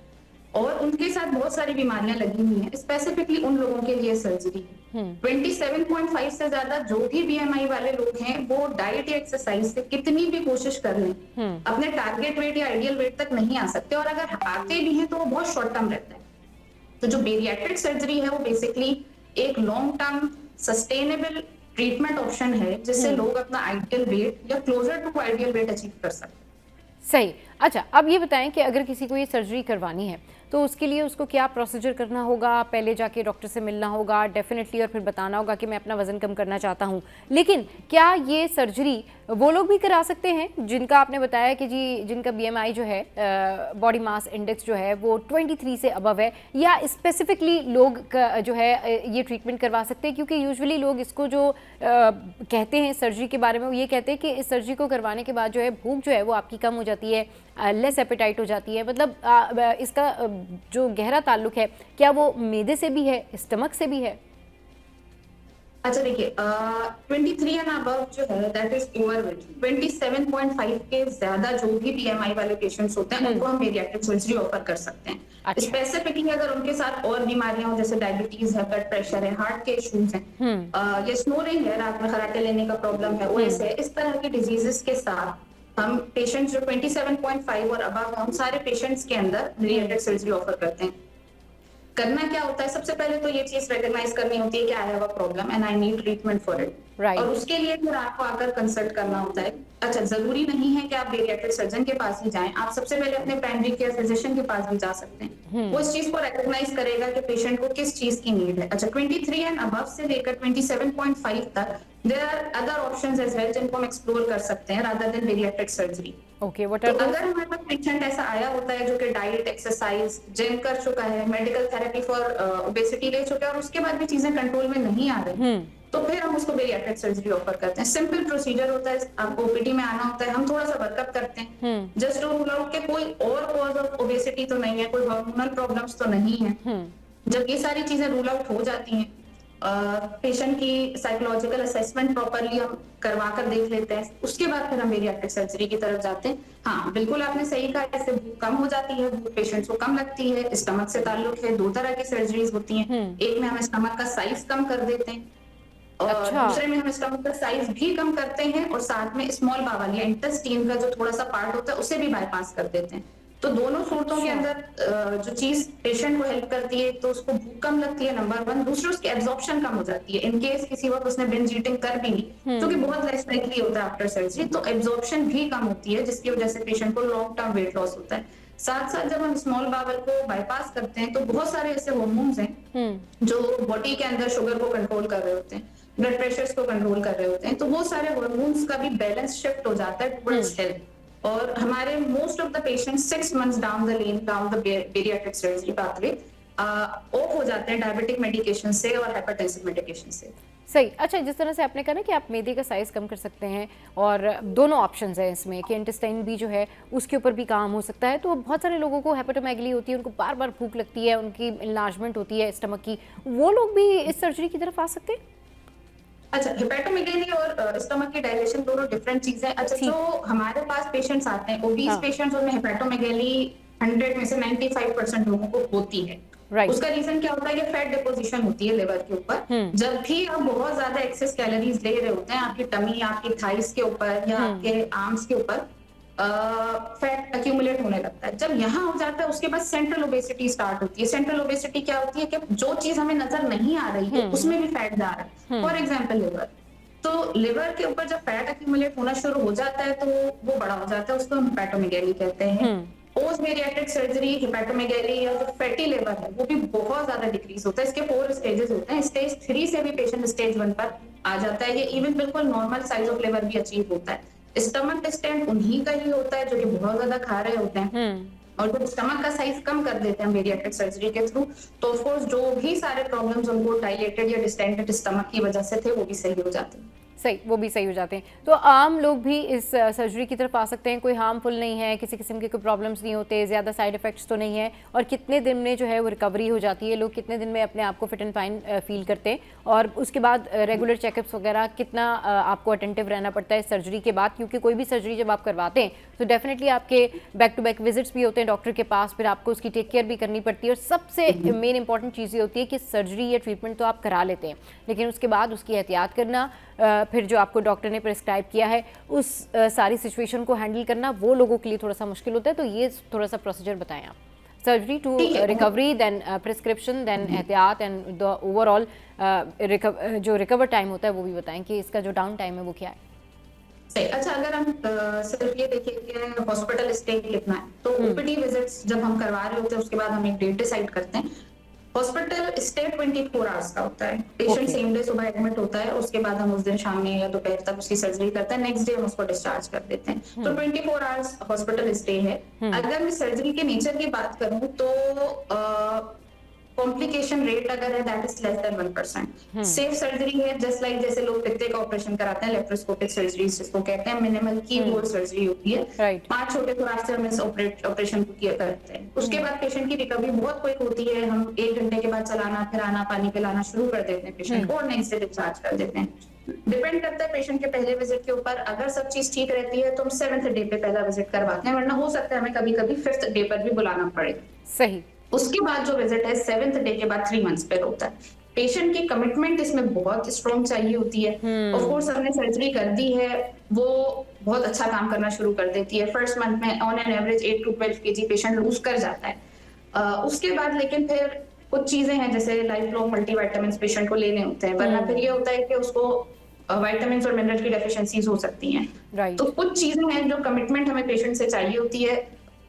और उनके साथ बहुत सारी बीमारियां लगी हुई हैं, स्पेसिफिकली उन लोगों के लिए सर्जरी है। 27.5 से ज्यादा जो भी बीएमआई वाले लोग हैं वो डाइट या एक्सरसाइज से कितनी भी कोशिश कर लें, अपने टारगेट वेट या आइडियल वेट तक नहीं आ सकते, और अगर आते भी हैं तो वो बहुत शॉर्ट टर्म रहता है। तो जो बेरियाट्रिक सर्जरी है वो बेसिकली एक long term sustainable treatment option है जिससे लोग अपना आइडियल वेट या closer to ideal weight achieve कर सकते हैं। सही। अच्छा, अब ये बताएं कि अगर किसी को ये सर्जरी करवानी है तो उसके लिए उसको क्या प्रोसीजर करना होगा? पहले जाके डॉक्टर से मिलना होगा डेफिनेटली, और फिर बताना होगा कि मैं अपना वज़न कम करना चाहता हूँ। लेकिन क्या ये सर्जरी वो लोग भी करा सकते हैं जिनका आपने बताया कि जी जिनका बीएमआई जो है, बॉडी मास इंडेक्स जो है वो 23 से अबव है, या स्पेसिफिकली लोग जो है ये ट्रीटमेंट करवा सकते हैं? क्योंकि यूजुअली लोग इसको जो कहते हैं सर्जरी के बारे में, वो ये कहते हैं कि इस सर्जरी को करवाने के बाद जो है भूख जो है वो आपकी कम हो जाती है, लेस एपेटाइट हो जाती है। मतलब इसका जो गहरा ताल्लुक है, क्या वो मैदे से भी है, स्टमक से भी है? अच्छा देखिए, 23 एंड अबव जो है दैट इज ओवरवेट। 27.5 के ज्यादा जो भी बीएमआई वाले पेशेंट्स होते हैं उनको हम बेरियाट्रिक सर्जरी ऑफर कर सकते हैं। अच्छा। स्पेसिफिकली अगर उनके साथ और बीमारियां हो, जैसे डायबिटीज है, ब्लड प्रेशर है, हार्ट के इश्यूज हैं, या स्नोरिंग है, रात में खराटे लेने का प्रॉब्लम है, ओएस है, इस तरह के डिजीजेस के साथ हम पेशेंट्स जो 27.5 और अबव हम सारे पेशेंट्स के अंदर बेरियाट्रिक सर्जरी ऑफर करते हैं। करना क्या होता है, सबसे पहले तो ये चीज रिकॉग्नाइज करनी होती है कि I have a problem and I need treatment for it. Right. और उसके लिए फिर आपको आकर कंसल्ट करना होता है। अच्छा, जरूरी नहीं है कि आप बेरियाट्रिक सर्जन के पास ही जाएं, आप सबसे पहले अपने प्राइमरी केयर फिजिशियन के पास भी जा सकते हैं। वो इस चीज को रिकॉग्नाइज करेगा कि पेशेंट को किस चीज की नीड है। अच्छा, 23 एंड अबव से लेकर 27.5 तक there are other options as well जिनको हम एक्सप्लोर कर सकते हैं rather than bariatric surgery. Okay, what तो आर अगर हमारे पास पेशेंट ऐसा आया होता है जो कि डाइट, एक्सरसाइज, जिम कर चुका है, मेडिकल थेरेपी फॉर ओबेसिटी ले चुका है और उसके बाद भी चीजें कंट्रोल में नहीं आ रही, तो फिर हम उसको बेरियाट्रिक सर्जरी ऑफर करते हैं। सिंपल प्रोसीजर होता है, आपको ओपीडी में आना होता है, हम थोड़ा सा वर्कअप करते हैं जस्ट टू रूल आउट के कोई और कॉज ऑफ ओबेसिटी तो नहीं है, कोई हार्मोनल प्रॉब्लम्स तो नहीं है। जब ये सारी चीजें रूल आउट हो जाती हैं, पेशेंट की साइकोलॉजिकल असेसमेंट प्रॉपरली हम करवा कर देख लेते हैं, उसके बाद फिर हम बेरियाट्रिक सर्जरी की तरफ जाते हैं। हाँ, बिल्कुल आपने सही कहा, इससे भूख कम हो जाती है, भूख पेशेंट को कम लगती है। स्टमक से ताल्लुक है, 2 तरह की सर्जरीज होती हैं, एक में हम स्टमक का साइज कम कर देते हैं और अच्छा। दूसरे में हम स्टमक का साइज भी कम करते हैं और साथ में स्मॉल बावल या इंटेस्टाइन का जो थोड़ा सा पार्ट होता है उसे भी बाईपास कर देते हैं। तो दोनों सूरतों के अंदर जो चीज पेशेंट को हेल्प करती है, तो उसको भूख कम लगती है नंबर 1, दूसरी उसकी एब्जॉर्प्शन कम हो जाती है। इन केस किसी वक्त उसने बिंज ईटिंग कर भी ली, जो कि बहुत लेस लाइकली होता है आफ्टर सर्जरी, तो एब्जॉर्प्शन भी कम होती है जिसकी वजह से पेशेंट को लॉन्ग टर्म वेट लॉस होता है। साथ साथ जब हम स्मॉल बावल को बाईपास करते हैं तो बहुत सारे ऐसे हार्मोन्स हैं जो बॉडी के अंदर शुगर को कंट्रोल कर रहे होते हैं, ब्लड प्रेशर्स को कंट्रोल कर रहे होते हैं, तो वो सारे हार्मोन्स का भी बैलेंस शिफ्ट हो जाता है टुवर्ड्स हेल्थ। और हमारे most of the patients 6 months down the lane down the bariatric surgery pathway of हो जाते हैं डायबिटिक मेडिकेशन से और हाइपरटेंसिव मेडिकेशन से। सही। अच्छा, जिस तरह से आपने कहा ना कि आप मैदे का साइज कम कर सकते हैं और दोनों ऑप्शंस हैं इसमें कि इंटेस्टाइन भी जो है उसके ऊपर भी काम हो सकता है, तो बहुत सारे लोगों को हेपेटोमेगली होती है, उनको बार बार भूख लगती है, उनकी इनलार्जमेंट होती है स्टमक की, वो लोग भी इस सर्जरी की तरफ आ सकते हैं? अच्छा, हेपेटोमेगेली और स्टमक की डायलेशन दोनों डिफरेंट चीजें हैं। अच्छा, तो हमारे पास पेशेंट्स आते हैं ओबीस पेशेंट्स, उनमें हेपेटोमेगेली 100 में से 95% लोगों को होती है। उसका रीजन क्या होता है? ये फैट डिपोजिशन होती है लिवर के ऊपर। जब भी आप बहुत ज्यादा एक्सेस कैलोरीज ले रहे होते हैं आपकी टमी, आपकी थाइस के ऊपर या आपके आर्म्स के ऊपर, फैट अक्यूमुलेट होने लगता है। जब यहाँ हो जाता है उसके बाद सेंट्रल ओबेसिटी स्टार्ट होती है। सेंट्रल ओबेसिटी क्या होती है कि जो चीज हमें नजर नहीं आ रही है उसमें भी फैट जा रहा है। फॉर एग्जाम्पल लिवर, तो लिवर के ऊपर जब फैट अक्यूमुलेट होना शुरू हो जाता है तो वो बड़ा हो जाता है, उसको हम हेपेटोमेगेली कहते हैं। पोस्ट बेरियाट्रिक सर्जरी हेपेटोमेगेली या जो फैटी लिवर है वो भी बहुत ज्यादा डिक्रीज होता है। इसके 4 स्टेजेस होते हैं, स्टेज 3 से भी पेशेंट स्टेज 1 पर आ जाता है। ये इवन बिल्कुल नॉर्मल साइज ऑफ लिवर भी अचीव होता है। स्टमक डिस्टेंट उन्हीं का ही होता है जो कि बहुत ज्यादा खा रहे होते हैं, और जब स्टमक का साइज कम कर देते हैं बेरियाट्रिक सर्जरी के थ्रू, तो ऑफ कोर्स जो भी सारे प्रॉब्लम्स उनको डायलेटेड या डिस्टेंटेड स्टमक की वजह से थे वो भी सही हो जाते हैं। सही, वो भी सही हो जाते हैं। तो आम लोग भी इस सर्जरी की तरफ आ सकते हैं, कोई हार्मफुल नहीं है, किसी किस्म के कोई प्रॉब्लम्स नहीं होते, ज़्यादा साइड इफेक्ट्स तो नहीं है, और कितने दिन में जो है वो रिकवरी हो जाती है? लोग कितने दिन में अपने आप को फिट एंड फाइन फील करते हैं? और उसके बाद रेगुलर चेकअप्स वगैरह कितना आपको अटेंटिव रहना पड़ता है सर्जरी के बाद? क्योंकि कोई भी सर्जरी जब आप करवाते हैं तो डेफिनेटली आपके बैक टू बैक विजिट्स भी होते हैं डॉक्टर के पास, फिर आपको उसकी टेक केयर भी करनी पड़ती है। और सबसे मेन इंपॉर्टेंट चीज़ ये होती है कि सर्जरी या ट्रीटमेंट तो आप करा लेते हैं, लेकिन उसके बाद उसकी एहतियात करना, फिर जो आपको डॉक्टर ने प्रिस्क्राइब किया है उस सारी सिचुएशन को हैंडल करना, वो लोगों के लिए थोड़ा सा मुश्किल होता है। तो ये थोड़ा सा प्रोसीजर बताएं आप, surgery to recovery, then prescription, then एहतियात, एंड द ओवरऑल जो रिकवर टाइम होता है वो भी बताएं कि इसका जो डाउन टाइम है वो क्या है। सही। अच्छा, अगर हम सिर्फ ये देखें कि हॉस्पिटल स्टे कितना है, तो ओपीडी विजिट्स जब हम करवा रहे होते हैं उसके बाद हम एक डेट डिसाइड करते हैं। हॉस्पिटल स्टे 24 आवर्स का होता है। पेशेंट सेम डे सुबह एडमिट होता है, उसके बाद हम उस दिन शाम में या दोपहर तक उसकी सर्जरी करते हैं, नेक्स्ट डे हम उसको डिस्चार्ज कर देते हैं। तो 24 आवर्स हॉस्पिटल स्टे है। अगर मैं सर्जरी के नेचर की बात करूं तो कॉम्प्लिकेशन रेट अगर है that is less than 1%। Safe surgery है, जस्ट लाइक जैसे लोग पित्ते का ऑपरेशन कराते हैं, लेप्रोस्कोपिक सर्जरी जिसको कहते हैं, मिनिमल की होल सर्जरी होती है। 5 छोटे खुराक से हम इस ऑपरेशन को किया करते हैं। उसके बाद पेशेंट की रिकवरी बहुत क्विक होती है। हम 1 घंटे के बाद चलाना फिराना पानी पिलाना शुरू कर देते हैं पेशेंट को और नेक्स्ट डे डिस्चार्ज कर देते हैं। डिपेंड करता है पेशेंट के पहले विजिट के ऊपर। अगर सब चीज ठीक रहती है तो हम 7th डे पे पहला विजिट करवाते हैं, वरना हो सकता है हमें कभी कभी 5th डे पर भी बुलाना पड़े। सही। उसके बाद जो विजिट है 7th डे के बाद 3 months पे होता है। पेशेंट की कमिटमेंट इसमें बहुत स्ट्रॉन्ग चाहिए होती है। ऑफ कोर्स हमने सर्जरी कर दी है, वो बहुत अच्छा काम करना शुरू कर देती है। फर्स्ट मंथ में on an average 8 to 12 kg patient lose कर जाता है। उसके बाद लेकिन फिर कुछ चीजें हैं जैसे लाइफ लॉन्ग मल्टीविटामिन पेशेंट को लेने होते हैं, वरना फिर ये होता है कि उसको विटामिन और मिनरल की डेफिशिएंसीज हो सकती हैं। राइट। तो कुछ चीजें हैं जो कमिटमेंट हमें पेशेंट से चाहिए होती है।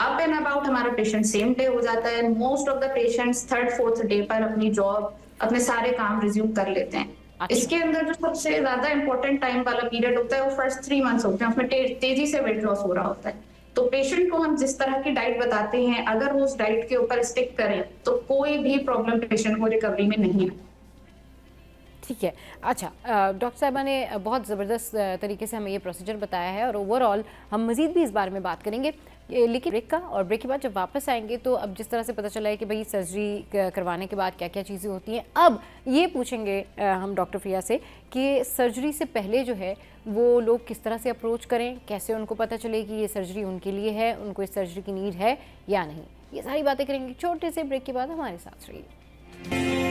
अप एंड अबाउट हमारा पेशेंट सेम डे हो जाता है। Most of the patients third fourth day पर अपनी जॉब, अपने सारे काम रिज्यूम कर लेते हैं। अच्छा। इसके अंदर जो सबसे ज्यादा इंपॉर्टेंट टाइम वाला पीरियड होता है वो फर्स्ट 3 मंथ्स होते हैं, उसमें तेजी से वेट लॉस हो रहा होता है। तो पेशेंट को हम जिस तरह की डाइट बताते हैं, अगर वो उस डाइट के ऊपर स्टिक करें तो कोई भी प्रॉब्लम पेशेंट को रिकवरी में नहीं है। ठीक है। अच्छा, डॉक्टर साहबा ने बहुत ज़बरदस्त तरीके से हमें ये प्रोसीजर बताया है और ओवरऑल हम मज़ीद भी इस बारे में बात करेंगे, लेकिन ब्रेक का और ब्रेक के बाद जब वापस आएंगे तो अब जिस तरह से पता चला है कि भाई सर्जरी करवाने के बाद क्या क्या चीज़ें होती हैं, अब ये पूछेंगे हम डॉक्टर प्रिया से कि सर्जरी से पहले जो है वो लोग किस तरह से अप्रोच करें, कैसे उनको पता चले कि ये सर्जरी उनके लिए है, उनको इस सर्जरी की नीड है या नहीं। ये सारी बातें करेंगे छोटे से ब्रेक के बाद। हमारे साथ रहिए।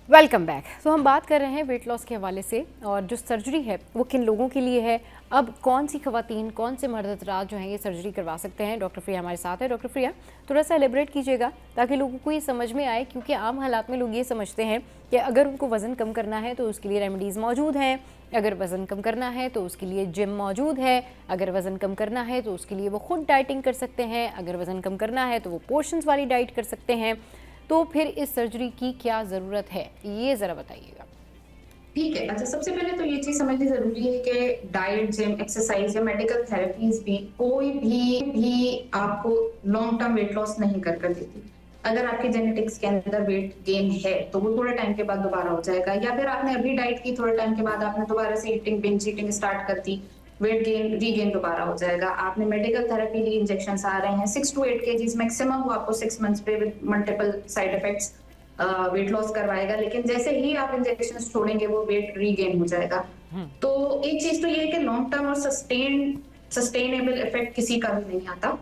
Welcome back. तो हम बात कर रहे हैं वेट लॉस के हवाले से और जो सर्जरी है वो किन लोगों के लिए है, अब कौन सी खवातीन, कौन से मर्द हज़रात जो हैं ये सर्जरी करवा सकते हैं। डॉक्टर प्रिया हमारे साथ है। डॉक्टर प्रिया, थोड़ा सा एलिब्रेट कीजिएगा ताकि लोगों को ये समझ में आए, क्योंकि आम हालात में लोग ये समझते हैं कि अगर उनको वज़न कम करना है तो उसके लिए रेमेडीज़ मौजूद हैं, अगर वज़न कम करना है तो उसके लिए जिम मौजूद है, अगर वज़न कम करना है तो उसके लिए वो खुद डाइटिंग कर सकते हैं, अगर वज़न कम करना है तो वो पोर्शंस वाली डाइट कर सकते हैं। तो फिर इस सर्जरी की क्या ज़रूरत है, ये ज़रा बताइएगा। ठीक है। अच्छा, सबसे पहले तो ये चीज समझनी जरूरी है कि डाइट, जिम, एक्सरसाइज या मेडिकल थेरेपीज भी कोई भी आपको लॉन्ग टर्म वेट लॉस नहीं कर देती। अगर आपके जेनेटिक्स के अंदर वेट गेन है तो वो थोड़े टाइम के बाद दोबारा हो जाएगा, या फिर आपने अभी डाइट की, थोड़े टाइम के बाद आपने दोबारा से ईटिंग, बिंज ईटिंग स्टार्ट कर दी, वेट गेन रीगेन दोबारा हो जाएगा। आपने मेडिकल थेरेपी ली, इंजेक्शंस आ रहे हैं 6 to 8 kgs मैक्सिमम, वो आपको 6 मंथ्स पे with multiple side effects weight loss करवाएगा। लेकिन जैसे ही आप इंजेक्शंस छोड़ेंगे वो वेट रीगेन हो जाएगा। तो एक चीज तो ये है कि लॉन्ग टर्म और सस्टेनेबल इफेक्ट किसी का भी नहीं आता।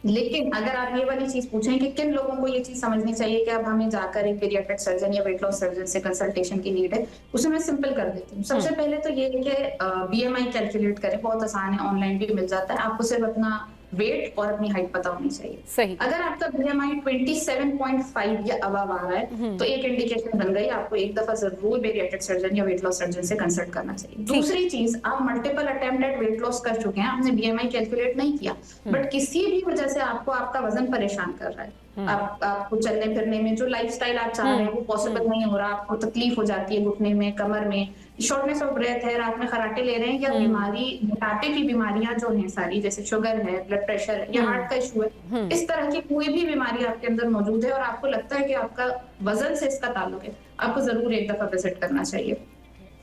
लेकिन अगर आप ये वाली चीज पूछें कि किन लोगों को ये चीज समझनी चाहिए कि अब हमें जाकर एक पीडियाट्रिक सर्जन या वेट लॉस सर्जन से कंसल्टेशन की नीड है, उसे मैं सिंपल कर देती हूँ। सबसे पहले तो ये है कि बीएमआई कैलकुलेट करें, बहुत आसान है, ऑनलाइन भी मिल जाता है। आपको सिर्फ अपना वेट और अपनी हाइट पता होनी चाहिए। सही। अगर आपका बीएमआई 27.5 या अबव आ रहा है तो एक इंडिकेशन बन गई, आपको एक दफा जरूर बेरियाट्रिक सर्जन या वेट लॉस सर्जन से कंसल्ट करना चाहिए। दूसरी चीज, आप multiple attempt at weight loss कर चुके हैं, आपने बीएमआई कैलकुलेट नहीं किया, बट किसी भी वजह से आपको आपका वजन परेशान कर रहा है, आपको चलने फिरने में जो लाइफस्टाइल आप चाह रहे हैं वो पॉसिबल नहीं हो रहा, आपको तकलीफ हो जाती है घुटने में, कमर में, शॉर्टनेस ऑफ ब्रेथ है, रात में खराटे ले रहे हैं, या बीमारी, मोटापे की बीमारियां जो हैं सारी, जैसे शुगर है, ब्लड प्रेशर है या हार्ट का इशू है, इस तरह की कोई भी बीमारी आपके अंदर मौजूद है और आपको लगता है कि आपका वजन से इसका ताल्लुक है, आपको जरूर एक दफा विजिट करना चाहिए।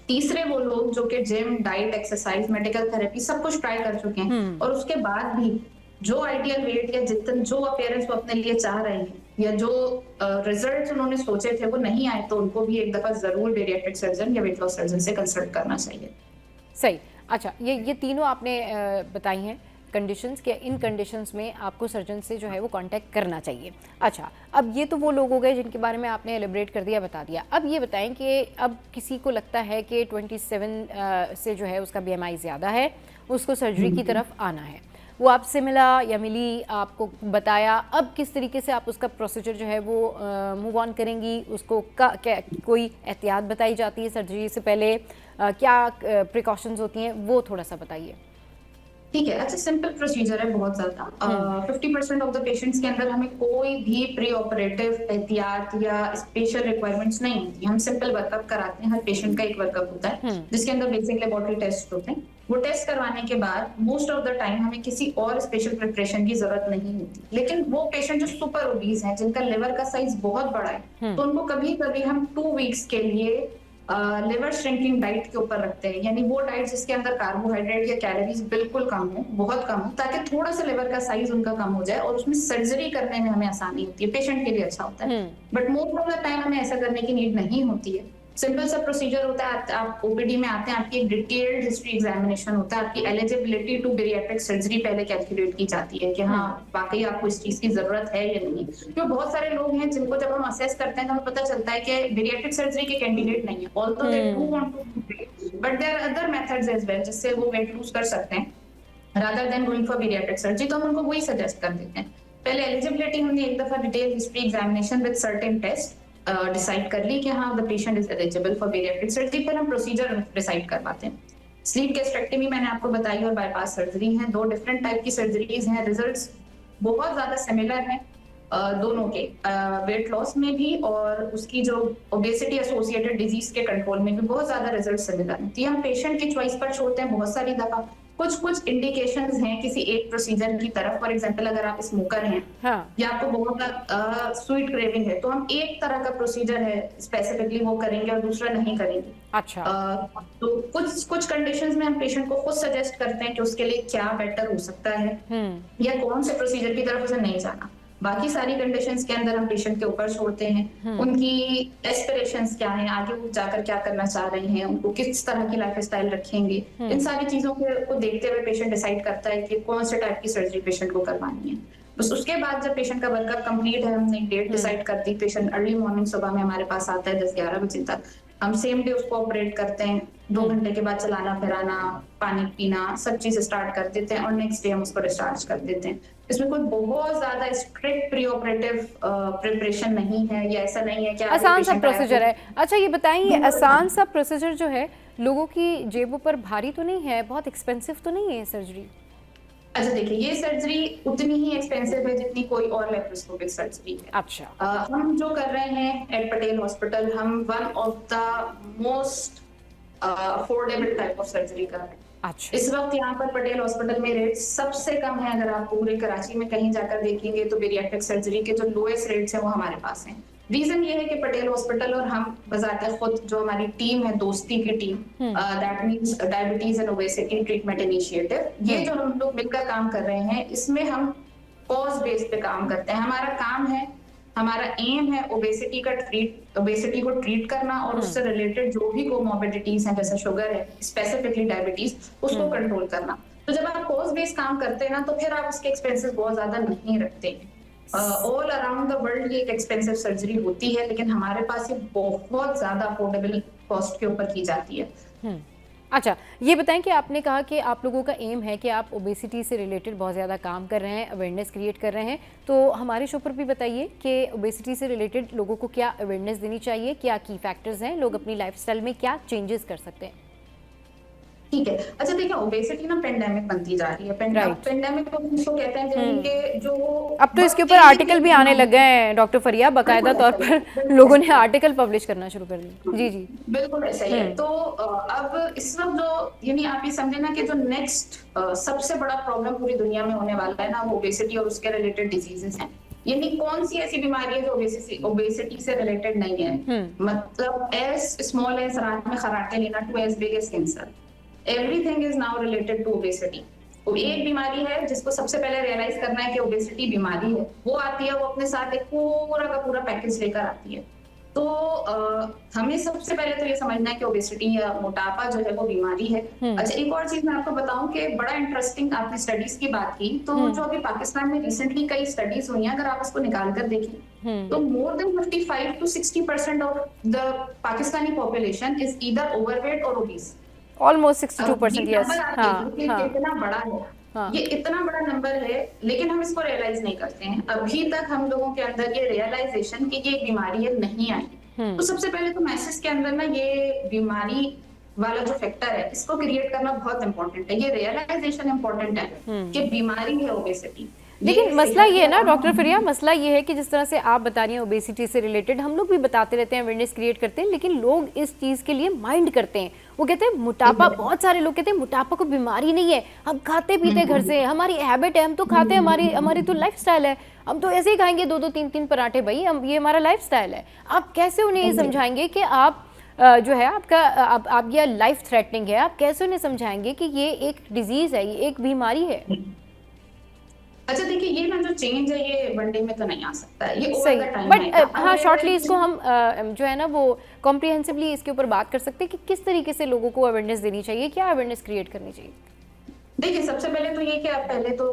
तीसरे वो लोग जो कि gym, diet, exercise, medical therapy सब कुछ ट्राई कर चुके हैं और उसके बाद भी जो आइडियल वेट या जितन जो अपीयरेंस वो अपने लिए चाह रहे हैं या जो रिजल्ट्स उन्होंने सोचे थे वो नहीं आए, तो उनको भी एक दफा जरूर बेरियाट्रिक सर्जन या वेट लॉस सर्जन से कंसल्ट करना चाहिए। सही। अच्छा, ये तीनों आपने बताई हैं कंडीशंस के, इन कंडीशंस में आपको सर्जन से जो है वो कांटेक्ट करना चाहिए। अच्छा, अब ये तो वो लोग हो गए जिनके बारे में आपने एलिब्रेट कर दिया, बता दिया। अब ये बताएं कि अब किसी को लगता है कि 27 से जो है उसका बीएमआई ज़्यादा है, उसको सर्जरी की तरफ आना है, वो आपसे मिला या मिली, आपको बताया, अब किस तरीके से आप उसका प्रोसीजर जो है वो मूव ऑन करेंगी, उसको क्या कोई एहतियात बताई जाती है सर्जरी से पहले, क्या प्रिकॉशंस होती हैं, वो थोड़ा सा बताइए। ठीक है। अच्छा, सिंपल प्रोसीजर है बहुत ज्यादा। 50% ऑफ द पेशेंट्स के अंदर हमें कोई भी प्री ऑपरेटिव एहतियात या स्पेशल रिक्वायरमेंट्स नहीं होती। हम सिंपल वर्कअप कराते हैं, हर पेशेंट का एक वर्कअप होता है जिसके अंदर बेसिक लेबोरेटरी टेस्ट होते हैं। वो टेस्ट करवाने के बाद मोस्ट ऑफ द टाइम हमें किसी और स्पेशल प्रिपरेशन की जरूरत नहीं होती। लेकिन वो पेशेंट जो सुपर ओबीज हैं, जिनका लिवर का साइज बहुत बड़ा है, तो उनको कभी कभी हम 2 वीक्स के लिए लिवर श्रिंकिंग डाइट के ऊपर रखते हैं, यानी वो डाइट जिसके अंदर कार्बोहाइड्रेट या कैलोरीज बिल्कुल कम हो, बहुत कम हो, ताकि थोड़ा सा लिवर का साइज उनका कम हो जाए और उसमें सर्जरी करने में हमें आसानी होती है, पेशेंट के लिए अच्छा होता है। But most of the time हमें ऐसा करने की नीड नहीं होती है। सिंपल सा प्रोसीजर होता है, आप ओपीडी में आते हैं, आपकी एक डिटेल्ड हिस्ट्री एग्जामिनेशन होता है, आपकी एलिजिबिलिटी टू बेरियाट्रिक सर्जरी पहले कैलकुलेट की जाती है कि हाँ वाकई आपको इस चीज की जरूरत है या नहीं। क्योंकि बहुत सारे लोग हैं जिनको जब हम असेस करते हैं तो हमें पता चलता है कि बेरियाट्रिक सर्जरी के कैंडिडेट नहीं है, although they do want to but there are other methods as well जिससे वो वेट लूज कर सकते हैं rather than going for bariatric surgery. तो हम उनको वही सजेस्ट कर देते हैं, पहले एलिजिबिलिटी हमने एक दफा detail history examination with certain test, decide कर ली कि हाँ the patient is eligible for bariatric surgery, फिर हम प्रोसीजर डिसाइड करवाते हैं। स्लीप गैस्ट्रेक्टमी मैंने आपको बताई और बाईपास सर्जरी है, दो डिफरेंट टाइप की सर्जरीज हैं। रिजल्ट्स बहुत ज्यादा सिमिलर हैं दोनों के, वेट लॉस में भी और उसकी जो ओबेसिटी एसोसिएटेड डिजीज के कंट्रोल में भी बहुत ज्यादा रिजल्ट सिमिलर हैं। तो ये हम पेशेंट की चॉइस पर छोड़ते हैं बहुत सारी दफा। कुछ कुछ इंडिकेशंस हैं किसी एक प्रोसीजर की तरफ, फॉर एग्जांपल अगर आप स्मोकर हैं या आपको बहुत स्वीट क्रेविंग है, तो हम एक तरह का प्रोसीजर है स्पेसिफिकली वो करेंगे और दूसरा नहीं करेंगे। अच्छा। तो कुछ कंडीशंस में हम पेशेंट को खुद सजेस्ट करते हैं कि उसके लिए क्या बेटर हो सकता है या कौन से प्रोसीजर की तरफ उसे नहीं जाना। बाकी सारी कंडीशंस के अंदर हम पेशेंट के ऊपर छोड़ते हैं, उनकी एस्पिरेशंस क्या हैं, आगे वो जाकर क्या करना चाह रहे हैं, उनको किस तरह की लाइफस्टाइल रखेंगे, इन सारी चीजों को देखते हुए पेशेंट डिसाइड करता है कि कौन से टाइप की सर्जरी पेशेंट को करवानी है। बस उसके बाद जब पेशेंट का वर्कअप कंप्लीट है, हमने डेट डिसाइड कर दी, पेशेंट अर्ली मॉर्निंग सुबह में हमारे पास आता है 10-11 बजे तक, हम सेम डे उसको ऑपरेट करते हैं, 2 घंटे के बाद चलाना फिराना, पानी पीना, सब चीज स्टार्ट कर देते हैं और नेक्स्ट डे हम उसको डिस्चार्ज कर देते हैं। इसमें कोई बहुत ज्यादा स्ट्रिक्ट प्री ऑपरेटिव प्रिपरेशन नहीं है, या ऐसा नहीं है कि आसान सा प्रोसीजर है। अच्छा ये बताइए, आसान सा प्रोसीजर जो है लोगों की जेबों पर भारी तो नहीं है, बहुत एक्सपेंसिव तो नहीं है सर्जरी? अच्छा देखिए, ये सर्जरी उतनी ही एक्सपेंसिव है जितनी कोई और लेप्रोस्कोपिक सर्जरी है। अच्छा। हम जो कर रहे हैं एट पटेल हॉस्पिटल, हम one of the most affordable type of surgery कर रहे हैं। अच्छा। इस वक्त यहाँ पर पटेल हॉस्पिटल में रेट सबसे कम है। अगर आप पूरे कराची में कहीं जाकर देखेंगे तो बेरियाट्रिक सर्जरी के जो लोएस्ट रेट्स हैं वो हमारे पास हैं। रीजन ये है कि पटेल हॉस्पिटल और हम बजाते खुद जो हमारी टीम है, दोस्ती की team, that means diabetes and obesity treatment initiative, ये जो हम लोग मिलकर काम कर रहे हैं, इसमें हम कॉज बेस पे काम करते हैं। हमारा काम है, हमारा एम है ओबेसिटी को ट्रीट करना और उससे रिलेटेड जो भी कोमोर्बिडिटीज हैं जैसे शुगर है, स्पेसिफिकली डायबिटीज, उसको कंट्रोल करना। तो जब आप कॉज बेस्ड काम करते हैं ना, तो फिर आप उसके एक्सपेंसेस बहुत ज्यादा नहीं रखते। ऑल अराउंड द वर्ल्ड ये एक एक्सपेंसिव सर्जरी होती है, लेकिन हमारे पास ये बहुत ज्यादा अफोर्डेबल कॉस्ट के ऊपर की जाती है। अच्छा ये बताएं कि आपने कहा कि आप लोगों का एम है कि आप ओबेसिटी से रिलेटेड बहुत ज़्यादा काम कर रहे हैं, अवेयरनेस क्रिएट कर रहे हैं, तो हमारे शो पर भी बताइए कि ओबेसिटी से रिलेटेड लोगों को क्या अवेयरनेस देनी चाहिए, क्या की फैक्टर्स हैं, लोग अपनी लाइफस्टाइल में क्या चेंजेस कर सकते हैं? ठीक है। अच्छा देखिए, ओबेसिटी ना पेंडेमिक बनती जा रही है। पेंडेमिक तो इसको कहते हैं जैसे कि जो अब तो इसके ऊपर आर्टिकल भी आने लग गए हैं डॉक्टर फरिया, बाकायदा तौर पर लोगों ने आर्टिकल पब्लिश करना शुरू कर दिया। जी जी बिल्कुल ऐसा ही है। तो अब इस वक्त जो यानी आप ये समझे ना कि जो नेक्स्ट सबसे बड़ा प्रॉब्लम पूरी दुनिया में होने वाला है ना, वो ओबेसिटी और उसके रिलेटेड डिजीजेस हैं। यानी कौन सी ऐसी बीमारी है जो ओबेसिटी से रिलेटेड नहीं है, मतलब एज स्मॉल एज रात में खराटे लेना to as big as cancer, everything is now related to obesity. तो एक बीमारी है जिसको सबसे पहले रियलाइज करना है कि ओबेसिटी बीमारी है, वो आती है, वो अपने साथ एक पूरा का पूरा पैकेज लेकर आती है। तो हमें सबसे पहले तो ये समझना है कि ओबेसिटी या मोटापा जो है वो बीमारी है। अच्छा एक और चीज मैं आपको बताऊं कि बड़ा इंटरेस्टिंग, आपने स्टडीज की बात की, तो जो अभी पाकिस्तान में रिसेंटली कई स्टडीज हुई हैं, अगर आप उसको निकाल कर देखें तो more than 55 to 60% of the Pakistani population is either overweight और ओबीस। ऑलमोस्ट 62%। यस। कितना बड़ा है, ये इतना बड़ा नंबर है, लेकिन हम इसको रियलाइज नहीं करते हैं। अभी तक हम लोगों के अंदर ये रियलाइजेशन कि ये एक बीमारी है नहीं आई। तो सबसे पहले तो मैसेज के अंदर ना ये बीमारी वाला जो फैक्टर है इसको क्रिएट करना बहुत इंपॉर्टेंट है। ये रियलाइजेशन इंपॉर्टेंट है कि बीमारी है ओबेसिटी। लेकिन मसला ये है ना डॉक्टर फरिया, मसला ये है कि जिस तरह से आप बता रही हैं ओबेसिटी से रिलेटेड, हम लोग भी बताते रहते हैं, अवेयरनेस क्रिएट करते हैं, लेकिन लोग इस चीज़ के लिए माइंड करते हैं। वो कहते हैं मोटापा, बहुत सारे लोग कहते हैं मोटापा को बीमारी नहीं है, हम खाते पीते घर से, हमारी हैबिट है, हम तो खाते हैं, हमारी तो लाइफस्टाइल है, हम तो ऐसे ही खाएंगे 2-2 3-3 पराठे, भाई हम ये हमारा लाइफस्टाइल है। आप कैसे उन्हें ये समझाएंगे कि आप जो है आपका आप ये लाइफ थ्रेटनिंग है, आप कैसे उन्हें समझाएंगे कि ये एक डिजीज है, ये एक बीमारी है? अच्छा देखिए, ये ना जो चेंज है ये वन डे में तो नहीं आ सकता है, ये सही, बट हाँ शॉर्टली इसको हम जो है ना वो कॉम्प्रिहेंसिवली इसके ऊपर बात कर सकते हैं कि किस तरीके से लोगों को अवेयरनेस देनी चाहिए, क्या अवेयरनेस क्रिएट करनी चाहिए। देखिए सबसे पहले तो ये कि आप पहले तो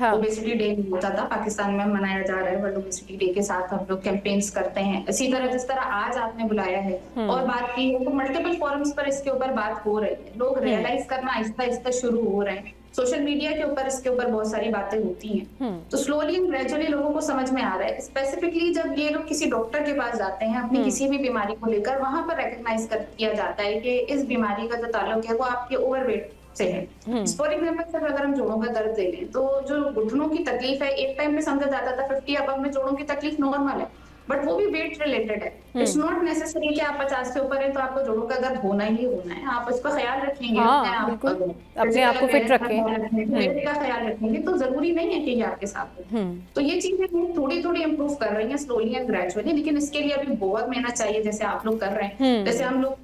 ओबेसिटी डे होता था, पाकिस्तान में मनाया जा रहा है, वर्ल्ड ओबेसिटी डे के साथ हम लोग कैंपेन्स करते हैं। इसी तरह जिस तरह आज आपने बुलाया है और बात की है, तो मल्टीपल फोरम्स पर इसके ऊपर बात हो रही है, लोग रियलाइज करना आहिस्ता आहिस्ता शुरू हो रहे हैं सोशल मीडिया के ऊपर इसके ऊपर बहुत सारी बातें होती हैं, तो स्लोली एंड ग्रेजुअली लोगों को समझ में आ रहा है। स्पेसिफिकली जब ये लोग किसी डॉक्टर के पास जाते हैं अपनी किसी भी बीमारी को लेकर, वहां पर रिकॉग्नाइज कर किया जाता है कि इस बीमारी का जो ताल्लुक है वो आपके ओवरवेट से है। फॉर एग्जाम्पल सर अगर हम जोड़ों का दर्द ले लें तो जो घुटनों की तकलीफ है एक टाइम में समझा जाता था 50 अबव में जोड़ों की तकलीफ नॉर्मल है, बट वो भी वेट रिलेटेड है। इट्स नॉट नेसेसरी कि आप 50 से ऊपर है तो आपको जोड़ों का दर्द होना ही होना है। आप इसका ख्याल रखेंगे, हाँ, बिल्कुल, अपने आप को फिट रखें, वेट का ख्याल रखेंगे तो जरूरी नहीं है कि ये आपके साथ हो। तो ये चीजें थोड़ी थोड़ी इंप्रूव कर रही हैं स्लोली एंड ग्रेजुअली, लेकिन इसके लिए अभी बहुत मेहनत चाहिए जैसे आप लोग कर रहे हैं, जैसे हम लोग।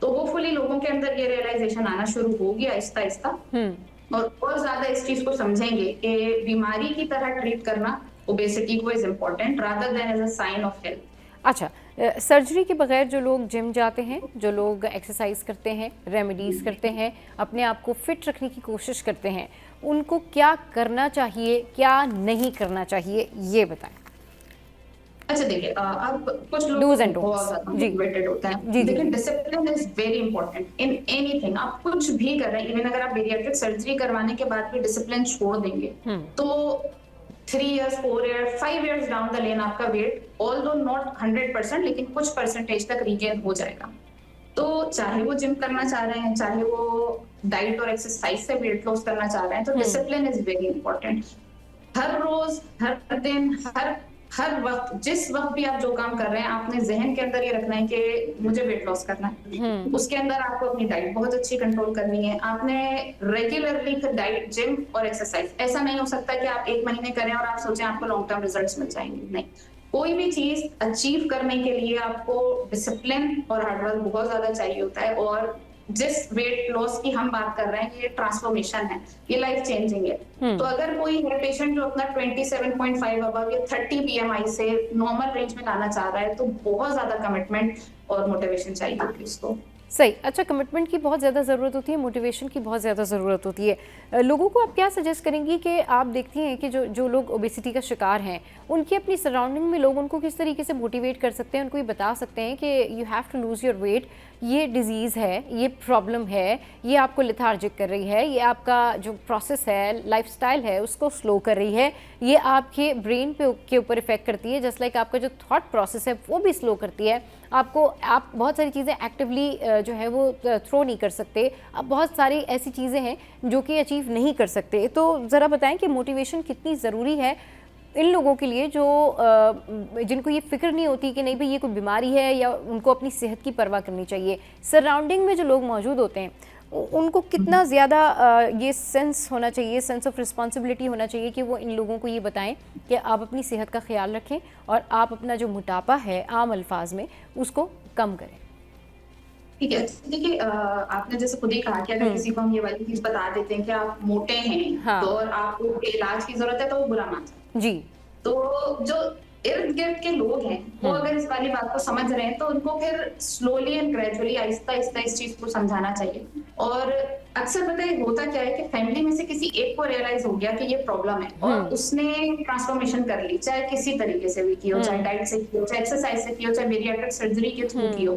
तो होपफुली लोगों के अंदर ये रियलाइजेशन आना शुरू हो गया आहिस्ता आहिस्ता, और ज्यादा इस चीज को समझेंगे कि बीमारी की तरह ट्रीट करना ओबेसिटी को is important rather than as a sign of health. अच्छा, सर्जरी के बगैर जो लोग जिम जाते हैं, जो लोग एक्सरसाइज करते हैं, रेमेडीज करते हैं, अपने आप को फिट रखने की कोशिश करते हैं, उनको क्या करना चाहिए, क्या नहीं करना चाहिए, ये बताएं। अच्छा देखिए, अब कुछ लोग बहुत ज्यादा मोटिवेटेड होते हैं। देखिए discipline is very important in anything. आप कुछ भी कर रहे हैं, इवन अगर आप बेरियाट्रिक सर्जरी करवाने के बाद भी डिसिप्लिन छोड़ देंगे तो 3 years, 4 years, 5 years down the lane आपका वेट ऑल्दो नॉट 100% लेकिन कुछ परसेंटेज तक रीगेन हो जाएगा। तो चाहे वो जिम करना चाह रहे हैं, चाहे वो डाइट और एक्सरसाइज से वेट लॉस करना चाह रहे हैं, तो डिसिप्लिन इज वेरी इंपॉर्टेंट। हर रोज, हर दिन, हर वक्त, जिस वक्त भी आप जो काम कर रहे हैं, आपने जहन के अंदर ये रखना है कि मुझे वेट लॉस करना है। उसके अंदर आपको अपनी डाइट बहुत अच्छी कंट्रोल करनी है। आपने रेगुलरली डाइट, जिम और एक्सरसाइज, ऐसा नहीं हो सकता कि आप 1 महीने करें और आप सोचें आपको लॉन्ग टर्म रिजल्ट्स मिल जाएंगे। नहीं, कोई भी चीज अचीव करने के लिए आपको डिसिप्लिन और हार्डवर्क बहुत ज्यादा चाहिए होता है। और जिस वेट लॉस की हम बात कर रहे हैं, ये ट्रांसफॉर्मेशन है, ये लाइफ चेंजिंग है। तो अगर कोई है पेशेंट जो अपना 27.5 अबव या 30 BMI से नॉर्मल रेंज में लाना चाह रहा है, तो बहुत ज्यादा कमिटमेंट और मोटिवेशन चाहिए होगी उसको। सही। अच्छा, कमिटमेंट की बहुत ज़्यादा ज़रूरत होती है, मोटिवेशन की बहुत ज़्यादा ज़रूरत होती है। लोगों को आप क्या सजेस्ट करेंगी कि आप देखती हैं कि जो लोग ओबेसिटी का शिकार हैं, उनकी अपनी सराउंडिंग में लोग उनको किस तरीके से मोटिवेट कर सकते हैं, उनको ये बता सकते हैं कि you have to lose your weight, ये डिज़ीज़ है, ये प्रॉब्लम है, ये आपको लेथार्जिक कर रही है, ये आपका जो प्रोसेस है, लाइफस्टाइल है, उसको स्लो कर रही है, ये आपके ब्रेन के ऊपर इफेक्ट करती है, जस्ट लाइक आपका जो थॉट प्रोसेस है वो भी स्लो करती है। आप बहुत सारी चीज़ें एक्टिवली जो है वो थ्रो नहीं कर सकते, अब बहुत सारी ऐसी चीज़ें हैं जो कि अचीव नहीं कर सकते। तो ज़रा बताएं कि मोटिवेशन कितनी ज़रूरी है इन लोगों के लिए जो जिनको ये फिक्र नहीं होती कि नहीं भाई ये कोई बीमारी है, या उनको अपनी सेहत की परवाह करनी चाहिए। सराउंडिंग में जो लोग मौजूद होते हैं उनको कितना ज़्यादा ये सेंस होना चाहिए, सेंस ऑफ रिस्पॉन्सिबिलिटी होना चाहिए कि वो इन लोगों को ये बताएं कि आप अपनी सेहत का ख्याल रखें और आप अपना जो मोटापा है आम अल्फाज में उसको कम करें। ठीक है, देखिए आपने जैसे खुद ही कहा कि अगर किसी को हम ये वाली चीज बता देते हैं कि आप मोटे हैं, हाँ, तो और आपको इलाज की जरूरत है तो वो बुरा मानता है। जी, तो जो इर्द गिर्द के लोग हैं वो अगर इस वाली बात को समझ रहे हैं तो उनको फिर slowly and gradually Aahista Aahista इस चीज को समझाना चाहिए। और अक्सर पता है होता क्या है कि फैमिली में से किसी एक को रियलाइज हो गया कि ये प्रॉब्लम है और उसने ट्रांसफॉर्मेशन कर ली, चाहे किसी तरीके से भी की हो, चाहे डाइट से की हो, चाहे एक्सरसाइज से की हो, चाहे बेरियाट्रिक सर्जरी के थ्रू की हो,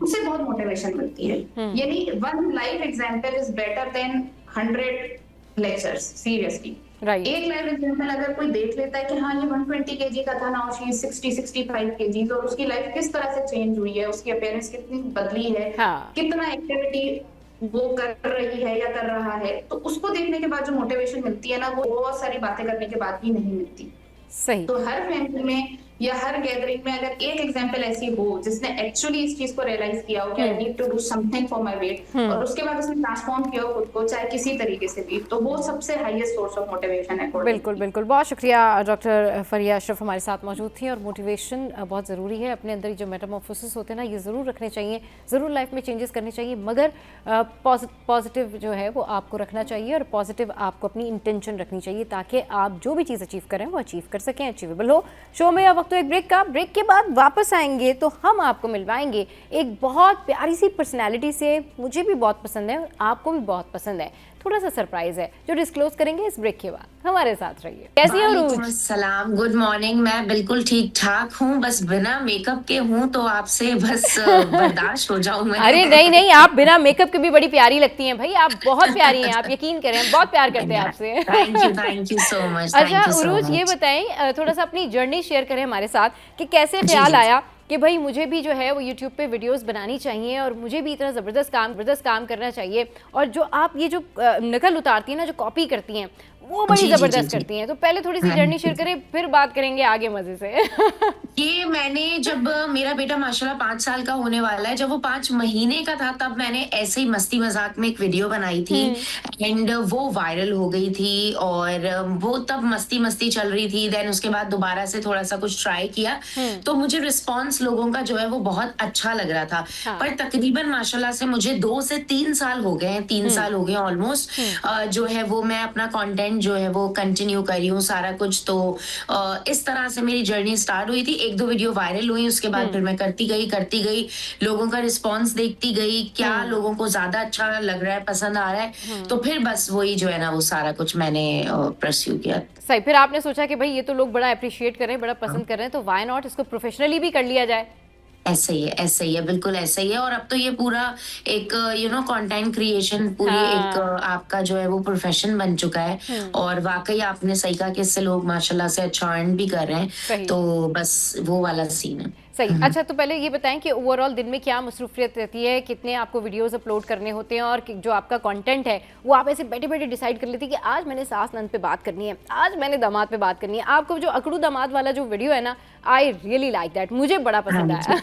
उससे बहुत मोटिवेशन मिलती है। यानी 1 live example is better than 100 lectures, seriously. एक लाइव एग्जांपल अगर कोई देख लेता है कि हाँ ये 120 kg का था, नाउ शी इज 60-65 kg, और उसकी लाइफ किस तरह से चेंज हुई है, उसकी अपीयरेंस कितनी बदली है, हाँ, कितना एक्टिविटी वो कर रही है या कर रहा है, तो उसको देखने के बाद जो मोटिवेशन मिलती है ना, वो बहुत सारी बातें करने के बाद भी नहीं मिलती। सही। तो हर फैमिली में या हर गैदरिंग में अगर एक एग्जांपल ऐसी हो जिसने एक्चुअली इस चीज को रियलाइज किया हो कि I need to do something for my weight, और उसके बाद उसने ट्रांसफॉर्म किया हो खुद को, चाहे किसी तरीके से भी, तो वो सबसे हाईएस्ट सोर्स ऑफ मोटिवेशन है। बिल्कुल बिल्कुल, बहुत शुक्रिया डॉक्टर फरिया अशरफ हमारे साथ मौजूद थी। और मोटिवेशन बहुत ज़रूरी है, अपने अंदर जो मेटामॉर्फोसिस होते हैं ना, ये ज़रूर रखने चाहिए, ज़रूर लाइफ में चेंजेस करने चाहिए, मगर पॉजिटिव जो है वो आपको रखना चाहिए और पॉजिटिव आपको अपनी इंटेंशन रखनी चाहिए ताकि आप जो भी चीज़ अचीव करें वो अचीव कर सकें, अचीवेबल हो। शो में अब वक्त तो एक ब्रेक का, ब्रेक के बाद वापस आएंगे तो हम आपको मिलवाएंगे एक बहुत प्यारी सी पर्सनैलिटी से, मुझे भी बहुत पसंद है और आपको भी बहुत पसंद है। थोड़ा सा सरप्राइज है जो डिस्क्लोज करेंगे इस ब्रेक के बाद। हमारे साथ रहिए। कैसी हो वालेकुम रूज? अस्सलाम, गुड मॉर्निंग। मैं बिल्कुल ठीक ठाक हूँ, बस बिना मेकअप के हूँ तो आपसे बस बर्दाश्त हो जाऊं मैं। अरे नहीं नहीं, आप बिना मेकअप के भी बड़ी प्यारी लगती हैं भाई, आप बहुत प्यारी हैं, आप यकीन करें, हम बहुत प्यार करते हैं आपसे। Thank you so much. अच्छा उरूज, ये बताएं, थोड़ा सा अपनी जर्नी शेयर करें हमारे साथ कि कैसे ख्याल आया कि भाई मुझे भी जो है वो YouTube पे वीडियोस बनानी चाहिए और मुझे भी इतना ज़बरदस्त काम करना चाहिए, और जो आप ये जो नकल उतारती हैं ना, जो कॉपी करती हैं, वो बड़ी ज़बरदस्त करती हैं। तो पहले थोड़ी सी जर्नी शेयर करें, फिर बात करेंगे आगे मजे से। ये मैंने जब मेरा बेटा माशाल्लाह 5 साल का होने वाला है, जब वो 5 महीने का था तब मैंने ऐसे ही मस्ती मजाक में एक वीडियो बनाई थी एंड वो वायरल हो गई थी और वो तब मस्ती मस्ती चल रही थी। देन उसके बाद दोबारा से थोड़ा सा कुछ ट्राई किया तो मुझे रिस्पॉन्स लोगों का जो है वो बहुत अच्छा लग रहा था। पर तकरीबन माशाल्लाह से मुझे 2 से 3 साल हो गए हैं, 3 साल हो गए ऑलमोस्ट, जो है वो मैं अपना कंटेंट जो है वो कंटिन्यू कर रही हूँ सारा कुछ। तो इस तरह से मेरी जर्नी स्टार्ट हुई थी। 1-2 वीडियो वायरल हुई, उसके बाद फिर मैं करती गई, लोगों का रिस्पॉन्स देखती गई, क्या लोगों को ज्यादा अच्छा लग रहा है, पसंद आ रहा है, तो फिर बस वही जो है ना वो सारा कुछ मैंने परस्यू किया। सही, फिर आपने सोचा कि भाई ये तो लोग बड़ा अप्रिशिएट कर रहे हैं, बड़ा पसंद कर रहे हैं, तो व्हाई नॉट इसको प्रोफेशनली भी कर लिया जाए। ऐसे ही है, बिल्कुल ऐसा ही है। और अब तो ये पूरा एक कंटेंट क्रिएशन पूरी एक आपका जो है वो प्रोफेशन बन चुका है और वाकई आपने सही कहा कि इससे लोग माशाल्लाह से अच्छा अर्न भी कर रहे हैं, तो बस वो वाला सीन है। सही। अच्छा, तो पहले ये बताएं कि ओवरऑल दिन में क्या मसरूफियत रहती है, कितने आपको वीडियोस अपलोड करने होते हैं, और जो आपका कंटेंट है वो आप ऐसे बैठे बैठे डिसाइड कर लेती है कि आज मैंने सास नंद पे बात करनी है, आज मैंने दामाद पे बात करनी है। आपको जो अकड़ू दामाद वाला जो वीडियो है ना, आई रियली लाइक दैट, मुझे बड़ा पसंद आया।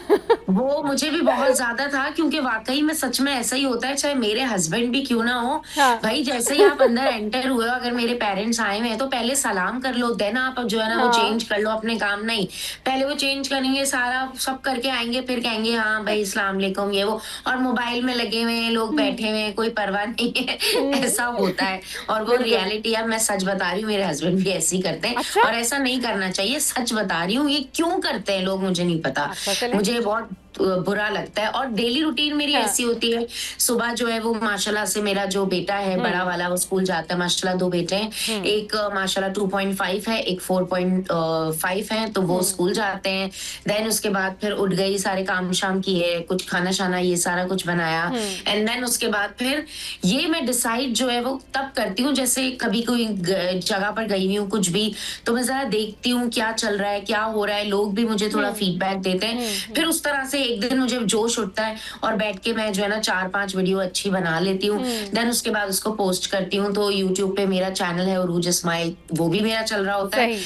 वो मुझे भी बहुत ज्यादा था क्योंकि वाकई में सच में ऐसा ही होता है, चाहे मेरे हस्बैंड भी क्यों ना हो, भाई जैसे ही आप अंदर एंटर हुए हो, अगर मेरे पेरेंट्स आए हुए हैं तो पहले सलाम कर लो, देन आप जो है ना वो चेंज कर लो अपने काम। नहीं, पहले वो चेंज करेंगे, सारा सब करके आएंगे, फिर कहेंगे हाँ भाई अस्सलाम वालेकुम ये वो, और मोबाइल में लगे हुए हैं लोग, बैठे हुए हैं, कोई परवाह नहीं है। ऐसा होता है और वो रियलिटी है। मैं सच बता रही हूँ, मेरे हस्बैंड भी ऐसे ही करते हैं। अच्छा? और ऐसा नहीं करना चाहिए, सच बता रही हूँ। ये क्यों करते हैं लोग मुझे नहीं पता, मुझे बहुत बुरा लगता है। और डेली रूटीन मेरी ऐसी होती है, सुबह जो है वो माशाल्लाह से मेरा जो बेटा है बड़ा वाला वो स्कूल जाता है, माशाल्लाह 2 बेटे हैं, एक माशाल्लाह 2.5 है, एक 4.5 है, तो वो स्कूल जाते हैं। देन उसके बाद फिर उठ गई, सारे काम शाम किए, कुछ खाना शाना ये सारा कुछ बनाया, एंड देन उसके बाद फिर ये मैं डिसाइड जो है वो तब करती हूँ, जैसे कभी कोई जगह पर गई हुई हूँ कुछ भी, तो मैं जरा देखती हूँ क्या चल रहा है, क्या हो रहा है, लोग भी मुझे थोड़ा फीडबैक देते हैं। फिर उस तरह से एक दिन मुझे जोश उठता है और बैठ के मैं जो है ना 4-5 वीडियो अच्छी बना लेती हूँ। देन उसके बाद उसको पोस्ट करती हूँ। तो यूट्यूब पे मेरा चैनल है उरूज इस्माइल, वो भी मेरा चल रहा होता है,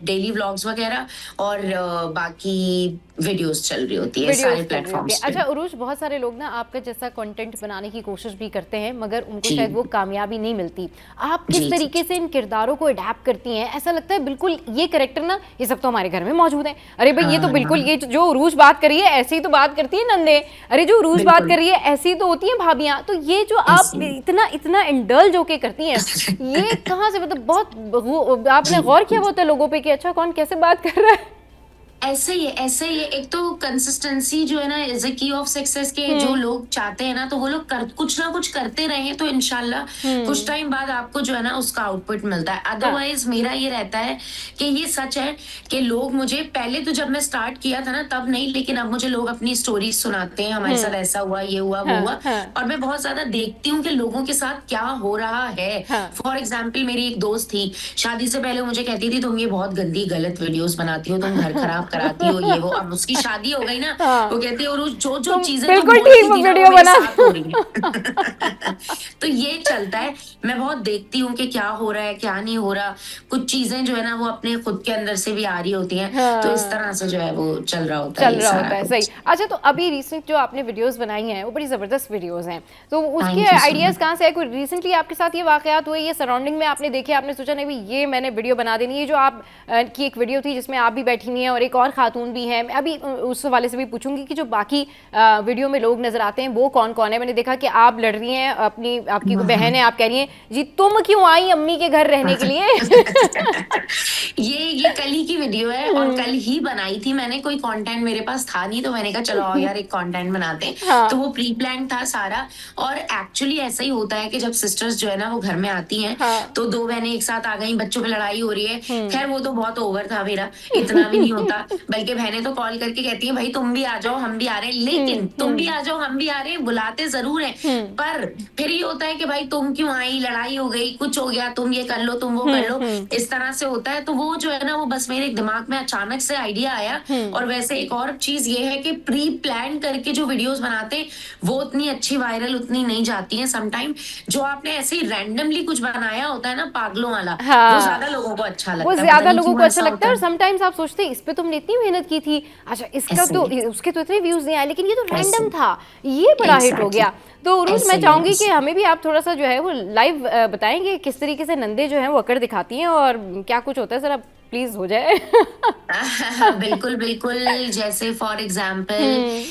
डेली व्लॉग्स वगैरह, और बाकी वीडियोस चल रही होती है सारे प्लेटफॉर्म्स पे। अच्छा उरूज, बहुत सारे लोग ना आपका जैसा कंटेंट बनाने की कोशिश भी करते हैं मगर उनको शायद वो कामयाबी नहीं मिलती। आप किस तरीके से इन किरदारों को अडैप्ट करती हैं? ऐसा लगता है बिल्कुल ये कैरेक्टर ना, ये सब तो हमारे घर में मौजूद है, अरे भाई ये तो बिल्कुल, ये जो उरूज बात करी है ऐसे ही तो बात करती है नंदे, अरे जो उरूज बात कर रही है ऐसी तो होती है भाभियां। तो ये जो आप इतना इंडल्ज होके करती हैं, ये कहाँ से, मतलब बहुत आपने गौर किया होता है लोगों पे कि अच्छा कौन कैसे बात कर रहा है? ऐसे ही है। एक तो कंसिस्टेंसी जो है ना इज अ की ऑफ सक्सेस के, जो लोग चाहते हैं ना तो वो लोग कुछ ना कुछ करते रहे तो इंशाल्लाह कुछ टाइम बाद आपको जो है ना उसका आउटपुट मिलता है। अदरवाइज मेरा ये रहता है कि ये सच है कि लोग मुझे पहले तो जब मैं स्टार्ट किया था ना तब नहीं, लेकिन अब मुझे लोग अपनी स्टोरीज सुनाते हैं, हमारे साथ ऐसा हुआ, ये हुआ, वो हुआ, और मैं बहुत ज्यादा देखती हूँ कि लोगों के साथ क्या हो रहा है। फॉर एग्जाम्पल मेरी एक दोस्त थी, शादी से पहले मुझे कहती थी तुम ये बहुत गंदी गलत वीडियोस बनाती हो, तुम घर खराब कराती हो, ये वो। अब उसकी शादी हो गई ना, वो कहती है और जो चीजें बिल्कुल ठीक वीडियो बना हो रही है। तो ये चलता है, मैं बहुत देखती हूँ कि क्या हो रहा है क्या नहीं हो रहा। कुछ चीजें जो है ना वो अपने खुद के अंदर से भी आ रही होती हैं, तो इस तरह से जो है वो चल रहा होता है। सही। अच्छा, तो अभी रिसेंट जो आपने वीडियोस बनाई हैं वो बड़ी जबरदस्त वीडियोस हैं, तो उसके आइडियाज कहाँ से है? कोई रिसेंटली आपके साथ ये वाकयात हुए, ये सराउंडिंग में आपने देखे, आपने सोचा नहीं भाई ये मैंने वीडियो बना देनी है? जो आप की एक वीडियो थी जिसमें आप भी बैठी हुई हैं और एक और खातून भी है, मैं अभी उस वाले से भी पूछूंगी कि जो बाकी वीडियो में लोग नजर आते हैं वो कौन कौन है। मैंने देखा कि आप लड़ रही हैं अपनी आपकी कोई बहन है, आप कह रही हैं जी तुम क्यों आई अम्मी के घर रहने के लिए? ये कल ही की वीडियो है और कल ही बनाई थी मैंने, कोई कंटेंट मेरे पास था नहीं तो मैंने कहा चलो आओ यार एक कंटेंट बनाते हैं। हाँ। तो वो प्री प्लान था सारा, और एक्चुअली ऐसा ही होता है कि जब सिस्टर्स जो है ना वो घर में आती हैं हाँ। तो दो बहनें एक साथ आ गई, बच्चों पे लड़ाई हो रही है। खैर वो तो बहुत ओवर था मेरा, इतना भी नहीं होता, बल्कि बहनें तो कॉल करके कहती हैं भाई तुम भी आ जाओ हम भी आ रहे हैं, लेकिन तुम भी आ जाओ हम भी आ रहे हैं, बुलाते जरूर हैं, पर फिर ये होता है कि भाई तुम क्यों आई, लड़ाई हो गई, कुछ हो गया, तुम ये कर लो तुम वो कर लो, इस तरह से होता है। तो वो जो है ना वो बस मेरे दिमाग में अचानक से आइडिया आया। और वैसे एक और चीज ये है कि प्री प्लान करके जो वीडियोस बनाते हैं वो उतनी अच्छी वायरल उतनी नहीं जाती हैं समटाइम। जो आपने ऐसे ही रैंडमली कुछ बनाया होता है ना पागलों वाला, हाँ। वो ज्यादा लोगों को अच्छा लगता वो है, पता ज्यादा नहीं लोगों क्यों को अच्छा ऐसा लगता है। और होता समटाइम्स आप सोचते हैं इस पे तुमने इतनी मेहनत की थी, अच्छा इसका ऐसे तो ही। उसके तो इतने व्यूज नहीं आए, लेकिन ये तो ऐसे रैंडम ही। था, ये बड़ा हिट हो Exactly. गया। तो उरूज ऐसे मैं ही, चाहूंगी ऐसे कि ही। हमें भी आप थोड़ा सा जो है वो लाइव बताएंगे किस तरीके से नंदे जो है वो अकड़ दिखाती हैं और क्या कुछ होता है, जरा प्लीज हो जाए। बिल्कुल बिल्कुल, जैसे फॉर एग्जाम्पल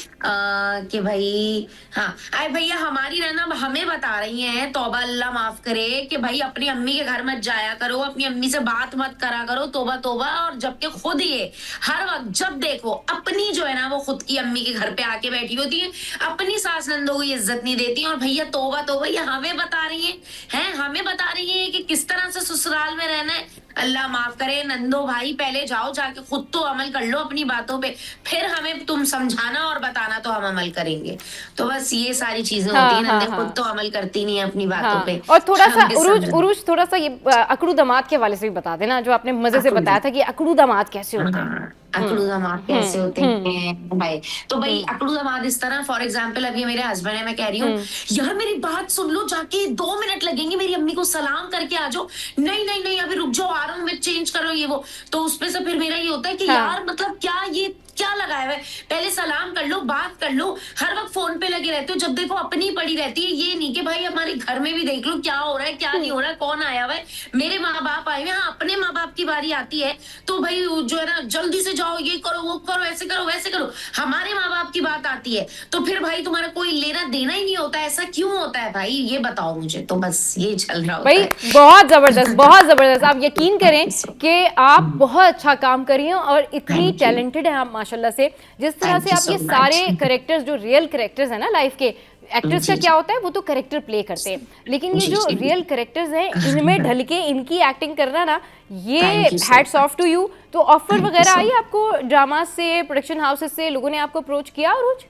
कि भाई हाँ अरे भैया हमारी ना हमें बता रही हैं, तौबा अल्लाह माफ करे, कि भाई अपनी अम्मी के घर मत जाया करो, अपनी अम्मी से बात मत करा करो, तौबा तौबा। और जबकि खुद ये हर वक्त जब देखो अपनी जो है ना वो खुद की अम्मी के घर पे आके बैठी होती है, अपनी सास नंदों को इज्जत नहीं देती और भैया तौबा तौबा ये हमें बता रही हैं हमें बता रही है कि किस तरह से ससुराल में रहना है। अल्लाह माफ करे नंदो भाई, पहले जाओ जाके खुद तो अमल कर लो अपनी बातों पे, फिर हमें तुम समझाना और बताना तो हम अमल करेंगे। तो बस ये सारी चीजें होती है, नंदे खुद तो अमल करती नहीं है अपनी बातों पे। और थोड़ा सा हमें उरूज समझाना। उरूज थोड़ा सा ये अकड़ू दामाद के हवाले से भी बता देना, जो आपने मजे से अकड़ू। बताया था कि अकड़ू दामाद कैसे होते हैं। हाँ, अकड़ू दामाद कैसे होते हैं भाई? तो भाई अकड़ू दामाद इस तरह, फॉर एग्जाम्पल अब ये मेरे हस्बैंड है, मैं कह रही हूँ यार मेरी बात सुन लो, जाके 2 मिनट लगेंगे, मेरी अम्मी को सलाम करके आ जाओ। नहीं नहीं नहीं अभी रुक जाओ, आ रहा हूँ मैं, चेंज करो ये वो। तो उसमें से फिर मेरा ये होता है कि यार मतलब क्या ये क्या लगाया हुआ है, पहले सलाम कर लो, बात कर लो, हर वक्त फोन पे लगे रहते हो, जब देखो अपनी पड़ी रहती है। ये नहीं कि भाई हमारे घर में भी देख लो क्या हो रहा है क्या नहीं हो रहा है, कौन आया हुआ है, मेरे माँ बाप आए हुए हैं। हाँ अपने माँ बाप की बारी आती है तो भाई जो है ना जल्दी से जाओ, ये करो वो करो, ऐसे करो वैसे करो। हमारे माँ बाप की बात आती है तो फिर भाई तुम्हारा कोई लेना देना ही नहीं होता। ऐसा क्यों होता है भाई, ये बताओ मुझे। तो बस ये चल रहा होता भाई है। बहुत जबरदस्त, बहुत जबरदस्त। आप यकीन करें कि आप बहुत अच्छा काम कर रही हैं और इतनी Thank you. टैलेंटेड हैं आप माशाल्लाह से। जिस तरह Thank से you आप so ये much. सारे करेक्टर्स जो रियल करेक्टर्स हैं ना लाइफ के, एक्टर्स का जी, क्या होता है वो तो करेक्टर प्ले करते हैं, लेकिन ये जी, जो जी। रियल करेक्टर्स हैं इनमें ढल के इनकी एक्टिंग करना ना, ये Thank you so hats off to you. तो ऑफर Thank you वगैरह so आई आपको ड्रामा से, प्रोडक्शन हाउसेस से, लोगों ने आपको अप्रोच किया रोज?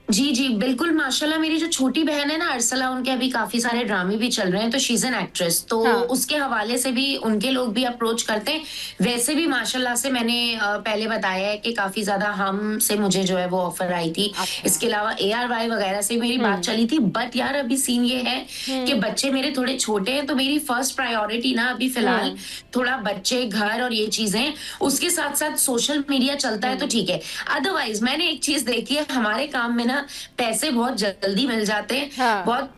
जी जी बिल्कुल, माशाल्लाह मेरी जो छोटी बहन है ना अरसला, उनके अभी काफी सारे ड्रामे भी चल रहे हैं, तो शी इज एन एक्ट्रेस, तो उसके हवाले से भी उनके लोग भी अप्रोच करते हैं। वैसे भी माशाल्लाह से मैंने पहले बताया है कि काफी ज्यादा हम से मुझे जो है वो ऑफर आई थी। इसके अलावा ARY वगैरह से मेरी बात चली थी, बट यार अभी सीन ये है कि बच्चे मेरे थोड़े छोटे हैं, तो मेरी फर्स्ट प्रायोरिटी ना अभी फिलहाल थोड़ा बच्चे, घर और ये चीजें, उसके साथ साथ सोशल मीडिया चलता है तो ठीक है। अदरवाइज मैंने एक चीज देखी है, हमारे काम में ना पैसे बहुत जल्दी मिल जाते हैं, बहुत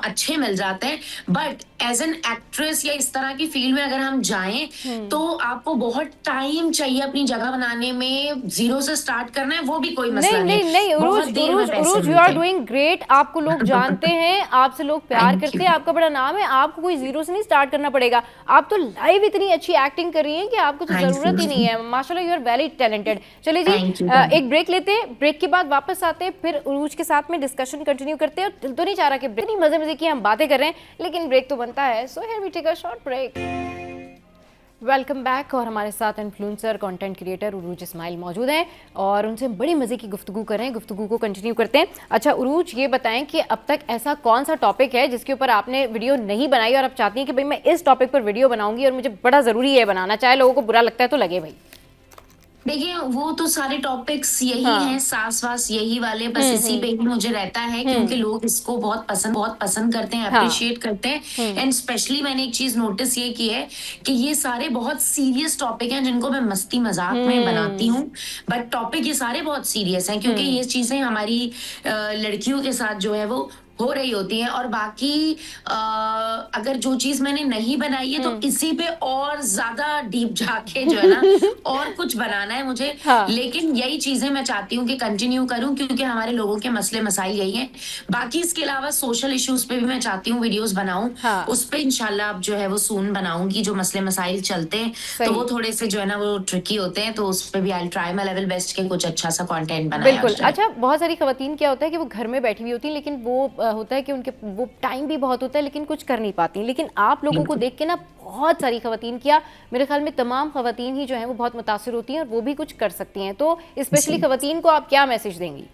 अच्छे मिल जाते हैं, बट एज एन एक्ट्रेस या इस तरह की फील्ड में अगर हम जाएं तो आपको बहुत टाइम चाहिए अपनी जगह बनाने में, जीरो से स्टार्ट करना है वो भी कोई मसला नहीं नहीं नहीं, उरूज यू आर डूइंग ग्रेट। आपको लोग जानते हैं, आपसे लोग प्यार करते हैं, आपका बड़ा नाम है, आपको कोई जीरो से नहीं स्टार्ट करना पड़ेगा। आप तो लाइव इतनी अच्छी एक्टिंग कर रही हैं कि आपको तो जरूरत ही नहीं है। माशाल्लाह यू आर वेरी टैलेंटेड। चलिए जी एक ब्रेक लेते हैं, ब्रेक के बाद वापस आते हैं, फिर उरूज के साथ में डिस्कशन कंटिन्यू करते हैं। और दिल तो नहीं चाह रहा कि ब्रेक, मजे मजे की हम बातें कर रहे हैं, लेकिन ब्रेक तो बनता है। So here we take a short break. Welcome back. और हमारे साथ इन्फ्लुएंसर, कंटेंट क्रिएटर उरूज इस्माइल मौजूद हैं और उनसे बड़ी मजे की गुफ्तगू कर रहे हैं। गुफ्तगू को कंटिन्यू करते हैं। अच्छा उरूज, ये बताएं कि अब तक ऐसा कौन सा टॉपिक है जिसके ऊपर आपने वीडियो नहीं बनाई और आप चाहती हैं कि भाई मैं इस टॉपिक पर वीडियो बनाऊंगी और मुझे बड़ा जरूरी है बनाना, चाहे लोगों को बुरा लगता है तो लगे भाई? देखिए वो तो सारे टॉपिक्स यही हैं, सास वास यही वाले, बस इसी पे ही मुझे रहता है क्योंकि लोग इसको बहुत पसंद करते हैं, अप्रिशिएट करते हैं। एंड स्पेशली मैंने एक चीज नोटिस ये की है कि ये सारे बहुत सीरियस टॉपिक हैं जिनको मैं मस्ती मजाक में बनाती हूँ, बट टॉपिक ये सारे बहुत सीरियस हैं क्योंकि ये चीजें हमारी लड़कियों के साथ जो है वो हो रही होती हैं। और बाकी अगर जो चीज मैंने नहीं बनाई है तो इसी पे और ज्यादा डीप जाके जो है ना और कुछ बनाना है मुझे। हाँ। लेकिन यही चीजें मैं चाहती हूँ कि कंटिन्यू करूँ, क्योंकि हमारे लोगों के मसले मसाइल यही हैं। बाकी इसके अलावा सोशल इश्यूज पे भी मैं चाहती हूँ वीडियोस बनाऊं। हाँ। उस पे इंशाल्लाह अब जो है वो सून बनाऊंगी। जो मसले मसाइल चलते हैं तो वो थोड़े से जो है ना वो ट्रिकी होते हैं, तो उस पे भी I try my level best के कुछ अच्छा सा कंटेंट बनाया बिल्कुल। जाए। अच्छा, बहुत सारी खवातीन क्या होता है कि वो घर में बैठी हुई होती हैं, लेकिन वो होता है कि उनके वो टाइम भी बहुत होता है लेकिन कुछ कर नहीं पाती। लेकिन आप लोगों को देख के ना बहुत सारी खवातीन, क्या मेरे ख्याल में तमाम खवातीन ही जो हैं वो बहुत मुतासिर होती हैं और वो भी कुछ कर सकती हैं। तो स्पेशली खवातीन को आप क्या मैसेज देंगी?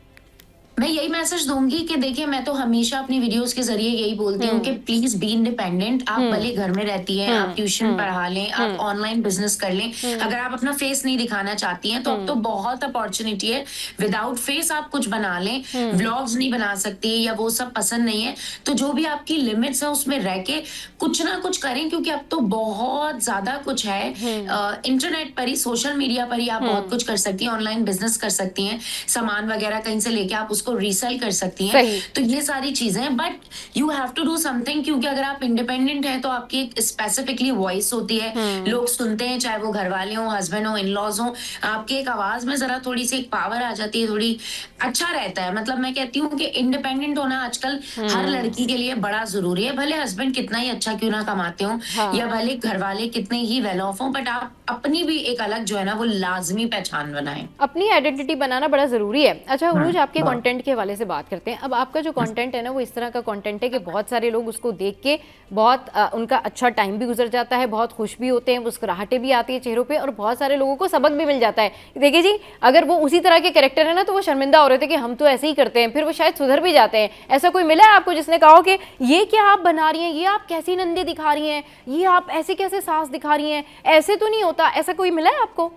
मैं यही मैसेज दूंगी कि देखिए, मैं तो हमेशा अपनी वीडियोस के जरिए यही बोलती हूँ कि प्लीज बी इंडिपेंडेंट। आप भले घर में रहती हैं, आप ट्यूशन पढ़ा लें, आप ऑनलाइन बिजनेस कर लें, अगर आप अपना फेस नहीं दिखाना चाहती हैं तो अब तो बहुत अपॉर्चुनिटी है। विदाउट फेस आप कुछ बना लें। व्लॉग्स नहीं बना सकती या वो सब पसंद नहीं है तो जो भी आपकी लिमिट्स है उसमें रह के कुछ ना कुछ करें, क्योंकि अब तो बहुत ज्यादा कुछ है। इंटरनेट पर ही, सोशल मीडिया पर ही आप बहुत कुछ कर सकती हैं। ऑनलाइन बिजनेस कर सकती हैं, सामान वगैरह कहीं से लेके आप उसको रीसेल कर सकती हैं। तो ये सारी चीजें, but you have to do something, क्योंकि अगर आप इंडिपेंडेंट हैं तो आपकी एक स्पेसिफिकली वॉइस होती है, लोग सुनते हैं, चाहे वो घर वाले हो, हस्बैंड हो, इन लॉज हो। आपकी एक आवाज में जरा थोड़ी सी एक पावर आ जाती है, थोड़ी अच्छा रहता है। मतलब मैं कहती हूँ कि इंडिपेंडेंट होना आजकल हर लड़की के लिए बड़ा जरूरी है। भले हस्बैंड कितना ही अच्छा क्यों ना कमाते हो, या भले घर वाले कितने ही वेल ऑफ हो, बट आप अपनी भी एक अलग जो है ना वो लाजमी पहचान बनाएं। अपनी आइडेंटिटी बनाना बड़ा ज़रूरी है। अच्छा उरूज, आपके कंटेंट के हवाले से बात करते हैं। अब आपका जो कंटेंट है ना वो इस तरह का कंटेंट है कि बहुत सारे लोग उसको देख के बहुत उनका अच्छा टाइम भी गुजर जाता है, बहुत खुश भी होते हैं, मुस्कुराहटें भी आती है चेहरों पे, और बहुत सारे लोगों को सबक भी मिल जाता है। देखिए जी, अगर वो उसी तरह के कैरेक्टर है ना तो वो शर्मिंदा हो रहे थे कि हम तो ऐसे ही करते हैं, फिर वो शायद सुधर भी जाते हैं। ऐसा कोई मिला है आपको जिसने कहा हो कि ये क्या आप बना रही हैं, ये आप कैसी नंदी दिखा रही हैं, ये आप ऐसे कैसे सास दिखा रही हैं, ऐसे तो नहीं होता? ऐसा कोई मिला है आपको?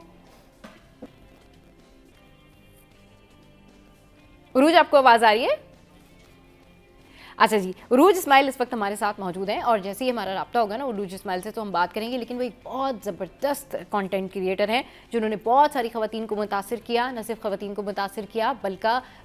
उरूज, आपको आवाज आ रही है? अच्छा जी, उरूज इस्माइल इस वक्त हमारे साथ मौजूद हैं और जैसे ही हमारा राब्ता होगा ना उरूज इस्माइल से तो हम बात करेंगे। लेकिन वो एक बहुत ज़बरदस्त कंटेंट क्रिएटर हैं जिन्होंने बहुत सारी ख़वातीन को मुतासिर किया, न सिर्फ ख़वातीन को मुतासिर किया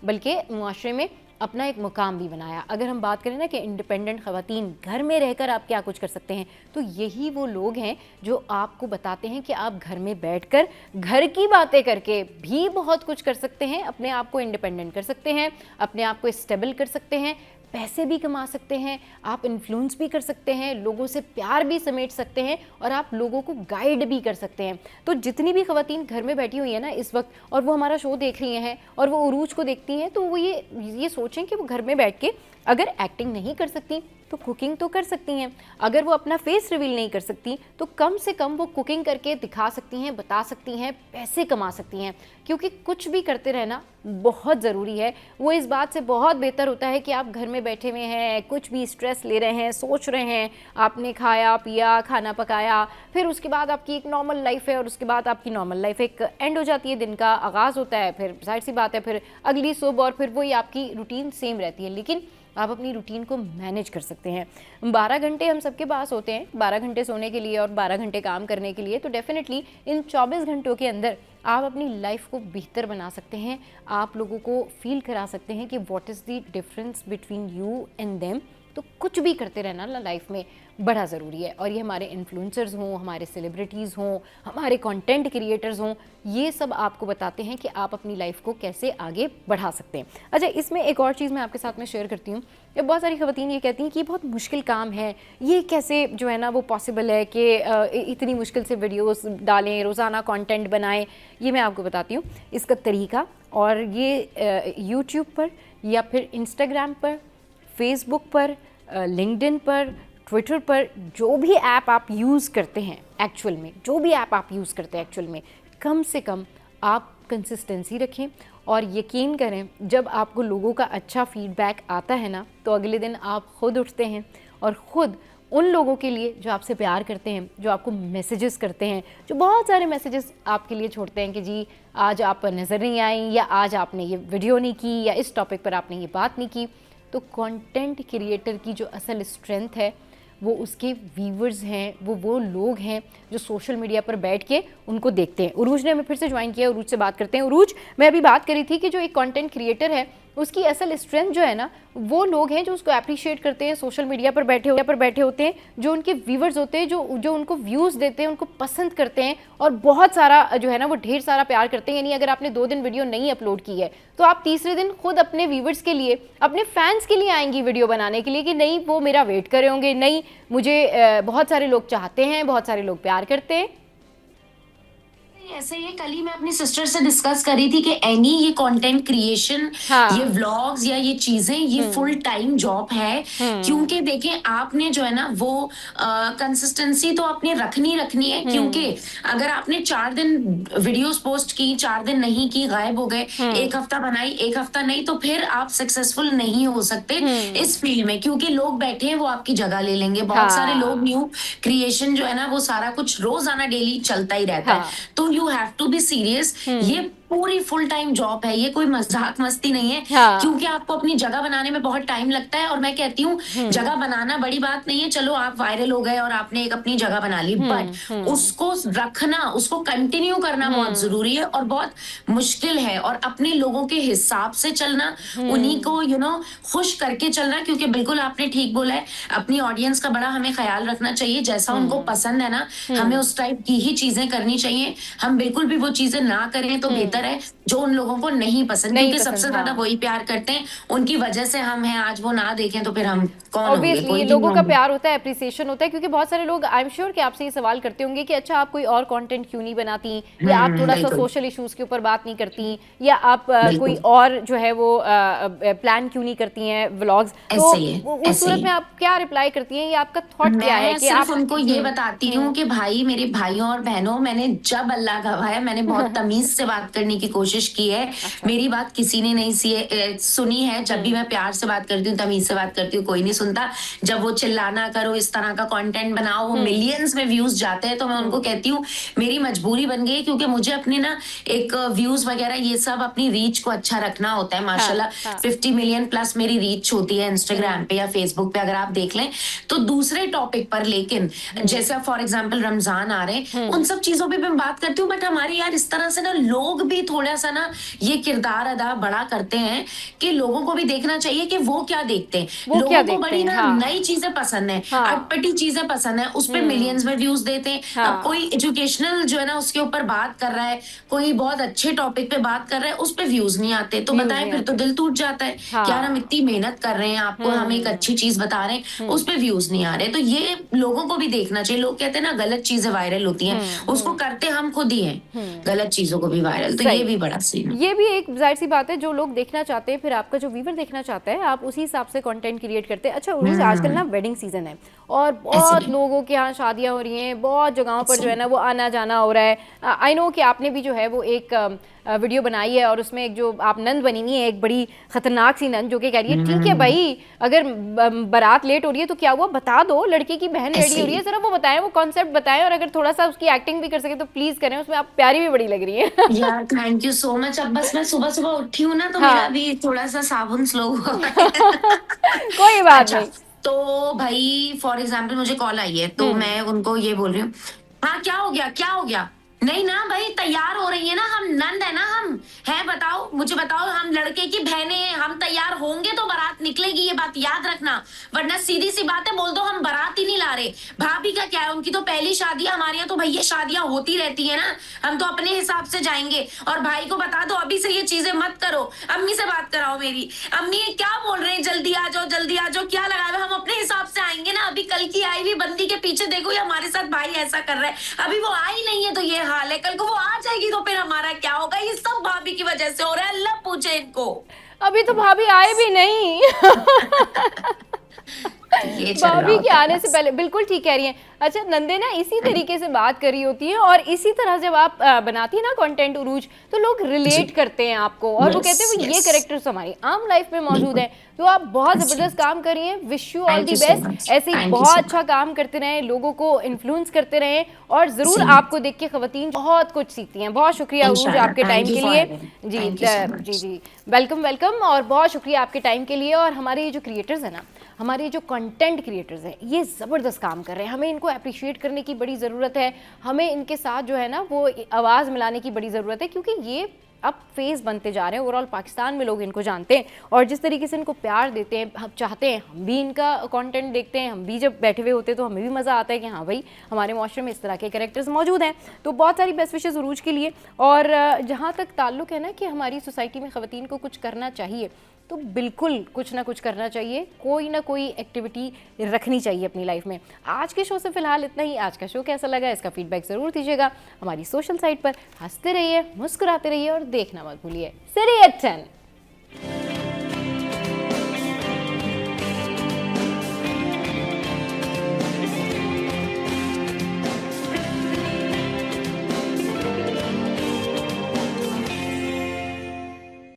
बल्कि मुआशरे में अपना एक मुकाम भी बनाया। अगर हम बात करें ना कि इंडिपेंडेंट ख़वातीन घर में रहकर आप क्या कुछ कर सकते हैं, तो यही वो लोग हैं जो आपको बताते हैं कि आप घर में बैठकर घर की बातें करके भी बहुत कुछ कर सकते हैं, अपने आप को इंडिपेंडेंट कर सकते हैं, अपने आप को स्टेबल कर सकते हैं, पैसे भी कमा सकते हैं, आप इन्फ्लुएंस भी कर सकते हैं, लोगों से प्यार भी समेट सकते हैं और आप लोगों को गाइड भी कर सकते हैं। तो जितनी भी ख़वातीन घर में बैठी हुई हैं ना इस वक्त और वो हमारा शो देख रही हैं और वो उरूज को देखती हैं, तो वो ये सोचें कि वो घर में बैठ के अगर एक्टिंग नहीं कर सकती तो कुकिंग तो कर सकती हैं। अगर वो अपना फेस रिवील नहीं कर सकती तो कम से कम वो कुकिंग करके दिखा सकती हैं, बता सकती हैं, पैसे कमा सकती हैं। क्योंकि कुछ भी करते रहना बहुत ज़रूरी है। वो इस बात से बहुत बेहतर होता है कि आप घर में बैठे हुए हैं, कुछ भी स्ट्रेस ले रहे हैं, सोच रहे हैं, आपने खाया पिया, खाना पकाया, फिर उसके बाद आपकी एक नॉर्मल लाइफ है और उसके बाद आपकी नॉर्मल लाइफ एक एंड हो जाती है, दिन का आगाज़ होता है, फिर जाहिर सी बात है फिर अगली सुबह और फिर वही आपकी रूटीन सेम रहती है। लेकिन आप अपनी रूटीन को मैनेज कर सकते हैं। 12 घंटे हम सबके पास होते हैं, 12 घंटे सोने के लिए और 12 घंटे काम करने के लिए, तो डेफिनेटली इन 24 घंटों के अंदर आप अपनी लाइफ को बेहतर बना सकते हैं। आप लोगों को फील करा सकते हैं कि what is the difference between you and them. तो कुछ भी करते रहना ना लाइफ में बड़ा ज़रूरी है। और ये हमारे इन्फ्लुएंसर्स हों, हमारे सेलिब्रिटीज़ हों, हमारे कंटेंट क्रिएटर्स हों, ये सब आपको बताते हैं कि आप अपनी लाइफ को कैसे आगे बढ़ा सकते हैं। अच्छा, इसमें एक और चीज़ मैं आपके साथ में शेयर करती हूँ। बहुत सारी ख़वातीन ये कहती हैं कि ये बहुत मुश्किल काम है, ये कैसे जो है ना वो पॉसिबल है कि इतनी मुश्किल से वीडियोस डालें, रोज़ाना कंटेंट बनाएं। ये मैं आपको बताती हूँ इसका तरीका। और ये यूट्यूब पर या फिर इंस्टाग्राम पर, फेसबुक पर, लिंक्डइन पर, ट्विटर पर, जो भी ऐप आप यूज़ करते हैं एक्चुअल में, जो भी ऐप आप यूज़ करते हैं एक्चुअल में, कम से कम आप कंसिस्टेंसी रखें और यकीन करें जब आपको लोगों का अच्छा फीडबैक आता है ना तो अगले दिन आप ख़ुद उठते हैं और ख़ुद उन लोगों के लिए जो आपसे प्यार करते हैं, जो आपको मैसेजेस करते हैं, जो बहुत सारे मैसेजेस आपके लिए छोड़ते हैं कि जी आज आप नज़र नहीं आई, या आज आपने ये वीडियो नहीं की, या इस टॉपिक पर आपने ये बात नहीं की। तो कंटेंट क्रिएटर की जो असल स्ट्रेंथ है वो उसके व्यूवर्स हैं, वो लोग हैं जो सोशल मीडिया पर बैठ के उनको देखते हैं। उरूज ने हमें फिर से ज्वाइन किया, उरूज से बात करते हैं। उरूज, मैं अभी बात करी थी कि जो एक कंटेंट क्रिएटर है उसकी असल स्ट्रेंथ जो है ना वो लोग हैं जो उसको अप्रिशिएट करते हैं, सोशल मीडिया पर बैठे होते हैं, जो उनके व्यूवर्स होते हैं, जो उनको व्यूज़ देते हैं, उनको पसंद करते हैं और बहुत सारा जो है ना वो ढेर सारा प्यार करते हैं। यानी अगर आपने 2 दिन वीडियो नहीं अपलोड की है तो आप तीसरे दिन खुद अपने व्यूवर्स के लिए, अपने फैंस के लिए आएंगी वीडियो बनाने के लिए कि नहीं वो मेरा वेट कर रहे होंगे, नहीं मुझे बहुत सारे लोग चाहते हैं, बहुत सारे लोग प्यार करते हैं। ऐसे ही कल ही मैं अपनी सिस्टर से डिस्कस करी थी कि एनी ये कंटेंट क्रिएशन, ये व्लॉग्स या ये चीजें ये फुल टाइम जॉब है। क्योंकि देखें आपने जो है ना वो कंसिस्टेंसी तो आपने रखनी है, क्योंकि अगर आपने 4 दिन वीडियोस पोस्ट की, 4 दिन नहीं की, गायब हो गए, 1 हफ्ता बनाई 1 हफ्ता नहीं, तो फिर आप सक्सेसफुल नहीं हो सकते इस फील्ड में, क्योंकि लोग बैठे हैं वो आपकी जगह ले लेंगे। बहुत सारे लोग न्यू क्रिएशन जो है ना वो सारा कुछ रोजाना डेली चलता ही रहता है। तो you have to be serious. ये पूरी फुल टाइम जॉब है, ये कोई मजाक मस्ती नहीं है। क्योंकि आपको अपनी जगह बनाने में बहुत टाइम लगता है। और मैं कहती हूँ जगह बनाना बड़ी बात नहीं है, चलो आप वायरल हो गए और आपने एक अपनी जगह बना ली, बट उसको रखना, उसको कंटिन्यू करना बहुत जरूरी है और बहुत मुश्किल है। और अपने लोगों के हिसाब से चलना, उन्हीं को खुश करके चलना, क्योंकि बिल्कुल आपने ठीक बोला है, अपनी ऑडियंस का बड़ा हमें ख्याल रखना चाहिए। जैसा उनको पसंद है ना, हमें उस टाइप की ही चीजें करनी चाहिए। हम बिल्कुल भी वो चीजें ना करें तो बेहतर है जो उन लोगों को नहीं पसंद, क्योंकि सबसे ज्यादा वही प्यार करते हैं, उनकी वजह से हम हैं। आज वो ना देखें तो फिर हम कौन होंगे? ऑब्वियसली लोगों का प्यार होता है, अप्रिसिएशन होता है। क्योंकि बहुत सारे लोग आई एम श्योर कि आपसे ये सवाल करते होंगे कि अच्छा आप कोई और कंटेंट क्यों नहीं बनाती, या आप थोड़ा सा सोशल इश्यूज के ऊपर बात नहीं करती, या आप कोई और जो है वो प्लान क्यों नहीं करती हैं व्लॉग्स। तो उस सूरत में आप क्या रिप्लाई करती हैं, या आपका थॉट क्या है? कि आप उनको ये बताती हूँ कि भाई मेरे भाइयों और बहनों, मैंने जब अल्लाह गवाह, मैंने बहुत तमीज से बात करने की कोशिश की है। मेरी बात किसी ने नहीं सुनी है। जब भी मैं प्यार से बात करती हूँ, तमीज से बात करती हूँ, कोई नहीं सुनता। जब वो चिल्लाना करो, इस तरह का कंटेंट बनाओ, वो मिलियंस में व्यूज जाते हैं, तो मैं उनको कहती हूँ मेरी मजबूरी बन गई, क्योंकि मुझे अपने ना एक व्यूज वगैरह ये सब अपनी रीच को अच्छा रखना होता है। माशाल्लाह 50 मिलियन प्लस मेरी रीच होती है इंस्टाग्राम पे या फेसबुक पे, अगर आप देख लें तो दूसरे टॉपिक पर। लेकिन जैसे फॉर एग्जाम्पल रमजान आ रहे हैं, उन सब चीजों पर मैं बात करती हूँ। बट हमारे यार इस तरह से ना लोग भी थोड़ा सा ना ये किरदार अदा बड़ा करते हैं कि लोगों को भी देखना चाहिए कि वो क्या देखते हैं। लोगों को बड़ी ना नई चीजें पसंद है, अटपटी चीजें पसंद है, उस पर मिलियंस में व्यूज देते हैं। अब कोई एजुकेशनल जो है ना उसके ऊपर बात कर रहा है, कोई बहुत अच्छे टॉपिक पे बात कर रहा है, उस पे व्यूज नहीं आते, तो बताएं फिर तो दिल टूट जाता है। यार हम इतनी मेहनत कर रहे हैं, आपको हम एक अच्छी चीज बता रहे हैं, उस पे व्यूज नहीं आ रहे। तो ये लोगों को भी देखना चाहिए। लोग कहते हैं ना गलत चीजें वायरल होती हैं, उसको करते हम खुद ही हैं, गलत चीजों को भी वायरल। तो ये भी बड़ा सीन, ये भी एक जाहिर सी बात है। जो लोग देखना चाहते हैं, फिर आपका जो व्यूवर देखना चाहता है, आप उसी हिसाब से कंटेंट क्रिएट करते हैं। अच्छा उर्वशी, आजकल ना वेडिंग सीजन है और बहुत लोगों के यहाँ शादियां हो रही हैं, बहुत जगहों पर जो है ना वो आना जाना हो रहा है। आई नो कि आपने भी जो है वो एक वीडियो बनाई है और उसमें एक जो आप नंद बनी हुई है, एक बड़ी खतरनाक सी नंद, जो कि कह रही है ठीक है भाई अगर बारात लेट हो रही है तो क्या हुआ, बता दो, लड़के की बहन रेडी हो रही है, जरा वो बताएं, वो कॉन्सेप्ट बताएं, और अगर थोड़ा सा उसकी एक्टिंग भी कर सके तो प्लीज करें। उसमें आप प्यारी भी बड़ी लग रही है। यार थैंक यू सो मच। अब बस मैं सुबह सुबह उठी हूँ ना, तो मेरा भी थोड़ा सा साबुन स्लो हुआ। कोई बात नहीं। तो भाई फॉर एग्जाम्पल मुझे कॉल आई है, तो मैं उनको ये बोल रही हूँ, हाँ क्या हो गया, क्या हो गया? नहीं ना भाई, तैयार हो रही है ना, हम नंद है ना, हम है, बताओ मुझे, बताओ, हम लड़के की बहनें हैं, हम तैयार होंगे तो बारात निकलेगी, ये बात याद रखना, वरना सीधी सी बात है बोल दो हम बारात ही नहीं ला रहे। भाभी का क्या है, उनकी तो पहली शादी है, हमारे यहाँ तो भैया शादियां होती रहती है ना, हम तो अपने हिसाब से जाएंगे। और भाई को बता दो अभी से ये चीजें मत करो, अम्मी से बात कराओ मेरी, अम्मी क्या बोल रहे हैं, जल्दी आ जाओ, जल्दी आ जाओ, क्या लगा रहे, हम अपने हिसाब से आएंगे ना। अभी कल की आई हुई बंदी के पीछे देखो, ये हमारे साथ भाई ऐसा कर रहा है, अभी वो आई नहीं है तो ये हाल है, कल को वो आ जाएगी तो फिर हमारा क्या होगा। ये सब भाभी की वजह से हो रहा है, अल्लाह पूछे इनको। अभी तो भाभी आए भी नहीं। भाभी के आने से पहले, बिल्कुल ठीक कह रही हैं। अच्छा नंदे ना इसी तरीके से बात करी होती है, और इसी तरह जब आप बनाती है ना कंटेंट उरूज, तो लोग रिलेट करते हैं आपको, और वो कहते हैं वो ये कैरेक्टर्स हमारी आम लाइफ में मौजूद है। तो आप बहुत जबरदस्त काम कर रही हैं, wish you all the best. ऐसे ही बहुत अच्छा काम करते रहें, लोगों को इन्फ्लुएंस करते रहें, और जरूर आपको देख के खवातीन बहुत कुछ सीखती हैं। बहुत शुक्रिया उरूज आपके टाइम के लिए। जी जी जी, वेलकम वेलकम, और बहुत शुक्रिया आपके टाइम के लिए। और हमारे ये जो क्रिएटर्स हैं ना, हमारे जो कंटेंट क्रिएटर्स हैं, ये ज़बरदस्त काम कर रहे हैं, हमें इनको अप्रिशिएट करने की बड़ी ज़रूरत है, हमें इनके साथ जो है ना वो आवाज़ मिलाने की बड़ी ज़रूरत है, क्योंकि ये अब फेस बनते जा रहे हैं। ओवरऑल पाकिस्तान में लोग इनको जानते हैं और जिस तरीके से इनको प्यार देते हैं, हम चाहते हैं हम भी इनका कंटेंट देखते हैं। हम भी जब बैठे हुए होते हैं तो हमें भी मज़ा आता है कि हाँ भाई हमारे माशरे में इस तरह के कैरेक्टर्स मौजूद हैं। तो बहुत सारी बेस्ट विशेज़ उरूज के लिए। और जहाँ तक ताल्लुक़ है ना कि हमारी सोसाइटी में ख़वातीन को कुछ करना चाहिए, तो बिल्कुल कुछ ना कुछ करना चाहिए, कोई ना कोई एक्टिविटी रखनी चाहिए अपनी लाइफ में। आज के शो से फिलहाल इतना ही। आज का शो कैसा लगा इसका फीडबैक ज़रूर दीजिएगा हमारी सोशल साइट पर। हंसते रहिए, मुस्कुराते रहिए और देखना मत भूलिए। सीरियस 10।